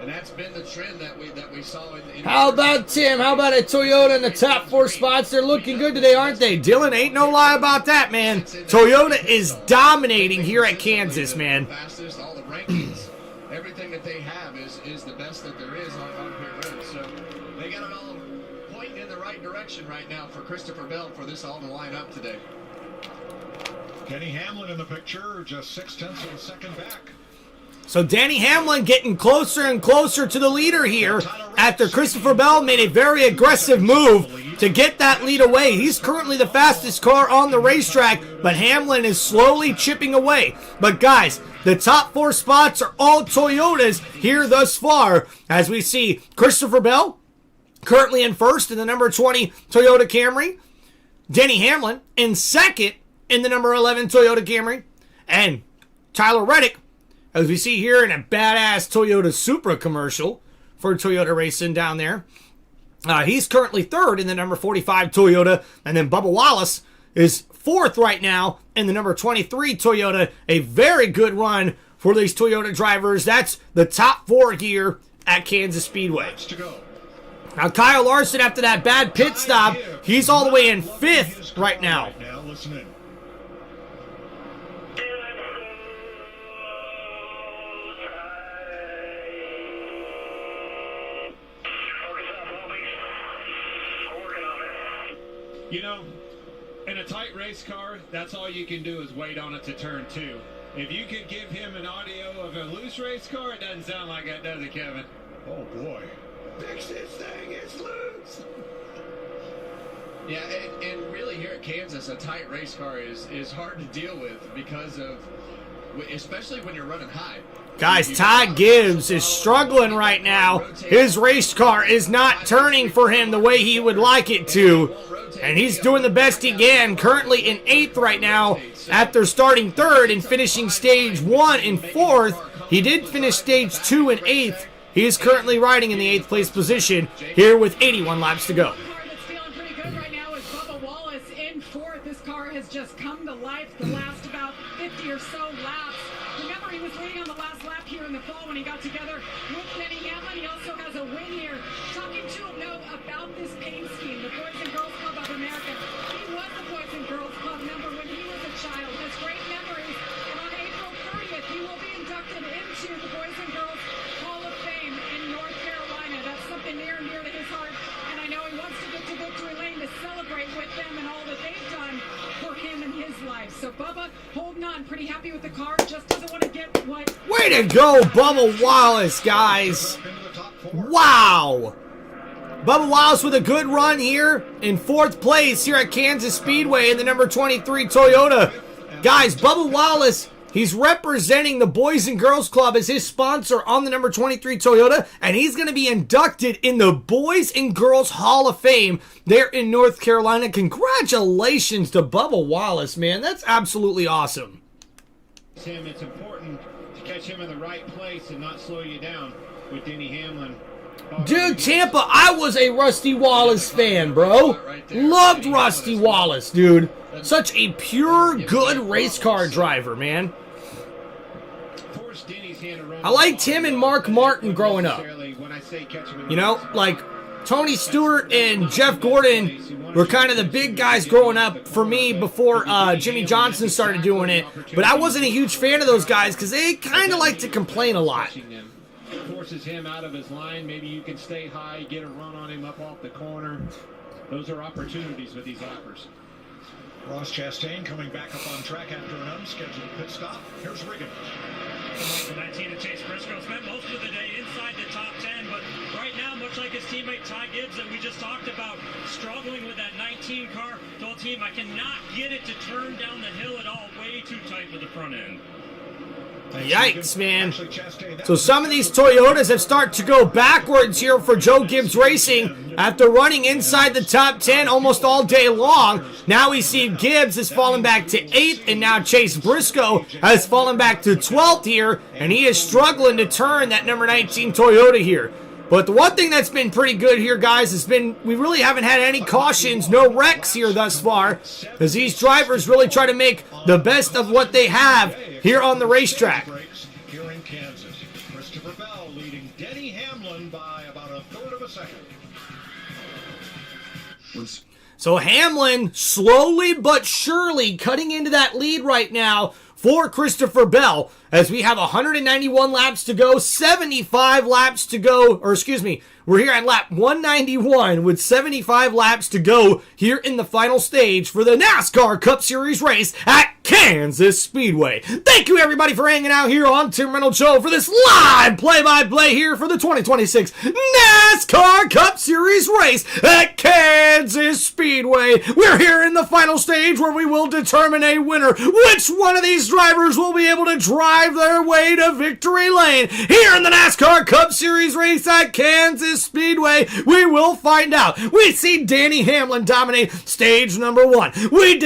And that's been the trend that we saw in How about Tim? How about a Toyota in the top 4 spots? They're looking good today, aren't they? Dylan, ain't no lie about that, man. Toyota is dominating here at Kansas, man. Fastest, all the rankings, everything that they have is the best that there is on pit road. So they got it all pointing in the right direction right now for Christopher Bell for this all to line up today. Kenny Hamlin in the picture, just 0.6 of a second back. So Danny Hamlin getting closer and closer to the leader here after Christopher Bell made a very aggressive move to get that lead away. He's currently the fastest car on the racetrack, but Hamlin is slowly chipping away. But guys, the top 4 spots are all Toyotas here thus far, as we see Christopher Bell currently in first in the number 20 Toyota Camry, Denny Hamlin in second in the number 11 Toyota Camry, and Tyler Reddick, as we see here in a badass Toyota Supra commercial for Toyota Racing down there. He's currently third in the number 45 Toyota, and then Bubba Wallace is fourth right now in the number 23 Toyota. A very good run for these Toyota drivers. That's the top 4 here at Kansas Speedway. Now Kyle Larson, after that bad pit stop, he's all the way in 5th right now. Listen in. You know, in a tight race car, that's all you can do is wait on it to turn 2. If you could give him an audio of a loose race car, it doesn't sound like that, does it, Kevin? Oh, boy. Fix this thing, it's loose. Yeah, and really here at Kansas, a tight race car is hard to deal with because of, especially when you're running high. Guys, Ty Gibbs is struggling right now. His race car is not turning for him the way he would like it to. And he's doing the best he can. Currently in 8th right now after starting 3rd and finishing stage 1 in 4th. He did finish stage 2 in 8th. He is currently riding in the 8th place position here with 81 laps to go. The car that's feeling pretty good right now is Bubba Wallace in 4th. This car has just come to life the last about 50 or so laps. Remember, he was waiting on the last lap here in the fall when he got together with Denny Hamlin. He also has a win here. Talking to him now about this paint scheme, the Boys and Girls Club of America. He was the Boys and Girls Club member when he was a child. Has great memories. And on April 30th, he will be inducted into the Boys and Girls Hall of Fame in North Carolina. That's something near and dear to his heart. And I know he wants to get to victory lane to celebrate with them and all that they've done for him in his life. So Bubba holding on, pretty happy with the car. Just doesn't want to get what... Way to go, Bubba Wallace, guys. Wow. Bubba Wallace with a good run here in 4th place here at Kansas Speedway in the number 23 Toyota. Guys, Bubba Wallace, he's representing the Boys and Girls Club as his sponsor on the number 23 Toyota, and he's going to be inducted in the Boys and Girls Hall of Fame there in North Carolina. Congratulations to Bubba Wallace, man. That's absolutely awesome. Tim, it's important to catch him in the right place and not slow you down with Denny Hamlin. Dude, Tampa, I was a Rusty Wallace fan, bro. Loved Rusty Wallace, dude. Such a pure, good race car driver, man. I liked him and Mark Martin growing up. You know, like Tony Stewart and Jeff Gordon were kind of the big guys growing up for me before Jimmy Johnson started doing it. But I wasn't a huge fan of those guys because they kind of like to complain a lot. Forces him out of his line. Maybe you can stay high, get a run on him up off the corner. Those are opportunities with these lappers. Ross Chastain coming back up on track after an unscheduled pit stop. Here's Riggins. The 19 to Chase Briscoe spent most of the day inside the top 10, but right now, much like his teammate Ty Gibbs that we just talked about, struggling with that 19 car, told team I cannot get it to turn down the hill at all, way too tight with the front end. Yikes, man. So some of these Toyotas have started to go backwards here for Joe Gibbs Racing after running inside the top 10 almost all day long. Now we see Gibbs has fallen back to 8th, and now Chase Briscoe has fallen back to 12th here, and he is struggling to turn that number 19 Toyota here. But the one thing that's been pretty good here, guys, has been we really haven't had any cautions, no wrecks here thus far, because these drivers really try to make the best of what they have here on the racetrack. Here in Kansas, Christopher Bell leading Denny Hamlin by about a third of a second. So Hamlin slowly but surely cutting into that lead right now for Christopher Bell, as we have 191 laps to go, 75 laps to go, or excuse me, we're here at lap 191 with 75 laps to go here in the final stage for the NASCAR Cup Series race at Kansas Speedway. Thank you everybody for hanging out here on Tim Reynolds Show for this live play-by-play here for the 2026 NASCAR Cup Series race at Kansas Speedway. We're here in the final stage where we will determine a winner. Which one of these drivers will be able to drive their way to victory lane here in the NASCAR Cup Series race at Kansas Speedway? We will find out. We see Denny Hamlin dominate stage number 1. We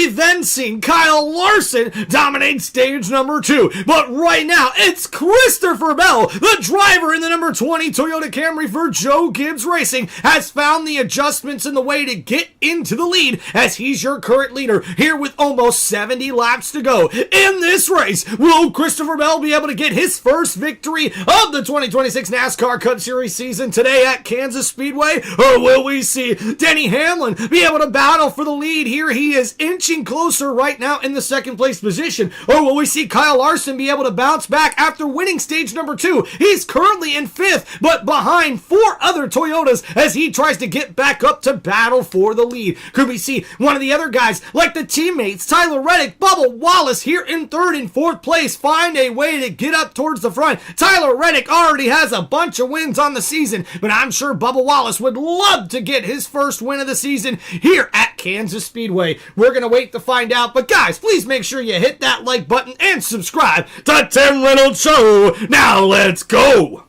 then seen Kyle Larson dominate stage number 2. But right now, it's Christopher Bell, the driver in the number 20 Toyota Camry for Joe Gibbs Racing, has found the adjustments in the way to get into the lead, as he's your current leader here with almost 70 laps to go. In this race, will Christopher Bell be able to get his first victory of the 2026 NASCAR Cup Series season today at Kansas Speedway? Or will we see Denny Hamlin be able to battle for the lead here? He is inching closer right now in the second place position. Or will we see Kyle Larson be able to bounce back after winning stage number 2? He's currently in 5th, but behind 4 other Toyotas as he tries to get back up to battle for the lead. Could we see one of the other guys, like the teammates Tyler Reddick, Bubba Wallace here in 3rd and 4th place, find a way to get up towards the front? Tyler Reddick already has a bunch of wins on the season, but I'm sure Bubba Wallace would love to get his first win of the season here at Kansas Speedway. We're going to wait to find out, but guys, please make sure you hit that like button and subscribe to Tim Reynolds Show. Now let's go.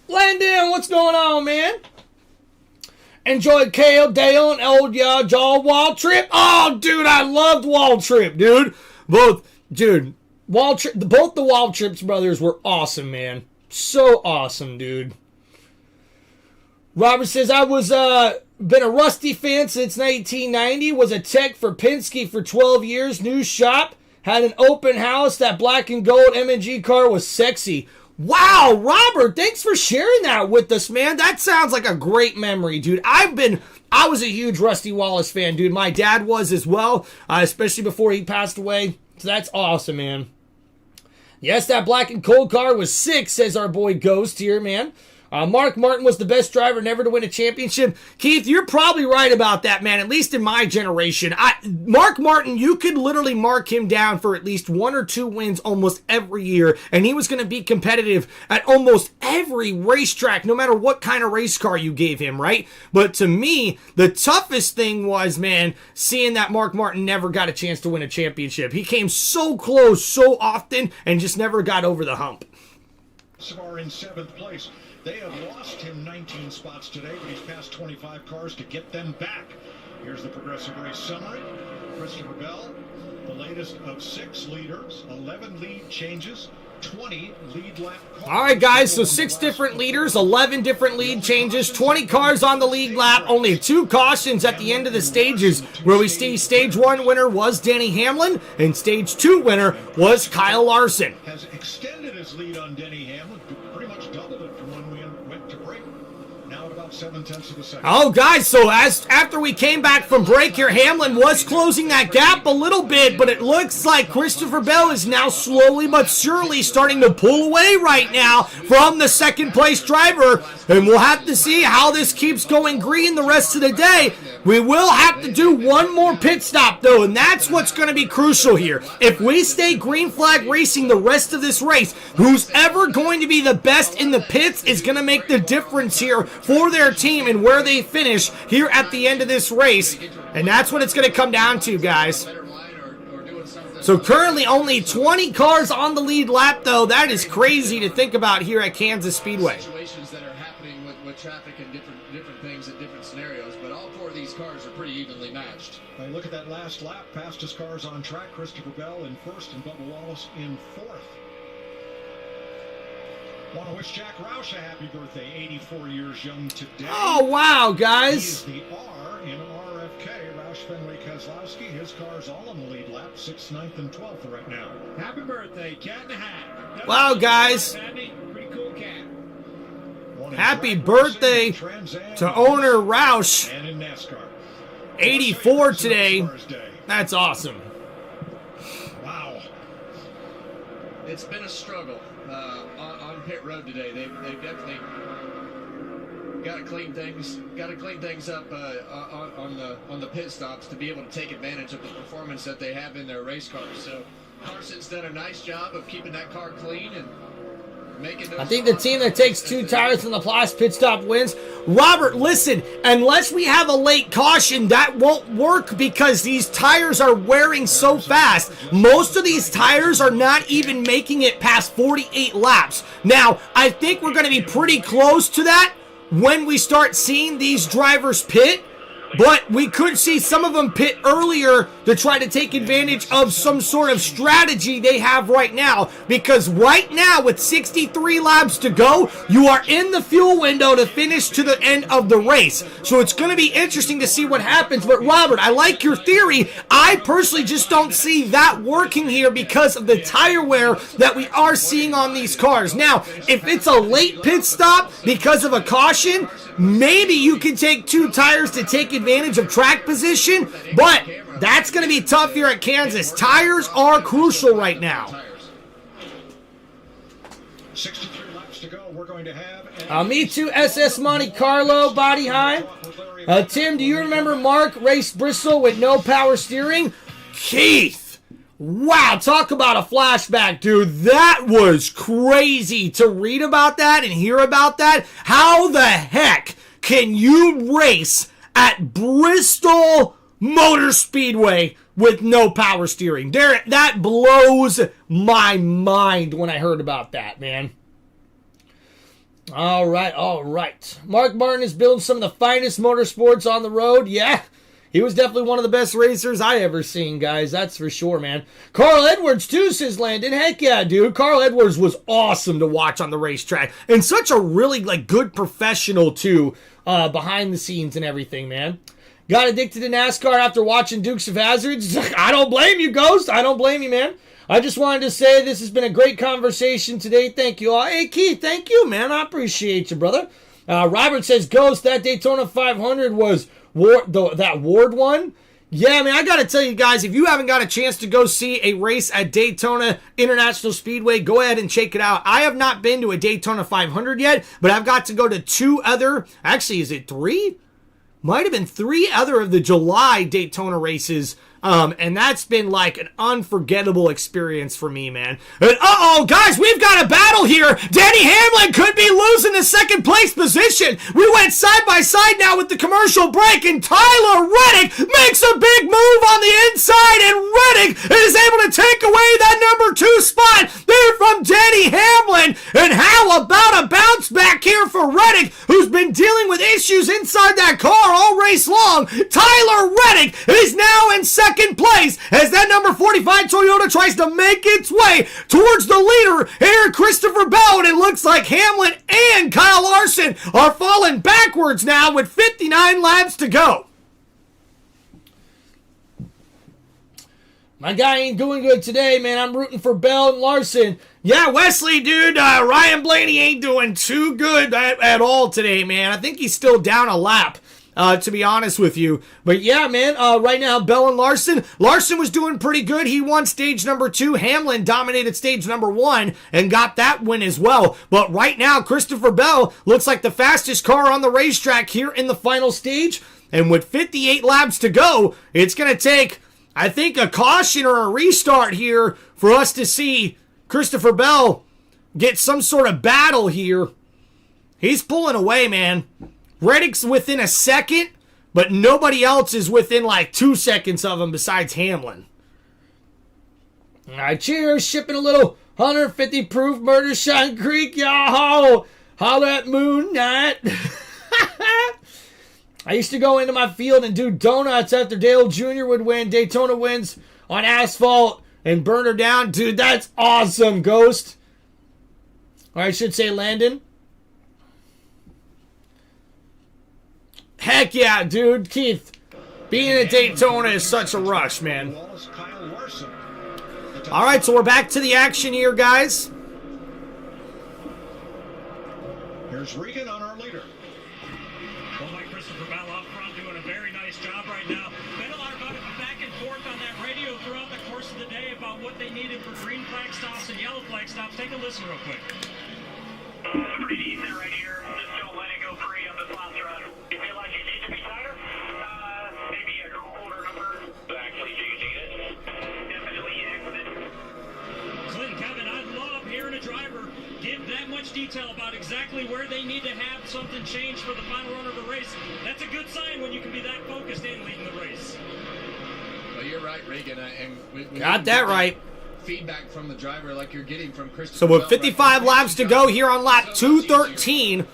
Landon, what's going on, man? Enjoyed Kale, Dale, and old Jaw Wall Trip. Oh, dude, I loved Wall Trip, dude. Both the Wall Trips brothers were awesome, man. So awesome, dude. Robert says, I was been a Rusty fan since 1990. Was a tech for Penske for 12 years. New shop. Had an open house. That black and gold M&G car was sexy. Wow, Robert, thanks for sharing that with us, man. That sounds like a great memory, dude. I was a huge Rusty Wallace fan, dude. My dad was as well, especially before he passed away. So that's awesome, man. Yes, that black and gold car was sick, says our boy Ghost here, man. Mark Martin was the best driver never to win a championship. Keith, you're probably right about that, man, at least in my generation. Mark Martin, you could literally mark him down for at least 1 or 2 wins almost every year, and he was going to be competitive at almost every racetrack, no matter what kind of race car you gave him, right? But to me, the toughest thing was, man, seeing that Mark Martin never got a chance to win a championship. He came so close so often and just never got over the hump. Are in 7th place. They have lost him 19 spots today, but he's passed 25 cars to get them back. Here's the Progressive Race summary. Christopher Bell, the latest of 6 leaders, 11 lead changes, 20 lead lap cars. All right, guys, so 6 different leaders, 11 different lead changes, 20 cars on the lead lap, only 2 cautions at the end of the stages, where we see stage 1 winner was Denny Hamlin, and stage 2 winner was Kyle Larson. Has extended his lead on Denny Hamlin, pretty much doubled it from when we went to break. Now at about about 0.7 of a second. Oh, guys, so after we came back from break here, Hamlin was closing that gap a little bit, but it looks like Christopher Bell is now slowly but surely starting to pull away right now from the second-place driver, and we'll have to see how this keeps going green the rest of the day. We will have to do one more pit stop, though, and that's what's going to be crucial here. If we stay green flag racing the rest of this race, who's ever going to be the best in the pits is going to make the difference here for their team and where they finish here at the end of this race. And that's what it's going to come down to, guys. So currently only 20 cars on the lead lap, though. That is crazy to think about here at Kansas Speedway. Situations that are happening with traffic and different things in different scenarios, but all four of these cars are pretty evenly matched. Hey, look at that last lap. Fastest cars on track. Christopher Bell in first and Bubba Wallace in fourth. Want to wish Jack Roush a happy birthday, 84 years young today. Oh, wow, guys. He is the R in RFK. Roush Fenway Keselowski. His car's all on the lead lap, 6th, 9th, and 12th right now. Happy birthday, Cat in the Hat. Wow, guys. Pretty cool cat. Happy birthday to owner Roush. And in NASCAR. 84 today. That's awesome. Wow. It's been a struggle on pit road today. They've definitely got to clean things up on the pit stops to be able to take advantage of the performance that they have in their race cars. So Carson's done a nice job of keeping that car clean and making those. I think the team that takes 2 tires from the last pit stop wins. Robert, listen, unless we have a late caution, that won't work because these tires are wearing so fast. Most of these tires are not even making it past 48 laps. Now, I think we're going to be pretty close to that when we start seeing these drivers pit. But we could see some of them pit earlier to try to take advantage of some sort of strategy they have right now. Because right now, with 63 laps to go, you are in the fuel window to finish to the end of the race. So it's going to be interesting to see what happens. But Robert, I like your theory. I personally just don't see that working here because of the tire wear that we are seeing on these cars. Now, if it's a late pit stop because of a caution, maybe you can take 2 tires to take advantage of track position, but that's going to be tough here at Kansas. Tires are crucial right now. 63 laps to go. We're going to have Me Too SS Monte Carlo body high. Tim, do you remember Mark raced Bristol with no power steering? Keith, wow, talk about a flashback, dude. That was crazy to read about that and hear about that. How the heck can you race at Bristol Motor Speedway with no power steering? That blows my mind when I heard about that, man. All right. Mark Martin is building some of the finest motorsports on the road. Yeah, he was definitely one of the best racers I ever seen, guys. That's for sure, man. Carl Edwards, too, says Landon. Heck yeah, dude. Carl Edwards was awesome to watch on the racetrack. And such a really, good professional, too, behind the scenes and everything, man. Got addicted to NASCAR after watching Dukes of Hazzard. I don't blame you, Ghost. I don't blame you, man. I just wanted to say this has been a great conversation today. Thank you all. Hey, Keith, thank you, man. I appreciate you, brother. Robert says, Ghost, that Daytona 500 was that Ward one. Yeah, man, I got to tell you guys, if you haven't got a chance to go see a race at Daytona International Speedway, go ahead and check it out. I have not been to a Daytona 500 yet, but I've got to go to 2 other, actually, is it 3? Might have been 3 other of the July Daytona races. And that's been like an unforgettable experience for me, man. And guys, we've got a battle here. Denny Hamlin could be losing the second place position. We went side by side now with the commercial break, and Tyler Reddick makes a big move on the inside, and Reddick is able to take away that number 2 spot there from Denny Hamlin. And how about a bounce back here for Reddick, who's been dealing with issues inside that car all race long? Tyler Reddick is now in second place as that number 45 Toyota tries to make its way towards the leader here, Christopher Bell, and it looks like Hamlin and Kyle Larson are falling backwards now with 59 laps to go. My guy ain't doing good today, man. I'm rooting for Bell and Larson. Yeah, Wesley, dude, Ryan Blaney ain't doing too good at all today, man. I think he's still down a lap, to be honest with you. But yeah, man, right now, Bell and Larson. Larson was doing pretty good. He won stage number 2. Hamlin dominated stage number 1 and got that win as well. But right now, Christopher Bell looks like the fastest car on the racetrack here in the final stage. And with 58 laps to go, it's going to take, I think, a caution or a restart here for us to see Christopher Bell get some sort of battle here. He's pulling away, man. Reddick's within a second, but nobody else is within like 2 seconds of him besides Hamlin. All right, cheers. Shipping a little 150 proof Murder Shine Creek. Yo, holla at Moon Knight. I used to go into my field and do donuts after Dale Jr. would win. Daytona wins on asphalt and burn her down. Dude, that's awesome, Ghost. Or I should say Landon. Heck yeah, dude. Keith, being at Daytona is such a rush, man. All right, so we're back to the action here, guys. Here's Regan on our leader. Well, Mike Christopher Bell up front doing a very nice job right now. Been a lot of back and forth on that radio throughout the course of the day about what they needed for green flag stops and yellow flag stops. Take a listen real quick. Pretty decent right here. Just don't let it go free on the last run. You feel like you need to be tighter? Maybe a quarter number. Actually changing it. Definitely accident. Clint, Kevin, I love hearing a driver give that much detail about exactly where they need to have something changed for the final run of the race. That's a good sign when you can be that focused and leading the race. Well, you're right, Regan. And we Got that right. Feedback from the driver like you're getting from Christopher So with Bell 55 laps to go here on lap 213,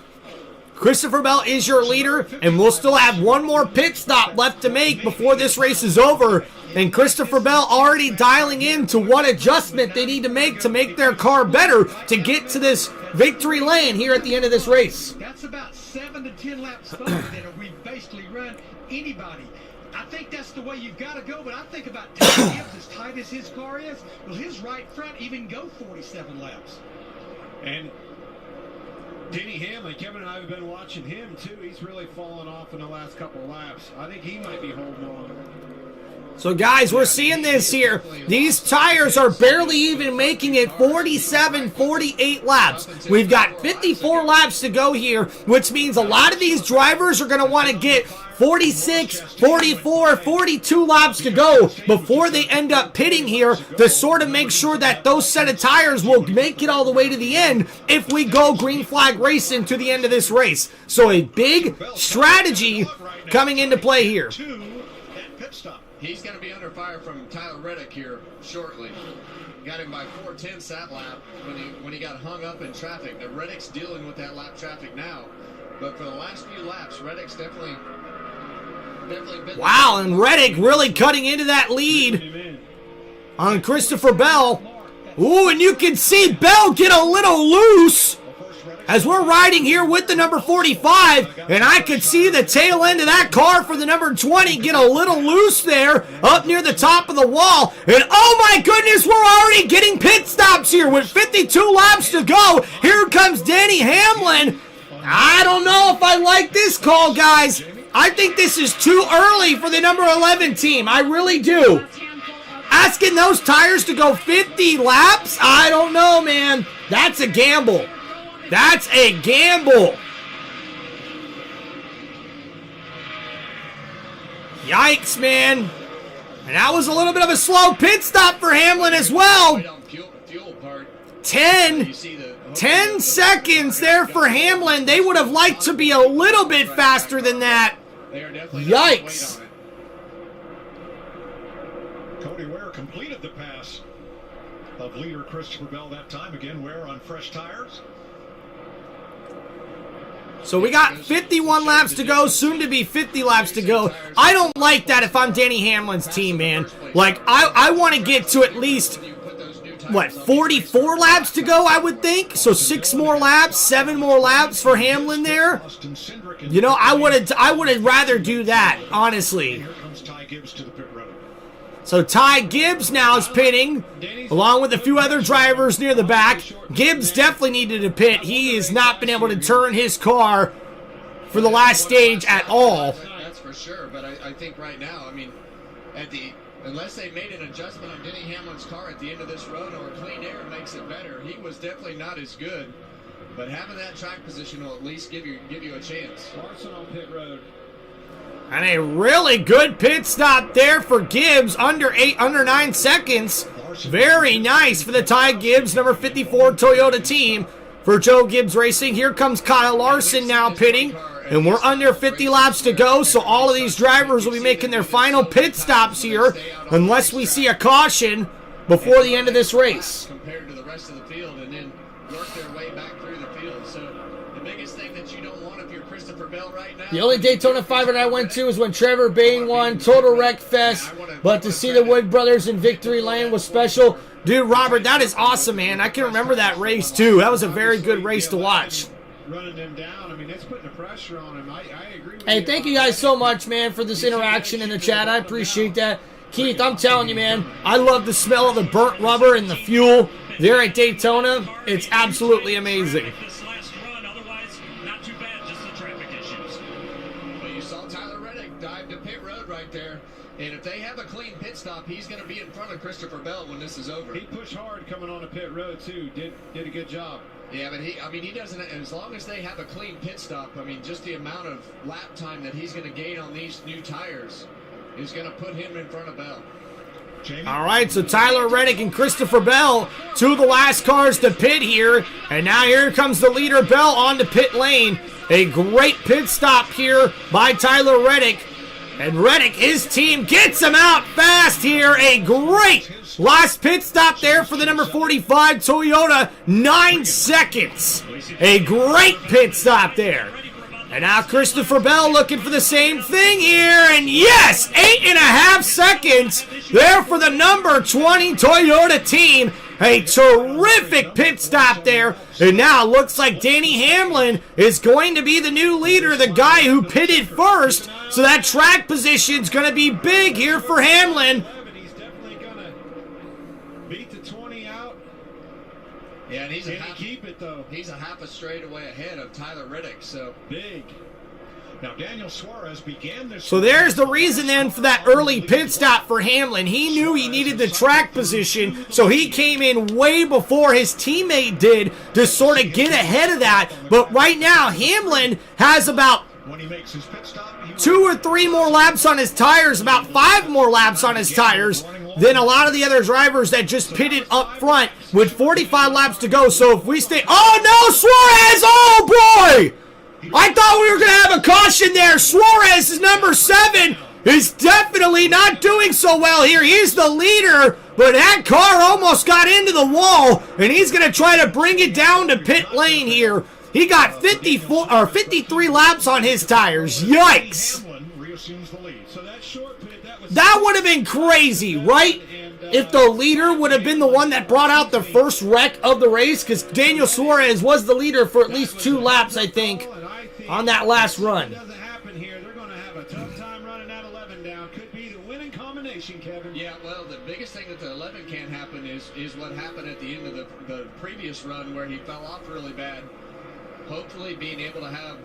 Christopher Bell is your leader, and we'll still have one more pit stop left to make before this race is over. And Christopher Bell already dialing in to what adjustment they need to make their car better to get to this victory lane here at the end of this race. That's about 7 to 10 laps slower than we basically run anybody. I think that's the way you've got to go, but I think about Ty Gibbs, as tight as his car is, will his right front even go 47 laps? And Denny Hamlin, Kevin and I have been watching him too. He's really fallen off in the last couple of laps. I think he might be holding on. So guys, we're seeing this here. These tires are barely even making it 47, 48 laps. We've got 54 laps to go here, which means a lot of these drivers are going to want to get 46, 44, 42 laps to go before they end up pitting here to sort of make sure that those set of tires will make it all the way to the end if we go green flag racing to the end of this race. So a big strategy coming into play here. He's going to be under fire from Tyler Reddick here shortly. Got him by 4/10 that lap when he got hung up in traffic. Now Reddick's dealing with that lap traffic now, but for the last few laps, Reddick's definitely been. Wow, and Reddick really cutting into that lead on Christopher Bell. Ooh, and you can see Bell get a little loose as we're riding here with the number 45, and I could see the tail end of that car for the number 20 get a little loose there up near the top of the wall. And oh my goodness, we're already getting pit stops here with 52 laps to go. Here comes Denny Hamlin. I don't know if I like this call, guys. I think this is too early for the number 11 team. I really do. Asking those tires to go 50 laps? I don't know, man. That's a gamble. That's a gamble. Yikes, man. And that was a little bit of a slow pit stop for Hamlin as well. 10 seconds there for Hamlin. They would have liked to be a little bit faster than that. Yikes. Cody Ware completed the pass of leader Christopher Bell that time. Again, Ware on fresh tires. So we got 51 laps to go, soon to be 50 laps to go. I don't like that if I'm Denny Hamlin's team, man. Like, I want to get to at least, what, 44 laps to go, I would think? So 6 more laps, 7 more laps for Hamlin there. You know, I would have rather do that, honestly. Here comes Ty Gibbs to the pit road. So Ty Gibbs now is pitting, along with a few other drivers near the back. Gibbs definitely needed to pit. He has not been able to turn his car for the last stage at all. That's for sure, but I think right now, I mean, unless they made an adjustment on Denny Hamlin's car at the end of this run or clean air makes it better, he was definitely not as good. But having that track position will at least give you a chance. Larson on pit road. And a really good pit stop there for Gibbs, under 9 seconds. Very nice for the Ty Gibbs, number 54 Toyota team for Joe Gibbs Racing. Here comes Kyle Larson now pitting, and we're under 50 laps to go, so all of these drivers will be making their final pit stops here, unless we see a caution before the end of this race. Compared to the rest of the field, and then work their way back through the field. So the biggest thing that you don't want if you're Christopher Bell right now. The only Daytona 500 I went to was when Trevor Bayne won, Total Wreck Fest, but to see the Wood Brothers in Victory Lane was special. Dude, Robert, that is awesome, man. I can remember that race, too. That was a very good race to watch. Running them down. I mean, that's putting the pressure on him. I agree with you. Hey, thank you guys so much, man, for this interaction in the chat. I appreciate that. Keith, I'm telling you, man, I love the smell of the burnt rubber and the fuel there at Daytona. It's absolutely amazing. This last run, otherwise, not too bad, just the traffic issues. Well, you saw Tyler Reddick dive to pit road right there. And if they have a clean pit stop, he's going to be in front of Christopher Bell when this is over. He pushed hard coming on the pit road, too. Did a good job. Yeah, but he doesn't, as long as they have a clean pit stop, I mean, just the amount of lap time that he's going to gain on these new tires is going to put him in front of Bell. All right, so Tyler Reddick and Christopher Bell, two of the last cars to pit here. And now here comes the leader, Bell, on the pit lane. A great pit stop here by Tyler Reddick. And Reddick, his team, gets him out fast here. A great last pit stop there for the number 45 Toyota. 9 seconds. A great pit stop there. And now Christopher Bell looking for the same thing here. And yes, 8.5 seconds there for the number 20 Toyota team. A terrific pit stop there. And now it looks like Danny Hamlin is going to be the new leader, the guy who pitted first. So that track position's going to be big here for Hamlin. He's definitely going to beat the 20 out. Yeah, and he's keep it, though. He's a half a straightaway ahead of Tyler Reddick, so big. Now, Daniel Suarez began this. So there's the reason then for that early pit stop for Hamlin. He knew he needed the track position, so he came in way before his teammate did to sort of get ahead of that. But right now, Hamlin has about When he makes his pit stop, 2 or 3 more laps on his tires, about 5 more laps on his tires than a lot of the other drivers that just pitted up front with 45 laps to go. So if we stay... Oh, no, Suarez! Oh, boy! I thought we were going to have a caution there. Suarez is number 7. Is definitely not doing so well here. He's the leader, but that car almost got into the wall, and he's going to try to bring it down to pit lane here. He got 53 laps on his tires. Yikes. That would have been crazy, right? If the leader would have been the one that brought out the first wreck of the race, because Daniel Suarez was the leader for at least 2 laps, I think, on that last run. Doesn't happen here. They're going to have a tough time running that 11 down. Could be the winning combination, Kevin. yeah, well, the biggest thing that the 11 can't happen is what happened at the end of the previous run where he fell off really bad. Hopefully being able to have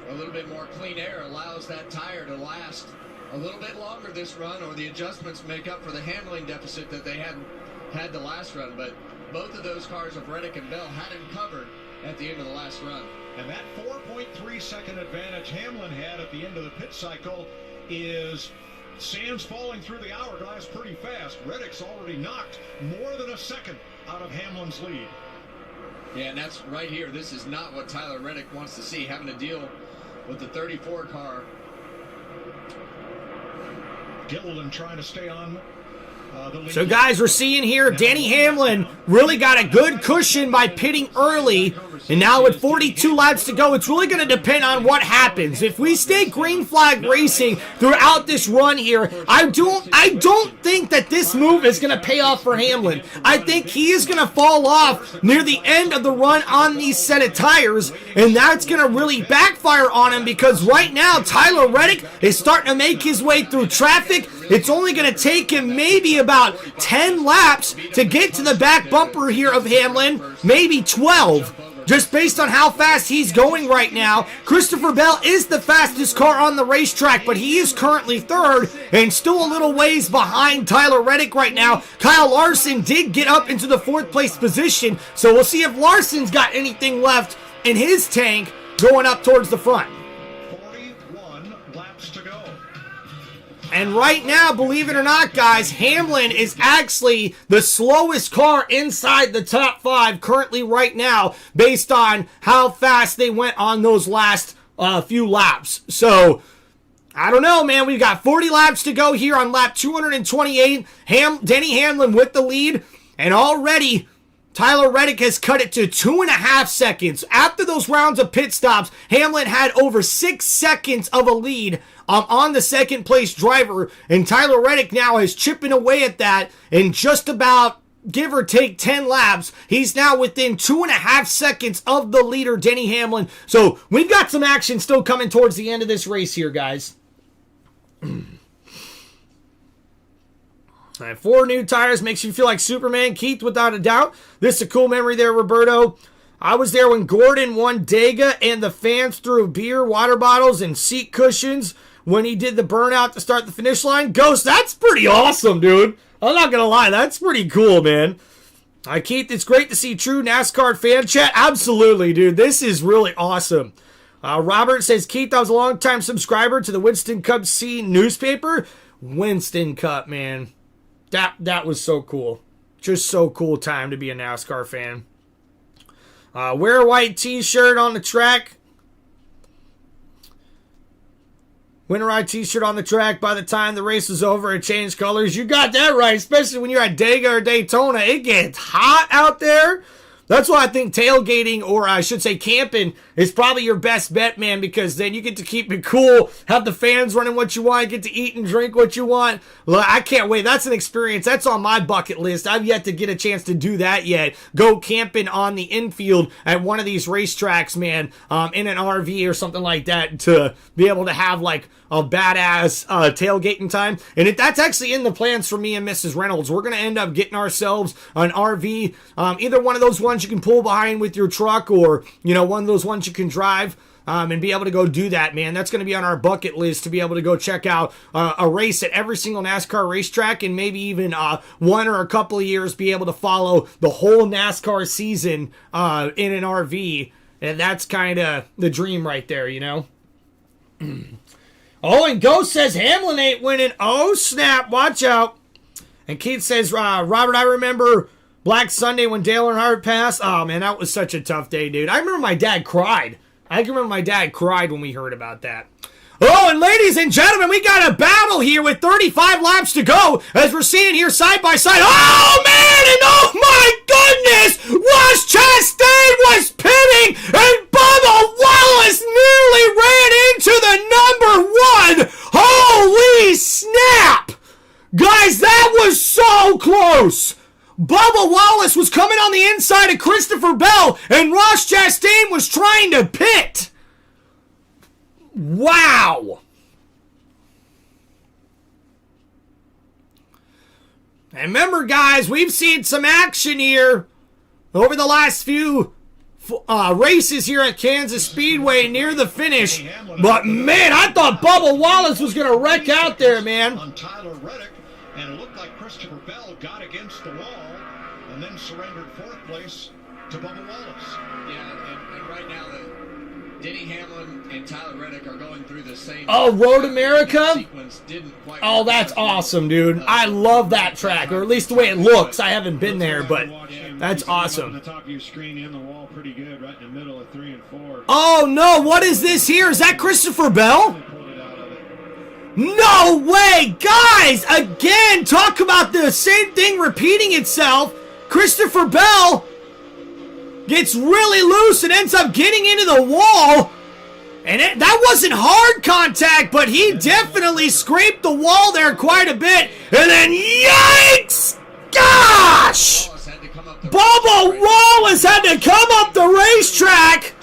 a little bit more clean air allows that tire to last a little bit longer this run, or the adjustments make up for the handling deficit that they hadn't had the last run. But both of those cars of Reddick and Bell had him covered at the end of the last run. And that 4.3 second advantage Hamlin had at the end of the pit cycle is sands falling through the hourglass pretty fast. Reddick's already knocked more than a second out of Hamlin's lead. Yeah, and that's right here. This is not what Tyler Reddick wants to see, having to deal with the 34 car. Gilliland trying to stay on the lead. So, guys, we're seeing here Danny Hamlin really got a good cushion by pitting early. And now with 42 laps to go, it's really going to depend on what happens. If we stay green flag racing throughout this run here, I don't think that this move is going to pay off for Hamlin. I think he is going to fall off near the end of the run on these set of tires, and that's going to really backfire on him, because right now Tyler Reddick is starting to make his way through traffic. it's only going to take him maybe about 10 laps to get to the back bumper here of Hamlin, maybe 12. Just based on how fast he's going right now. Christopher Bell is the fastest car on the racetrack, but he is currently third and still a little ways behind Tyler Reddick right now. Kyle Larson did get up into the fourth place position, so we'll see if Larson's got anything left in his tank going up towards the front. 41 laps to go. And right now, believe it or not, guys, Hamlin is actually the slowest car inside the top 5 currently right now based on how fast they went on those last few laps. So, I don't know, man. We've got 40 laps to go here on lap 228. Denny Hamlin with the lead. And already, Tyler Reddick has cut it to 2.5 seconds. After those rounds of pit stops, Hamlin had over 6 seconds of a lead on the second place driver, and Tyler Reddick now is chipping away at that in just about, give or take, 10 laps. He's now within 2.5 seconds of the leader, Denny Hamlin. So we've got some action still coming towards the end of this race here, guys. All right, 4 new tires makes you feel like Superman, Keith, without a doubt. This is a cool memory there, Roberto. I was there when Gordon won Dega and the fans threw beer, water bottles, and seat cushions when he did the burnout to start the finish line. Ghost, that's pretty awesome, dude. I'm not going to lie. That's pretty cool, man. Keith, it's great to see true NASCAR fan chat. Absolutely, dude. This is really awesome. Robert says, Keith, I was a long-time subscriber to the Winston Cup C newspaper. Winston Cup, man. That was so cool. Just so cool time to be a NASCAR fan. Wear a white t-shirt on the track. Winterride t-shirt on the track. By the time the race is over, it changed colors. You got that right, especially when you're at Dega or Daytona. It gets hot out there. That's why I think tailgating, or I should say camping, is probably your best bet, man, because then you get to keep it cool, have the fans running what you want, get to eat and drink what you want. Look, I can't wait. That's an experience. That's on my bucket list. I've yet to get a chance to do that yet. Go camping on the infield at one of these racetracks, man, in an RV or something like that, to be able to have, like, a badass tailgating time. And that's actually in the plans for me and Mrs. Reynolds. We're going to end up getting ourselves an RV, either one of those ones you can pull behind with your truck, or, you know, one of those ones you can drive, and be able to go do that, man. That's going to be on our bucket list, to be able to go check out a race at every single NASCAR racetrack, and maybe even one or a couple of years be able to follow the whole NASCAR season in an RV. And that's kind of the dream right there, you know? Oh, and Ghost says Hamlin ain't winning. Oh, snap. Watch out. And Keith says, Robert, I remember Black Sunday when Dale Earnhardt passed. Oh, man, that was such a tough day, dude. I remember my dad cried. I can remember my dad cried when we heard about that. Oh, and ladies and gentlemen, we got a battle here with 35 laps to go, as we're seeing here side by side. Oh, man, and oh, my goodness! Ross Chastain was pitting, and Bubba Wallace nearly ran into the number 1. Holy snap! Guys, that was so close! Bubba Wallace was coming on the inside of Christopher Bell, and Ross Chastain was trying to pit. Wow! And remember, guys, we've seen some action here over the last few races here at Kansas Speedway near the finish. But, man, I thought Bubba Wallace was going to wreck out there, man. On Tyler Reddick, and it looked like Christopher Bell got against the wall and then surrendered 4th place to Bubba Wallace. Yeah, and right now, Denny Hamlin and Tyler Reddick are going through the same. Oh, Road America? Oh, that's awesome, dude. I love that track, or at least the way it looks. I haven't been there, but that's awesome. On the top of your screen and the wall, pretty good, right in the middle of 3 and 4. Oh, no, what is this here? Is that Christopher Bell? No way! Guys, again, talk about the same thing repeating itself. Christopher Bell gets really loose and ends up getting into the wall. And that wasn't hard contact, but he definitely scraped the wall there quite a bit. And then, yikes! Gosh! Bubba Wallace had to come up the racetrack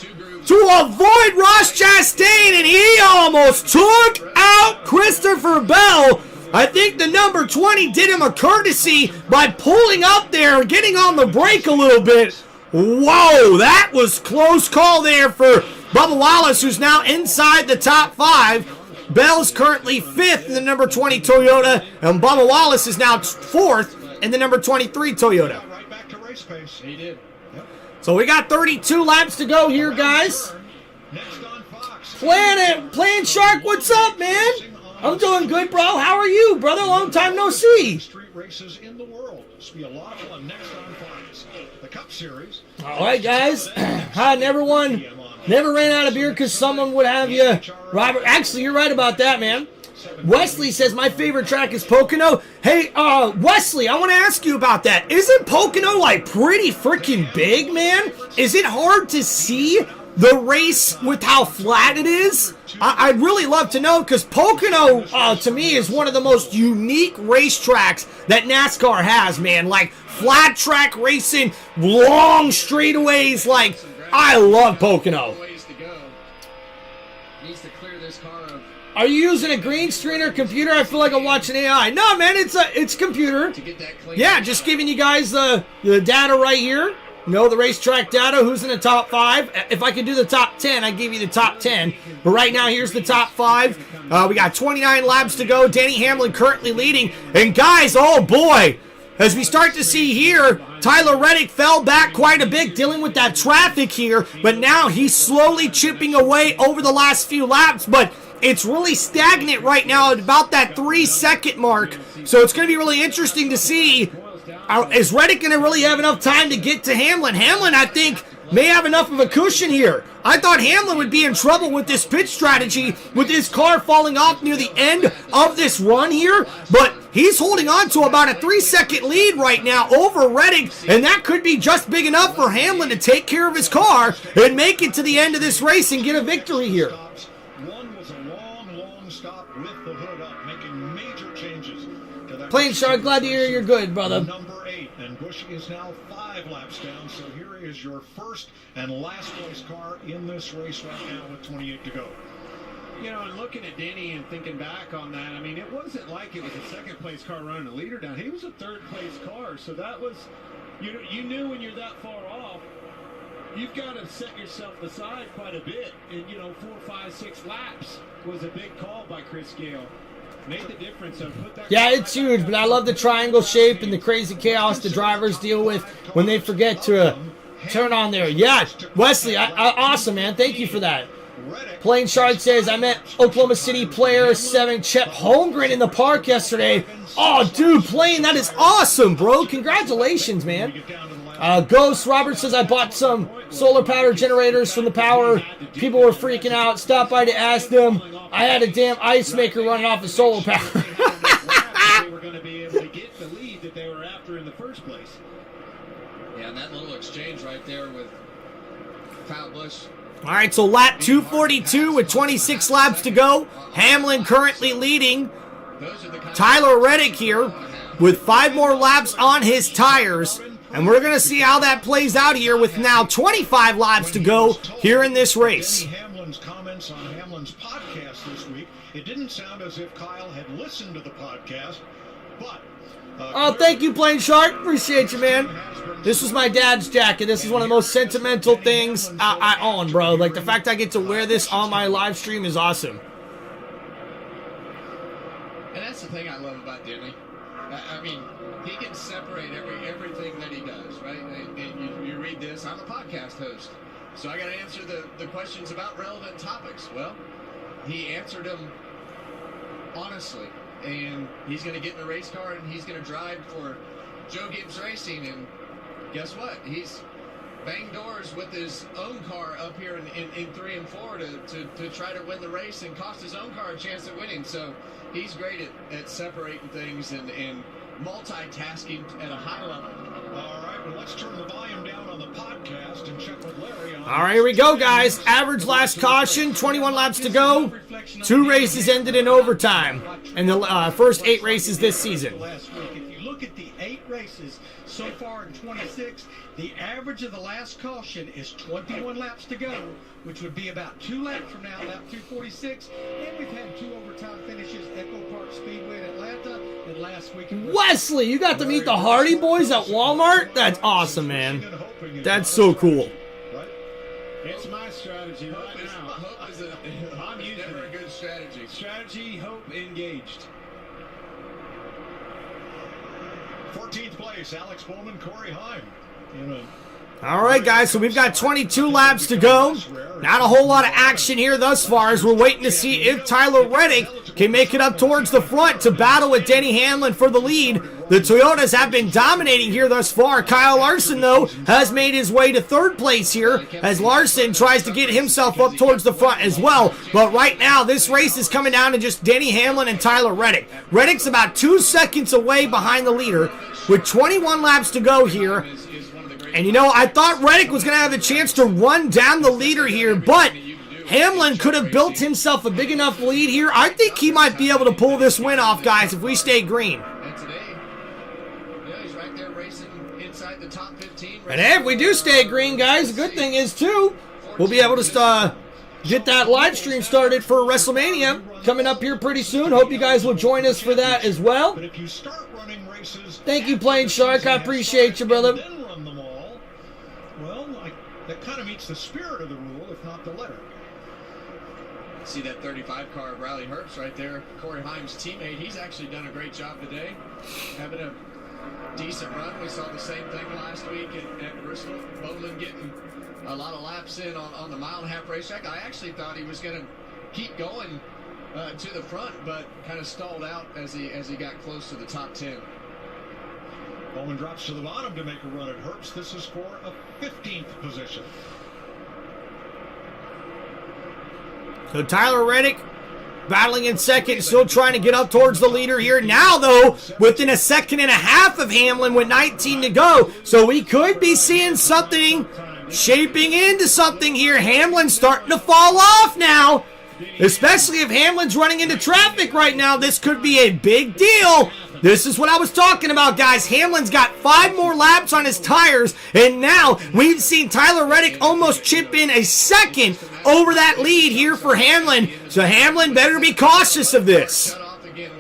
to avoid Ross Chastain, and he almost took out Christopher Bell. I think the number 20 did him a courtesy by pulling up there, getting on the brake a little bit. Whoa, that was close call there for Bubba Wallace, who's now inside the top 5. Bell's currently 5th in the number 20 Toyota, and Bubba Wallace is now 4th in the number 23 Toyota. Right back to race pace. He did. So we got 32 laps to go here, guys. Next on Fox. Playing Shark, what's up, man? I'm doing good, bro. How are you, brother? Long time no see. Street races in the world. This will be a lot of fun next on Fox. The Cup Series. All right, guys. I never ran out of beer because someone would have you. Robert, actually, you're right about that, man. Wesley says my favorite track is Pocono. Hey, Wesley, I want to ask you about that. Isn't Pocono like pretty freaking big, man? Is it hard to see the race with how flat it is? I'd really love to know, because Pocono, to me, is one of the most unique racetracks that NASCAR has, man. Like, flat track racing, long straightaways, like, I love Pocono. Needs to clear this car of. Are you using a green screen or computer? I feel like I'm watching AI. No, man, it's computer. To get that clean. Yeah, just giving you guys the data right here. You know, the racetrack data, who's in the top 5. If I could do the top 10, I'd give you the top 10. But right now, here's the top 5. We got 29 laps to go. Denny Hamlin currently leading. And guys, oh boy, as we start to see here, Tyler Reddick fell back quite a bit dealing with that traffic here. But now he's slowly chipping away over the last few laps. But it's really stagnant right now at about that 3-second mark. So it's going to be really interesting to see. Is Reddick going to really have enough time to get to Hamlin? Hamlin, I think, may have enough of a cushion here. I thought Hamlin would be in trouble with this pit strategy, with his car falling off near the end of this run here, but he's holding on to about a 3-second lead right now over Reddick, and that could be just big enough for Hamlin to take care of his car and make it to the end of this race and get a victory here. One was a long stop with the hood up, making major changes to that. Plain Shark, glad to hear you're good, brother. Number 8, and Busch is now 5 laps down, so here is your first and last place car in this race right now with 28 to go. You know, and looking at Denny and thinking back on that, I mean, it wasn't like it was a second place car running a leader down. He was a third place car, so that was, you knew when you're that far off, you've got to set yourself aside quite a bit. And, 4, 5, 6 laps was a big call by Chris Gale. Made the difference. Yeah, it's huge, but I love the triangle shape and the crazy chaos the drivers deal with when they forget to turn on there. Yeah, Wesley, awesome, man. Thank you for that. Plain Shark says, I met Oklahoma City player 7 Chet Holmgren in the park yesterday. Oh, dude, Plain, that is awesome, bro. Congratulations, man. Ghost Robert says, I bought some solar power generators from the power. People were freaking out. Stopped by to ask them. I had a damn ice maker running off of solar power. They were going to be able to get the lead that they were after in the first place. Yeah, and that little exchange right there with Kyle Busch. All right, so lap 242 with 26 laps to go. Hamlin currently leading. Tyler Reddick here with 5 more laps on his tires. And we're going to see how that plays out here with now 25 laps to go here in this race. Hamlin's comments on Hamlin's podcast this week, it didn't sound as if Kyle had listened to the podcast, but... oh, thank you, Plain Shark. Appreciate you, man. This was my dad's jacket. This is one of the most sentimental things I own, bro. Like, the fact I get to wear this on my live stream is awesome. And that's the thing I love about Denny. I mean, he can separate everything that he does, right? And you read this, I'm a podcast host, so I got to answer the questions about relevant topics. Well, he answered them honestly, and he's going to get in a race car and he's going to drive for Joe Gibbs Racing, and guess what? He's banged doors with his own car up here in 3 and 4 to try to win the race and cost his own car a chance at winning. So he's great at separating things and multitasking at a high level. All right, well, let's turn the volume down on the podcast and check with Larry on... All right, here we go, guys. Average last caution, 21 laps to go. 2 races ended in overtime in the first 8 races this season. Last week, if you look at the 8 races so far in 26, the average of the last caution is 21 laps to go, which would be about 2 laps from now, lap 246. And we've had 2 overtime finishes, Echo Park Speedway in Atlanta, and last week in Wesley, you got to meet the Hardy Boys at Walmart? That's awesome, man. That's so cool. It's my strategy right now. Hope is I'm using never a it. good strategy. Strategy, hope, engaged. 14th place, Alex Bowman, Corey Heim. All right, guys, so we've got 22 laps to go. Not a whole lot of action here thus far as we're waiting to see if Tyler Reddick can make it up towards the front to battle with Denny Hamlin for the lead. The Toyotas have been dominating here thus far. Kyle Larson, though, has made his way to 3rd place here as Larson tries to get himself up towards the front as well. But right now, this race is coming down to just Denny Hamlin and Tyler Reddick. Reddick's about 2 seconds away behind the leader with 21 laps to go here. And, you know, I thought Reddick was going to have a chance to run down the leader here, but Hamlin could have built himself a big enough lead here. I think he might be able to pull this win off, guys, if we stay green. And today, yeah, he's right there racing inside the top 15. And if we do stay green, guys, the good thing is, too, we'll be able to get that live stream started for WrestleMania coming up here pretty soon. Hope you guys will join us for that as well. But if you start running races, Thank you, Plain Shark. I appreciate you, brother. then run them all, well, that kind of meets the spirit of the rule, if not the letter. See that 35 car of Riley Herbst right there, Corey Heim's teammate. He's actually done a great job today, having a decent run. We saw the same thing last week at Bristol. Bowman getting a lot of laps in on the mile-and-a-half racetrack. I actually thought he was going to keep going to the front, but kind of stalled out as he got close to the top 10. Bowman drops to the bottom to make a run at Herbst. This is for a 15th position. So Tyler Reddick battling in second, still trying to get up towards the leader here. Now, though, within a second and a half of Hamlin with 19 to go. So we could be seeing something shaping into something here. Hamlin's starting to fall off now. Especially if Hamlin's running into traffic right now. This could be a big deal. This is what I was talking about, guys. Hamlin's got 5 more laps on his tires, and now we've seen Tyler Reddick almost chip in a second over that lead here for Hamlin. So Hamlin better be cautious of this.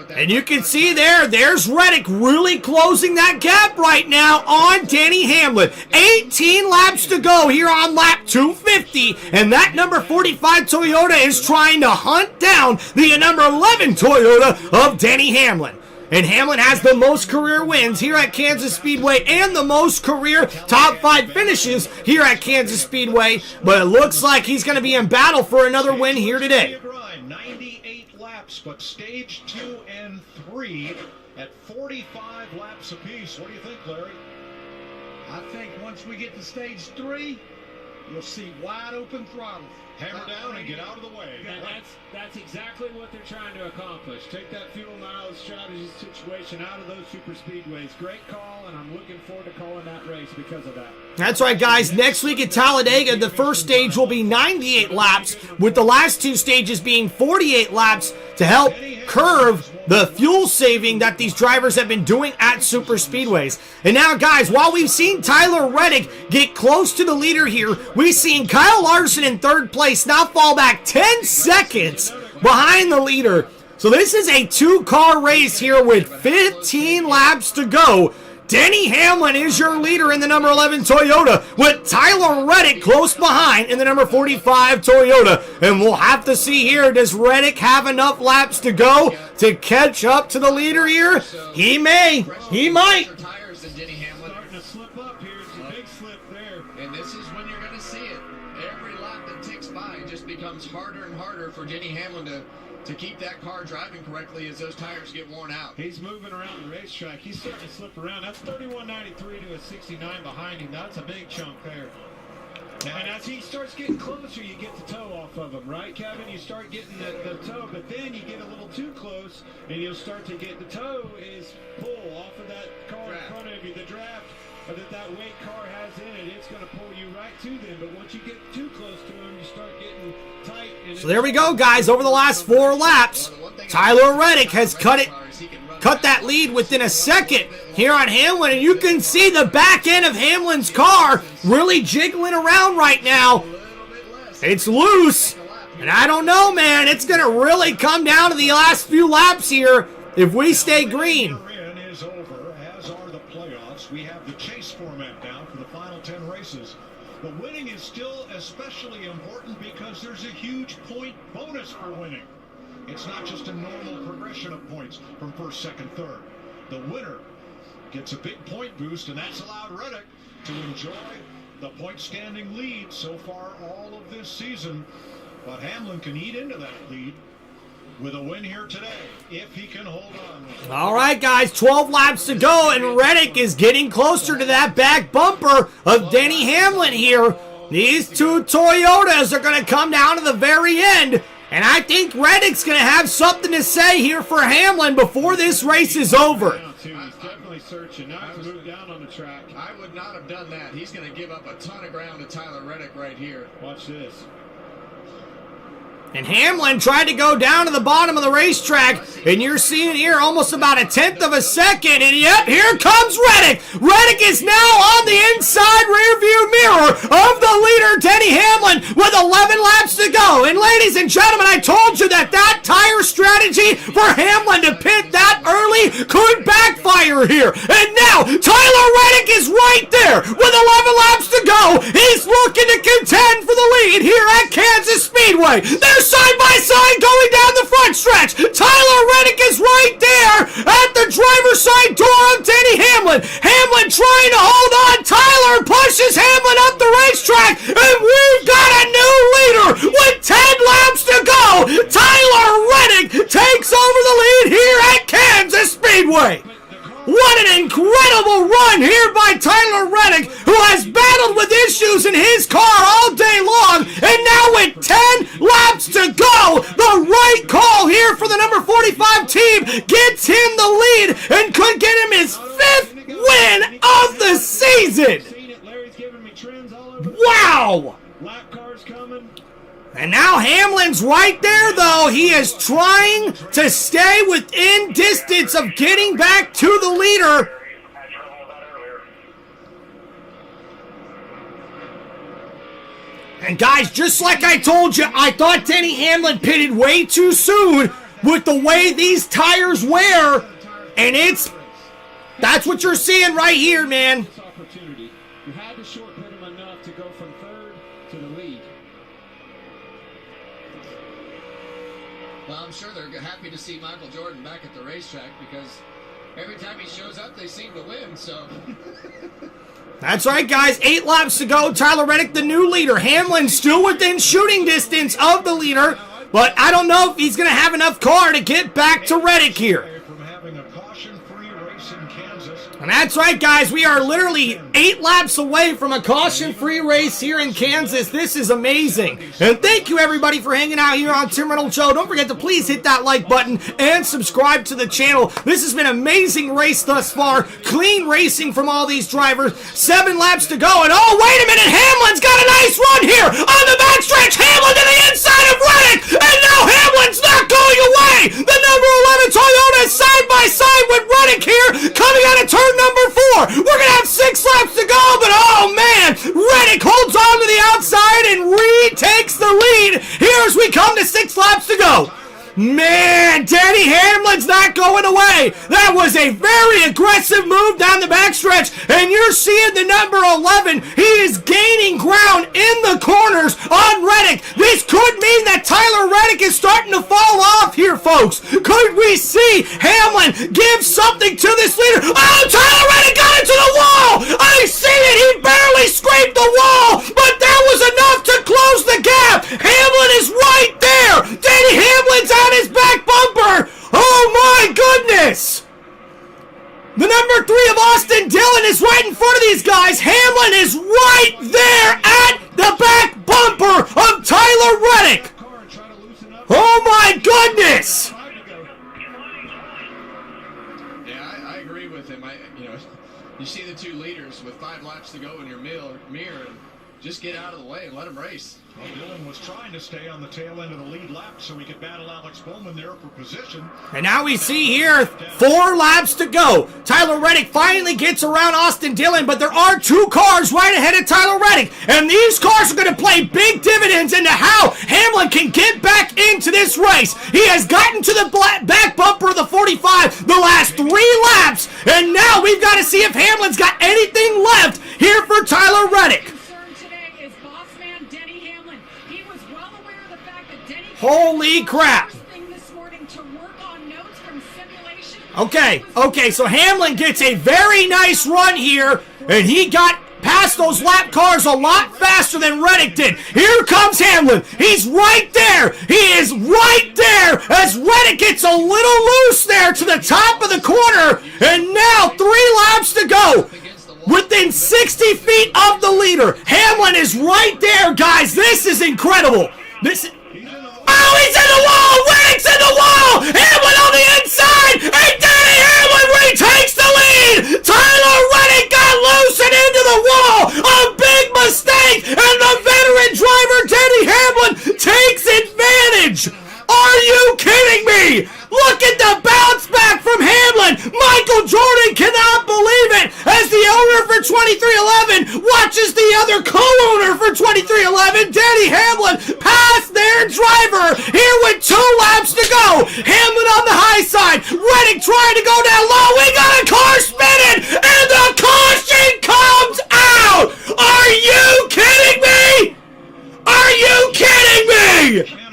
And you can see there's Reddick really closing that gap right now on Denny Hamlin. 18 laps to go here on lap 250, and that number 45 Toyota is trying to hunt down the number 11 Toyota of Denny Hamlin. And Hamlin has the most career wins here at Kansas Speedway and the most career top 5 finishes here at Kansas Speedway. But it looks like he's going to be in battle for another win here today. 98 laps, but stage 2 and 3 at 45 laps apiece. What do you think, Larry? I think once we get to stage 3, you'll see wide open throttle. Hammer down and get out of the way. That's exactly what they're trying to accomplish. Take that fuel mileage strategy situation out of those super speedways. Great call, and I'm looking forward to calling that race because of that. That's right, guys. Next week at Talladega, the first stage will be 98 laps, with the last 2 stages being 48 laps to help curve the fuel saving that these drivers have been doing at super speedways. And now, guys, while we've seen Tyler Reddick get close to the leader here, we've seen Kyle Larson in 3rd place now fall back 10 seconds behind the leader. So this is a 2-car race here with 15 laps to go. Denny Hamlin is your leader in the number 11 Toyota, with Tyler Reddick close behind in the number 45 Toyota. And we'll have to see here, does Reddick have enough laps to go to catch up to the leader here? He may. He might. Starting to slip up here. It's a big slip there. And this is when you're going to see it. Every lap that ticks by just becomes harder and harder for Denny Hamlin to keep that car driving correctly as those tires get worn out. He's moving around the racetrack. He's starting to slip around. That's 31.93 to a 69 behind him. That's a big chunk there. And as he starts getting closer, you get the toe off of him, right, Kevin? You start getting the toe, but then you get a little too close, and you'll start to get the toe is pull off of that car in front of you, the draft. that weight car has in it, it's going to pull you right to them. But once you get too close to them, you start getting tight. And So there we go, guys. Over the last 4 laps, Tyler Reddick has cut that lead within a second here on Hamlin, and you can see the back end of Hamlin's car really jiggling around right now. It's loose, and I don't know, man. It's going to really come down to the last few laps here if we stay green. Is over, as are the playoffs. We have the chase format now for the final 10 races. But winning is still especially important because there's a huge point bonus for winning. It's not just a normal progression of points from first, second, third. The winner gets a big point boost, and that's allowed Reddick to enjoy the point standing lead so far all of this season. But Hamlin can eat into that lead with a win here today, if he can hold on. All right, guys, 12 laps to go, and Reddick is getting closer to that back bumper of Denny Hamlin here. These two Toyotas are going to come down to the very end, and I think Reddick's going to have something to say here for Hamlin before this race is over. He's definitely searching. Now he's moved down on the track. I would not have done that. He's going to give up a ton of ground to Tyler Reddick right here. Watch this. And Hamlin tried to go down to the bottom of the racetrack, and you're seeing here almost about a tenth of a second, and yep, here comes Reddick. Reddick is now on the inside rearview mirror of the leader, Denny Hamlin, with 11 laps to go. And ladies and gentlemen, I told you that tire strategy for Hamlin to pit that early could backfire here. And now, Tyler Reddick is right there with 11 laps to go. He's looking to contend for the lead here at Kansas Speedway. They're side by side going down the front stretch. Tyler Reddick is right there at the driver's side door of Denny Hamlin. Hamlin trying to hold on. Tyler pushes Hamlin up the racetrack, and we've got a new leader with 10 laps to go. Tyler Reddick takes over the lead here at Kansas Speedway. What an incredible run here by Tyler Reddick, who has battled with issues in his car all day long, and now with 10 laps to go, the right call here for the number 45 team gets him the lead and could get him his 5th win of the season. Wow! Lap cars coming. And now Hamlin's right there, though. He is trying to stay within distance of getting back to the leader. And guys, just like I told you, I thought Denny Hamlin pitted way too soon with the way these tires wear. And that's what you're seeing right here, man. Opportunity. You had to short pit him enough to go from third to the lead. Well, I'm sure they're happy to see Michael Jordan back at the racetrack because every time he shows up, they seem to win, so... That's right, guys. 8 laps to go. Tyler Reddick, the new leader. Hamlin still within shooting distance of the leader, but I don't know if he's going to have enough car to get back to Reddick here. From having a caution-free race in Kansas. And that's right, guys. We are literally 8 laps away from a caution-free race here in Kansas. This is amazing. And thank you, everybody, for hanging out here on Tim Reynolds Show. Don't forget to please hit that like button and subscribe to the channel. This has been an amazing race thus far. Clean racing from all these drivers. 7 laps to go. And oh, wait a minute. Hamlin's got a nice run here on the backstretch. Hamlin to the inside of Reddick. And now Hamlin's not going away. The number 11 Toyota is side by side with Reddick here, coming out of turn number 4. We're going to have 6 laps to go, but oh man, Reddick holds on to the outside and retakes the lead here as we come to 6 laps to go. Man, Denny Hamlin's not going away. That was a very aggressive move down the backstretch, and you're seeing the number 11. He is gaining ground in the corners on Reddick. This could mean that Tyler Reddick is starting to fall off here, folks. Could we see Hamlin give something to this leader? Oh, Tyler Reddick got into the wall. I see it. He barely scraped the wall, but that was enough to close the gap. Hamlin is right there. Denny Hamlin's out his back bumper. Oh my goodness. The number 3 of Austin Dillon is right in front of these guys. Hamlin is right there at the back bumper of Tyler Reddick. Oh my goodness. Yeah, I agree with him. you see the two leaders with 5 laps to go in your mirror, and just get out of the way and let them race. Well, Dillon was trying to stay on the tail end of the lead lap so he could battle Alex Bowman there for position. And now we see here 4 laps to go. Tyler Reddick finally gets around Austin Dillon, but there are 2 cars right ahead of Tyler Reddick. And these cars are going to play big dividends into how Hamlin can get back into this race. He has gotten to the back bumper of the 45 the last 3 laps. And now we've got to see if Hamlin's got anything left here for Tyler Reddick. Holy crap. Okay, so Hamlin gets a very nice run here, and he got past those lap cars a lot faster than Reddick did. Here comes Hamlin. He's right there. He is right there as Reddick gets a little loose there to the top of the corner, and now 3 laps to go. Within 60 feet of the leader. Hamlin is right there, guys. This is incredible. Oh, he's in the wall! Reddick's in the wall! Hamlin on the inside! And Denny Hamlin retakes the lead! Tyler Reddick got loose and into the wall! A big mistake! And the veteran driver, Denny Hamlin, takes advantage! Are you kidding me? Look at the bounce back from Hamlin! Michael Jordan cannot believe it as the owner for 2311 watches the other co-owner for 2311, Denny Hamlin, pass their driver here with 2 laps to go. Hamlin on the high side, Reddick trying to go down low. We got a car spinning and the caution comes out! Are you kidding me? Are you kidding me?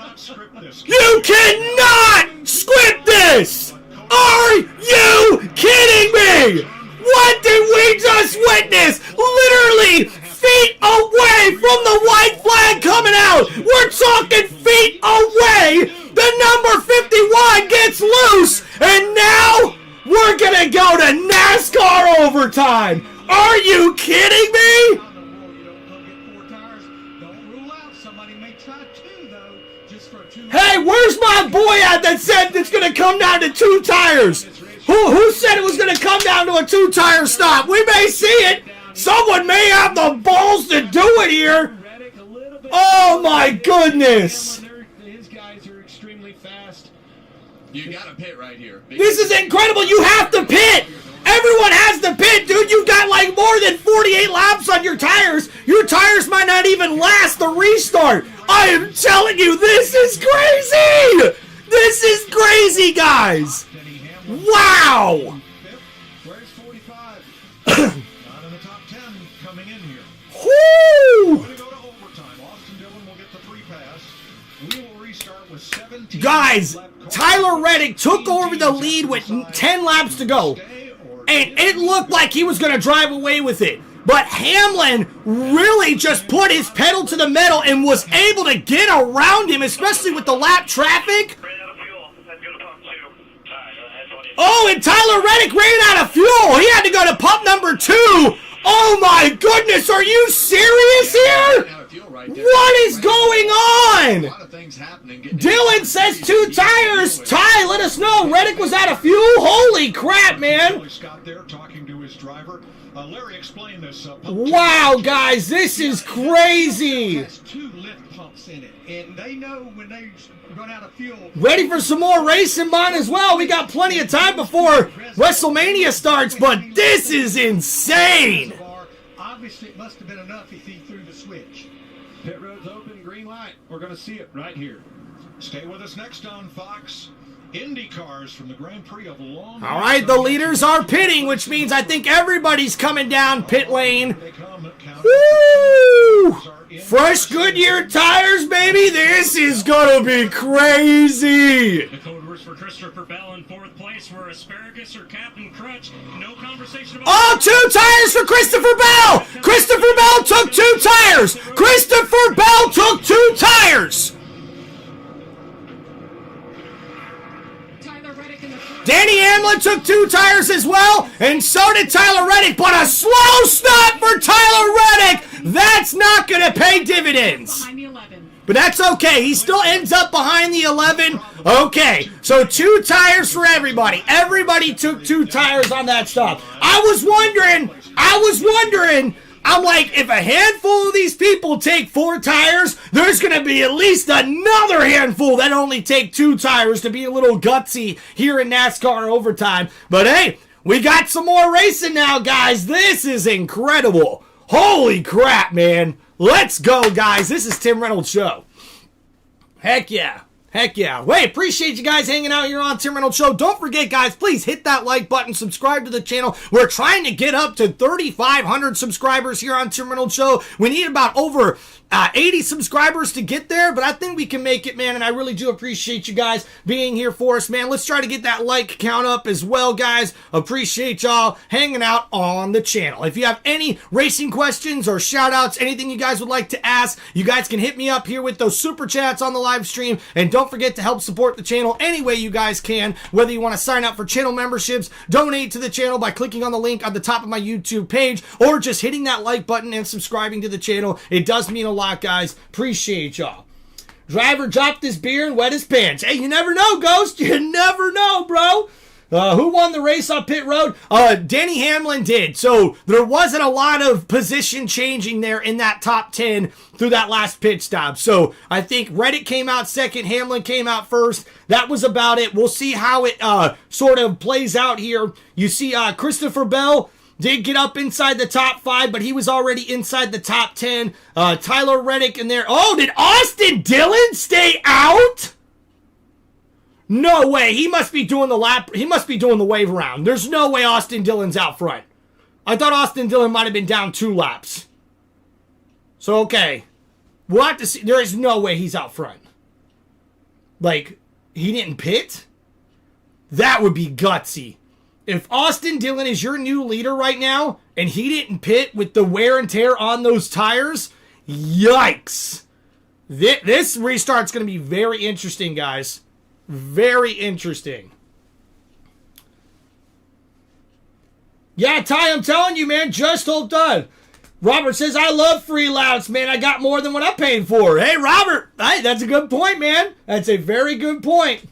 You cannot script this! Are you kidding me? What did we just witness? Literally feet away from the white flag coming out. We're talking feet away. The number 51 gets loose, and now we're gonna go to NASCAR overtime. Are you kidding me? Hey, where's my boy at that said it's going to come down to 2 tires? Who said it was going to come down to a 2-tire stop? We may see it. Someone may have the balls to do it here. Oh, my goodness. His guys are extremely fast. You got to pit right here. This is incredible. You have to pit. Everyone has to pit, dude. You've got like more than 48 laps on your tires. Your tires might not even last the restart. I am telling you, this is crazy! This is crazy, guys! Wow! Where's 45? Not in the top 10 coming in here. Woo! We're going to go to overtime. Austin Dillon will get the free pass. We will restart with 17. Guys, Tyler Reddick took over the lead with 10 laps to go. And it looked like he was going to drive away with it. But Hamlin really just put his pedal to the metal and was able to get around him, especially with the lap traffic. Oh, and Tyler Reddick ran out of fuel. He had to go to pump number 2. Oh, my goodness. Are you serious here? What is going on? Dylan says 2 tires. Ty, let us know. Reddick was out of fuel. Holy crap, man. Scott there talking to his driver. Larry explained this. Wow, guys, this is crazy. It has 2 lift pumps in it, and they know when they run out of fuel. Ready for some more racing, mine as well. We got plenty of time before WrestleMania starts, but this is insane. Obviously, it must have been enough if he threw the switch. Pit road's open, green light. We're going to see it right here. Stay with us next on Fox. Indy cars from the Grand Prix of Long Beach. All right, the leaders are pitting, which means I think everybody's coming down pit lane. Woo! Fresh Goodyear tires, baby. This is going to be crazy. The code words for Christopher Bell in 4th place were asparagus or Captain Crutch. No conversation about... Oh, 2 tires for Christopher Bell. Christopher Bell took 2 tires. Christopher Bell took 2 tires. Danny Hamlin took 2 tires as well, and so did Tyler Reddick, but a slow stop for Tyler Reddick. That's not going to pay dividends. But that's okay. He still ends up behind the 11. Okay, so 2 tires for everybody. Everybody took 2 tires on that stop. I was wondering, I'm like, if a handful of these people take 4 tires, there's going to be at least another handful that only take 2 tires to be a little gutsy here in NASCAR overtime. But hey, we got some more racing now, guys. This is incredible. Holy crap, man. Let's go, guys. This is Tim Reynolds Show. Heck yeah. Heck yeah. Hey, appreciate you guys hanging out here on Tim Reynolds Show. Don't forget, guys, please hit that like button, subscribe to the channel. We're trying to get up to 3,500 subscribers here on Tim Reynolds Show. We need about over 80 subscribers to get there, but I think we can make it, man, and I really do appreciate you guys being here for us, man. Let's try to get that like count up as well, guys. Appreciate y'all hanging out on the channel. If you have any racing questions or shout-outs, anything you guys would like to ask, you guys can hit me up here with those super chats on the live stream, and don't forget to help support the channel any way you guys can, whether you want to sign up for channel memberships, donate to the channel by clicking on the link on the top of my YouTube page, or just hitting that like button and subscribing to the channel. It does mean a lot, guys. Appreciate y'all. Driver dropped his beer and wet his pants. Hey, you never know, Ghost. You never know, bro. Who won the race on pit road? Denny Hamlin did. So there wasn't a lot of position changing there in that top 10 through that last pit stop. So I think Reddick came out second. Hamlin came out first. That was about it. We'll see how it sort of plays out here. You see Christopher Bell did get up inside the top 5, but he was already inside the top 10. Tyler Reddick in there. Oh, did Austin Dillon stay out? No way. He must be doing the lap. He must be doing the wave around. There's no way Austin Dillon's out front. I thought Austin Dillon might have been down 2 laps. So, okay. We'll have to see. There is no way he's out front. Like, he didn't pit? That would be gutsy. If Austin Dillon is your new leader right now, and he didn't pit with the wear and tear on those tires, yikes. This restart's going to be very interesting, guys. Very interesting. Yeah, Ty, I'm telling you, man, just hold done. Robert says, I love free laps, man. I got more than what I'm paying for. Hey, Robert, hey, that's a good point, man. That's a very good point.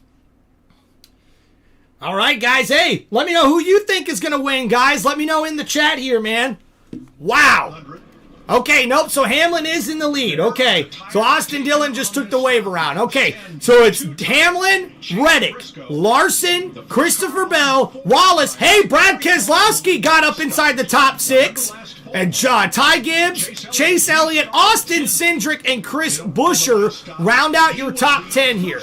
All right, guys. Hey, let me know who you think is going to win, guys. Let me know in the chat here, man. Wow. Okay, nope, so Hamlin is in the lead. Okay, so Austin Dillon just took the wave around. Okay, so it's Hamlin, Reddick, Larson, Christopher Bell, Wallace. Hey, Brad Keselowski got up inside the top 6. And Ty Gibbs, Chase Elliott, Austin Cindric, and Chris Buescher round out your top 10 here.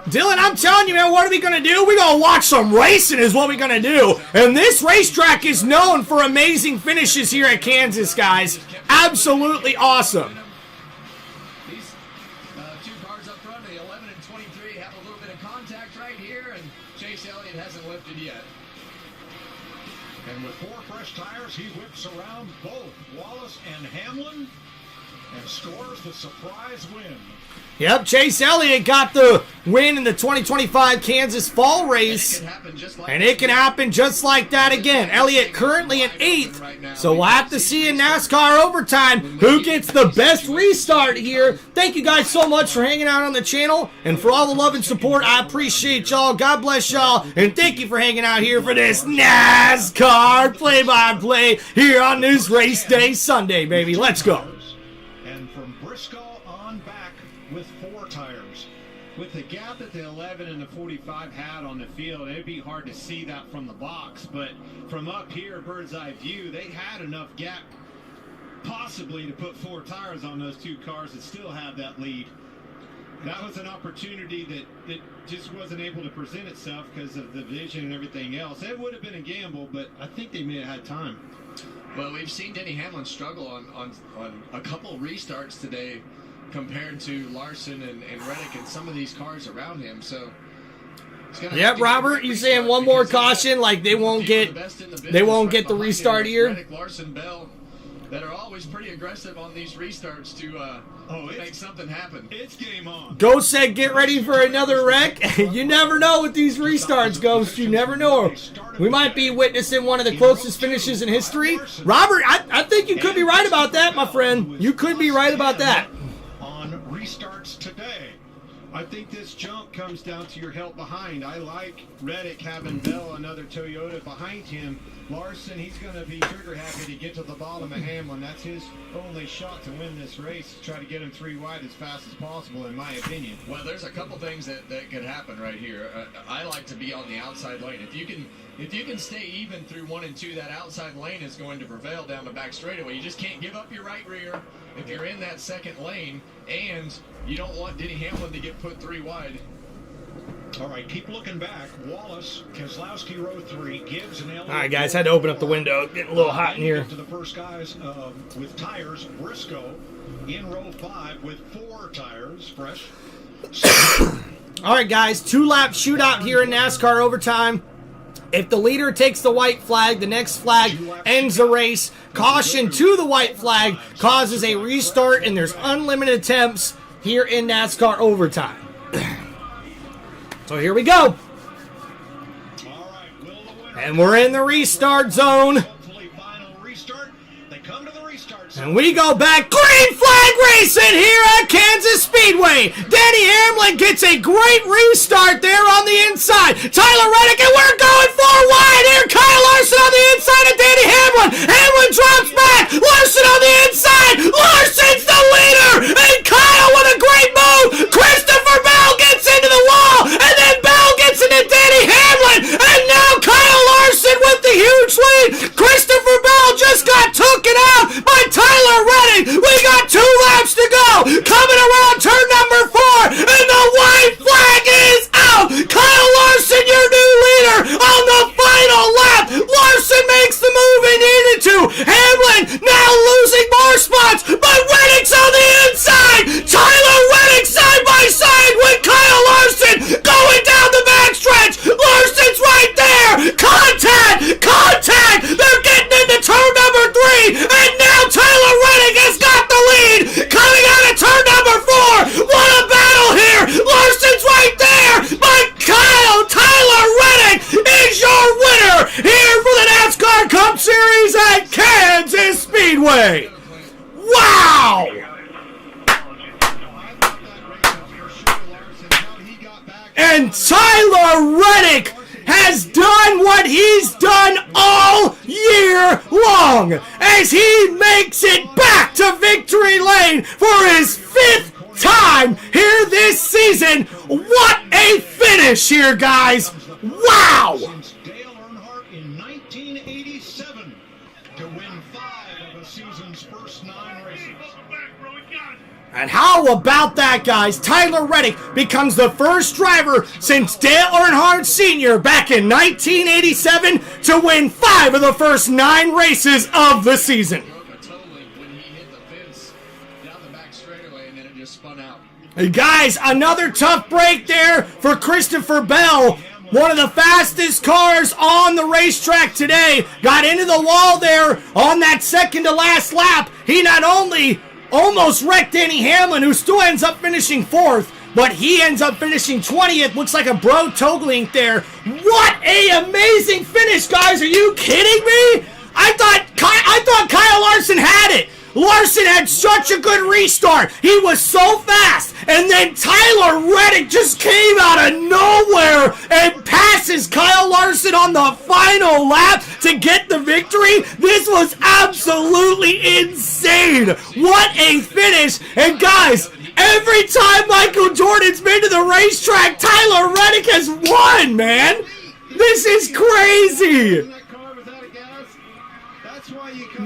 Dylan, I'm telling you, man, what are we going to do? We're going to watch some racing is what we're going to do. And this racetrack is known for amazing finishes here at Kansas, guys. Absolutely awesome. These 2 cars up front, the 11 and 23, have a little bit of contact right here, and Chase Elliott hasn't lifted yet. And with 4 fresh tires, he whips around both Wallace and Hamlin and scores the surprise win. Yep, Chase Elliott got the win in the 2025 Kansas Fall race, and it can happen just like that again. Elliott currently in 8th, so we'll have to see in NASCAR overtime who gets the best restart here. Thank you guys so much for hanging out on the channel, and for all the love and support. I appreciate y'all. God bless y'all, and thank you for hanging out here for this NASCAR play-by-play here on this race day Sunday, baby. Let's go. And from Briscoe on back with 4 tires. With the gap that the 11 and the 45 had on the field, it'd be hard to see that from the box, but from up here, bird's eye view, they had enough gap possibly to put 4 tires on those 2 cars and still have that lead. That was an opportunity that just wasn't able to present itself because of the vision and everything else. It would have been a gamble, but I think they may have had time. Well, we've seen Denny Hamlin struggle on a couple restarts today compared to Larson and Reddick and some of these cars around him. So, yep, Robert, you saying one more caution, like they won't get the restart here? Reddick, Larson, Bell, that are always pretty aggressive on these restarts to make something happen. It's game on. Ghost said get ready for another wreck. You never know with these restarts, Ghost. You never know. We might be witnessing one of the closest finishes in history. Robert, I think you could be right about that, my friend. You could be right about that. On restarts today. I think this jump comes down to your help behind. I like Reddick having Bell, another Toyota behind him. Larson, he's going to be trigger happy to get to the bottom of Hamlin. That's his only shot to win this race. Try to get him 3 wide as fast as possible, in my opinion. Well, there's a couple things that could happen right here. I like to be on the outside lane. If you can stay even through 1 and 2, that outside lane is going to prevail down the back straightaway. You just can't give up your right rear if you're in that second lane, and you don't want Denny Hamlin to get put 3 wide. All right, keep looking back. Wallace, Keselowski, row 3, Gibbs, and Elliott. All right, guys, had to open up the window. Getting a little hot in here. To the first guys with tires, Briscoe in row 5 with 4 tires, fresh. All right, guys, 2-lap shootout here in NASCAR overtime. If the leader takes the white flag, the next flag ends the race. Caution to the white flag causes a restart, and there's unlimited attempts here in NASCAR overtime. So here we go. And we're in the restart zone. And we go back. Green flag racing here at Kansas Speedway. Denny Hamlin gets a great restart there on the inside. Tyler Reddick, and we're going 4 wide here. Kyle Larson on the inside of Denny Hamlin. Hamlin drops back. Larson on the inside. Larson's the leader. And Kyle with a great move. Christopher Bell gets into the wall. And then Bell gets into Denny Hamlin. And now Kyle Larson with the huge lead. Christopher Bell just got taken out by Tyler Reddick. We got 2 laps to go. Coming around turn number 4. And the white flag is out. Kyle Larson, your new leader on the final lap. Larson makes the move he needed to. Hamlin now losing more spots. But Reddick's on the inside. Tyler Reddick side by side with Kyle Larson going down the backstretch. Larson's right there. Contact. They're getting into turn number 3. And now Tyler Reddick has got the lead. Coming out of turn number 4. What a battle here. Larson's right there. But Tyler Reddick is your winner here for the NASCAR Cup Series at Kansas Speedway. Wow. And Tyler Reddick has done what he's done all year long as he makes it back to victory lane for his 5th time here this season. What a finish here, guys. Wow. Since Dale Earnhardt in 1987 to win 5 of a season's first 9 races. And how about that, guys? Tyler Reddick becomes the first driver since Dale Earnhardt Sr. back in 1987 to win 5 of the first 9 races of the season. Hey guys, another tough break there for Christopher Bell. One of the fastest cars on the racetrack today. Got into the wall there on that second to last lap. He not only almost wrecked Denny Hamlin, who still ends up finishing 4th, but he ends up finishing 20th. Looks like a bro toggling there. What a amazing finish, guys. Are you kidding me? I thought Kyle Larson had it. Larson had such a good restart. He was so fast. And then Tyler Reddick just came out of nowhere and passes Kyle Larson on the final lap to get the victory. This was absolutely insane. What a finish. And guys, every time Michael Jordan's been to the racetrack, Tyler Reddick has won, man. This is crazy.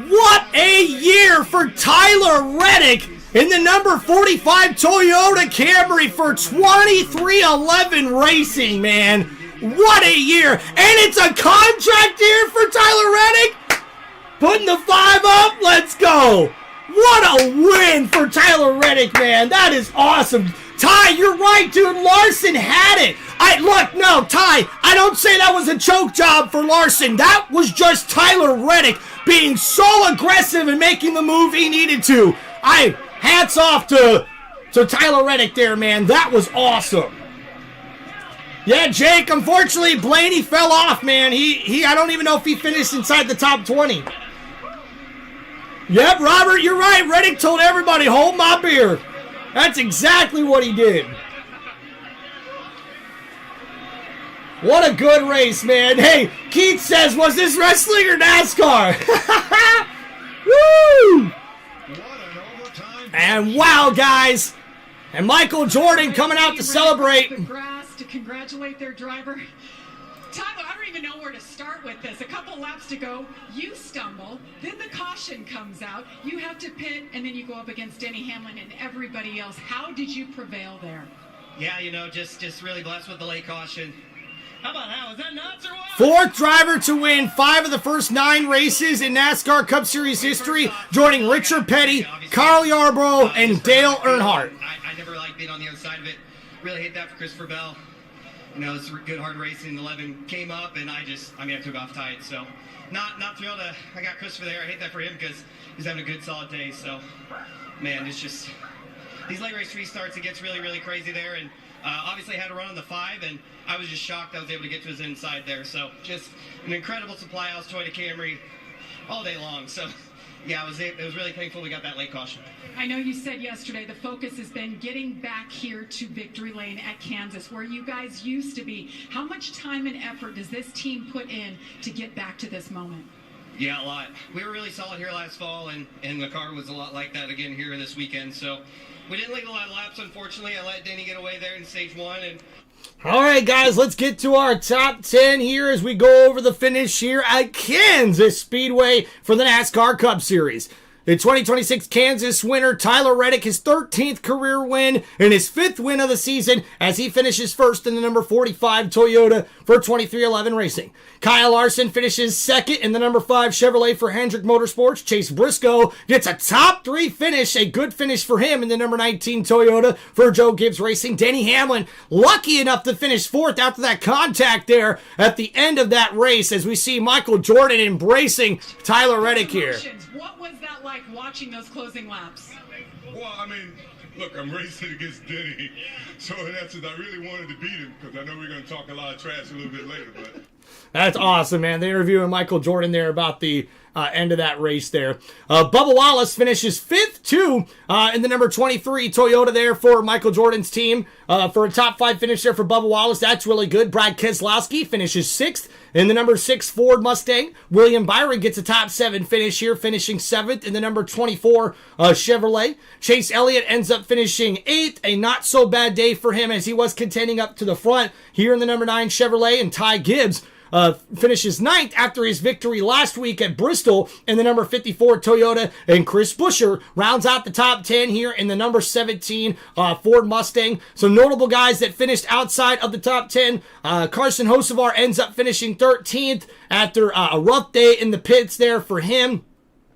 What a year for Tyler Reddick in the number 45 Toyota Camry for 2311 Racing, man. What a year. And it's a contract year for Tyler Reddick. Putting the 5 up. Let's go. What a win for Tyler Reddick, man. That is awesome. Ty, you're right, dude. Larson had it. Ty, I don't say that was a choke job for Larson. That was just Tyler Reddick being so aggressive and making the move he needed to. Hats off to Tyler Reddick there, man. That was awesome. Yeah, Jake, unfortunately, Blaney fell off, man. I don't even know if he finished inside the top 20. Yep, Robert, you're right. Reddick told everybody, hold my beer. That's exactly what he did. What a good race, man. Hey, Keith says, was this wrestling or NASCAR? Woo! And wow, guys. And Michael Jordan coming out to celebrate. The grass to congratulate their driver. Tyler, I don't even know where to start with this. A couple laps to go, you stumble, then the caution comes out, you have to pit, and then you go up against Denny Hamlin and everybody else. How did you prevail there? Yeah, just really blessed with the late caution. How about that? Was that nuts or what? Fourth driver to win 5 of the first 9 races in NASCAR Cup Series history, joining Richard Petty, Carl Yarborough, and Dale Earnhardt. I never liked being on the other side of it. Really hate that for Christopher Bell. It was good, hard racing. 11 came up, and I took off tight. So, not thrilled. I got Christopher there. I hate that for him because he's having a good, solid day. So, man, it's just these late race restarts. It gets really, really crazy there. And obviously, I had to run on the 5, and I was just shocked I was able to get to his inside there. So, just an incredible supply house Toyota Camry all day long. So, yeah, it was really thankful we got that late caution. I know you said yesterday the focus has been getting back here to victory lane at Kansas, where you guys used to be. How much time and effort does this team put in to get back to this moment? Yeah, a lot. We were really solid here last fall, and the car was a lot like that again here this weekend. So we didn't lead a lot of laps, unfortunately. I let Denny get away there in stage 1. And all right, guys, let's get to our top 10 here as we go over the finish here at Kansas Speedway for the NASCAR Cup Series. The 2026 Kansas winner, Tyler Reddick, his 13th career win and his 5th win of the season as he finishes first in the number 45 Toyota for 2311 Racing. Kyle Larson finishes 2nd in the number 5 Chevrolet for Hendrick Motorsports. Chase Briscoe gets a top 3 finish, a good finish for him in the number 19 Toyota for Joe Gibbs Racing. Denny Hamlin lucky enough to finish 4th after that contact there at the end of that race as we see Michael Jordan embracing Tyler Reddick here. What was that like watching those closing laps? Well, I mean, look, I'm racing against Denny, so in essence, I really wanted to beat him because I know we're going to talk a lot of trash a little bit later. But that's awesome, man. They're interviewing Michael Jordan there about the end of that race there. Bubba Wallace finishes 5th, too, in the number 23 Toyota there for Michael Jordan's team. For a top 5 finish there for Bubba Wallace, that's really good. Brad Keselowski finishes 6th in the number 6 Ford Mustang. William Byron gets a top 7 finish here, finishing 7th in the number 24 Chevrolet. Chase Elliott ends up finishing 8th, a not so bad day for him as he was contending up to the front here in the number 9 Chevrolet. And Ty Gibbs finishes 9th after his victory last week at Bristol in the number 54 Toyota. And Chris Buescher rounds out the top 10 here in the number 17 Ford Mustang. So notable guys that finished outside of the top 10. Carson Hocevar ends up finishing 13th after a rough day in the pits there for him.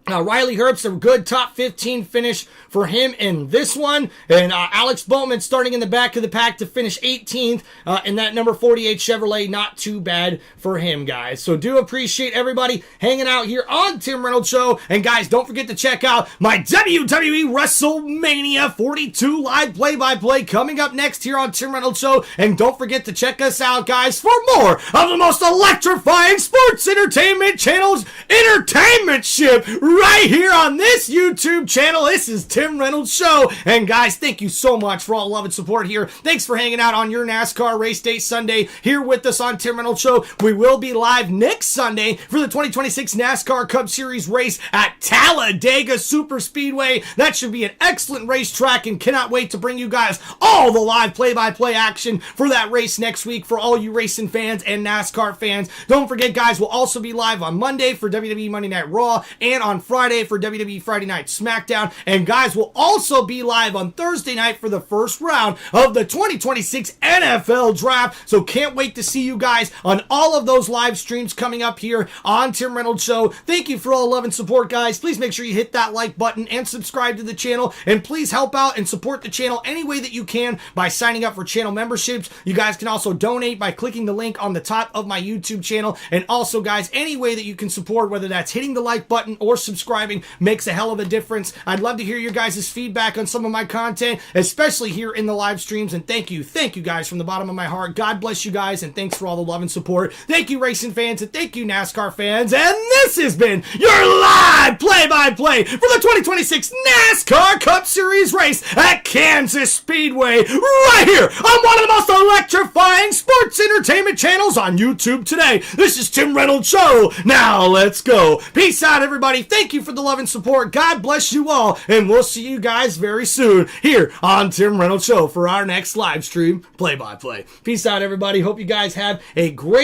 Riley Herbst, a good top 15 finish for him in this one. And Alex Bowman starting in the back of the pack to finish 18th in that number 48 Chevrolet. Not too bad for him, guys. So do appreciate everybody hanging out here on Tim Reynolds Show. And guys, don't forget to check out my WWE WrestleMania 42 live play-by-play coming up next here on Tim Reynolds Show. And don't forget to check us out, guys, for more of the most electrifying sports entertainment channel's entertainment ship right here on this YouTube channel. This is Tim Reynolds Show. And guys, thank you so much for all the love and support here. Thanks for hanging out on your NASCAR race day Sunday here with us on Tim Reynolds Show. We will be live next Sunday for the 2026 NASCAR Cup Series race at Talladega Superspeedway. That should be an excellent racetrack and cannot wait to bring you guys all the live play-by-play action for that race next week for all you racing fans and NASCAR fans. Don't forget, guys, we'll also be live on Monday for WWE Monday Night Raw and on Friday for WWE Friday Night SmackDown. And guys, we'll also be live on Thursday night for the first round of the 2026 NFL Draft. So can't wait to see you guys on all of those live streams coming up here on Tim Reynolds Show. Thank you for all the love and support, guys. Please make sure you hit that like button and subscribe to the channel. And please help out and support the channel any way that you can by signing up for channel memberships. You guys can also donate by clicking the link on the top of my YouTube channel. And also, guys, any way that you can support, whether that's hitting the like button or subscribing, makes a hell of a difference. I'd love to hear your guys' feedback on some of my content, especially here in the live streams. And thank you guys from the bottom of my heart. God bless you guys, and thanks for all the love and support. Thank you, racing fans, and thank you, NASCAR fans. And this has been your live play-by-play for the 2026 NASCAR Cup Series race at Kansas Speedway, right here on one of the most electrifying sports entertainment channels on YouTube today. This is Tim Reynolds Show. Now let's go. Peace out, everybody. Thank you for the love and support. God bless you all, and we'll see you guys very soon here on Tim Reynolds Show for our next live stream play-by-play. Peace out, everybody. Hope you guys have a great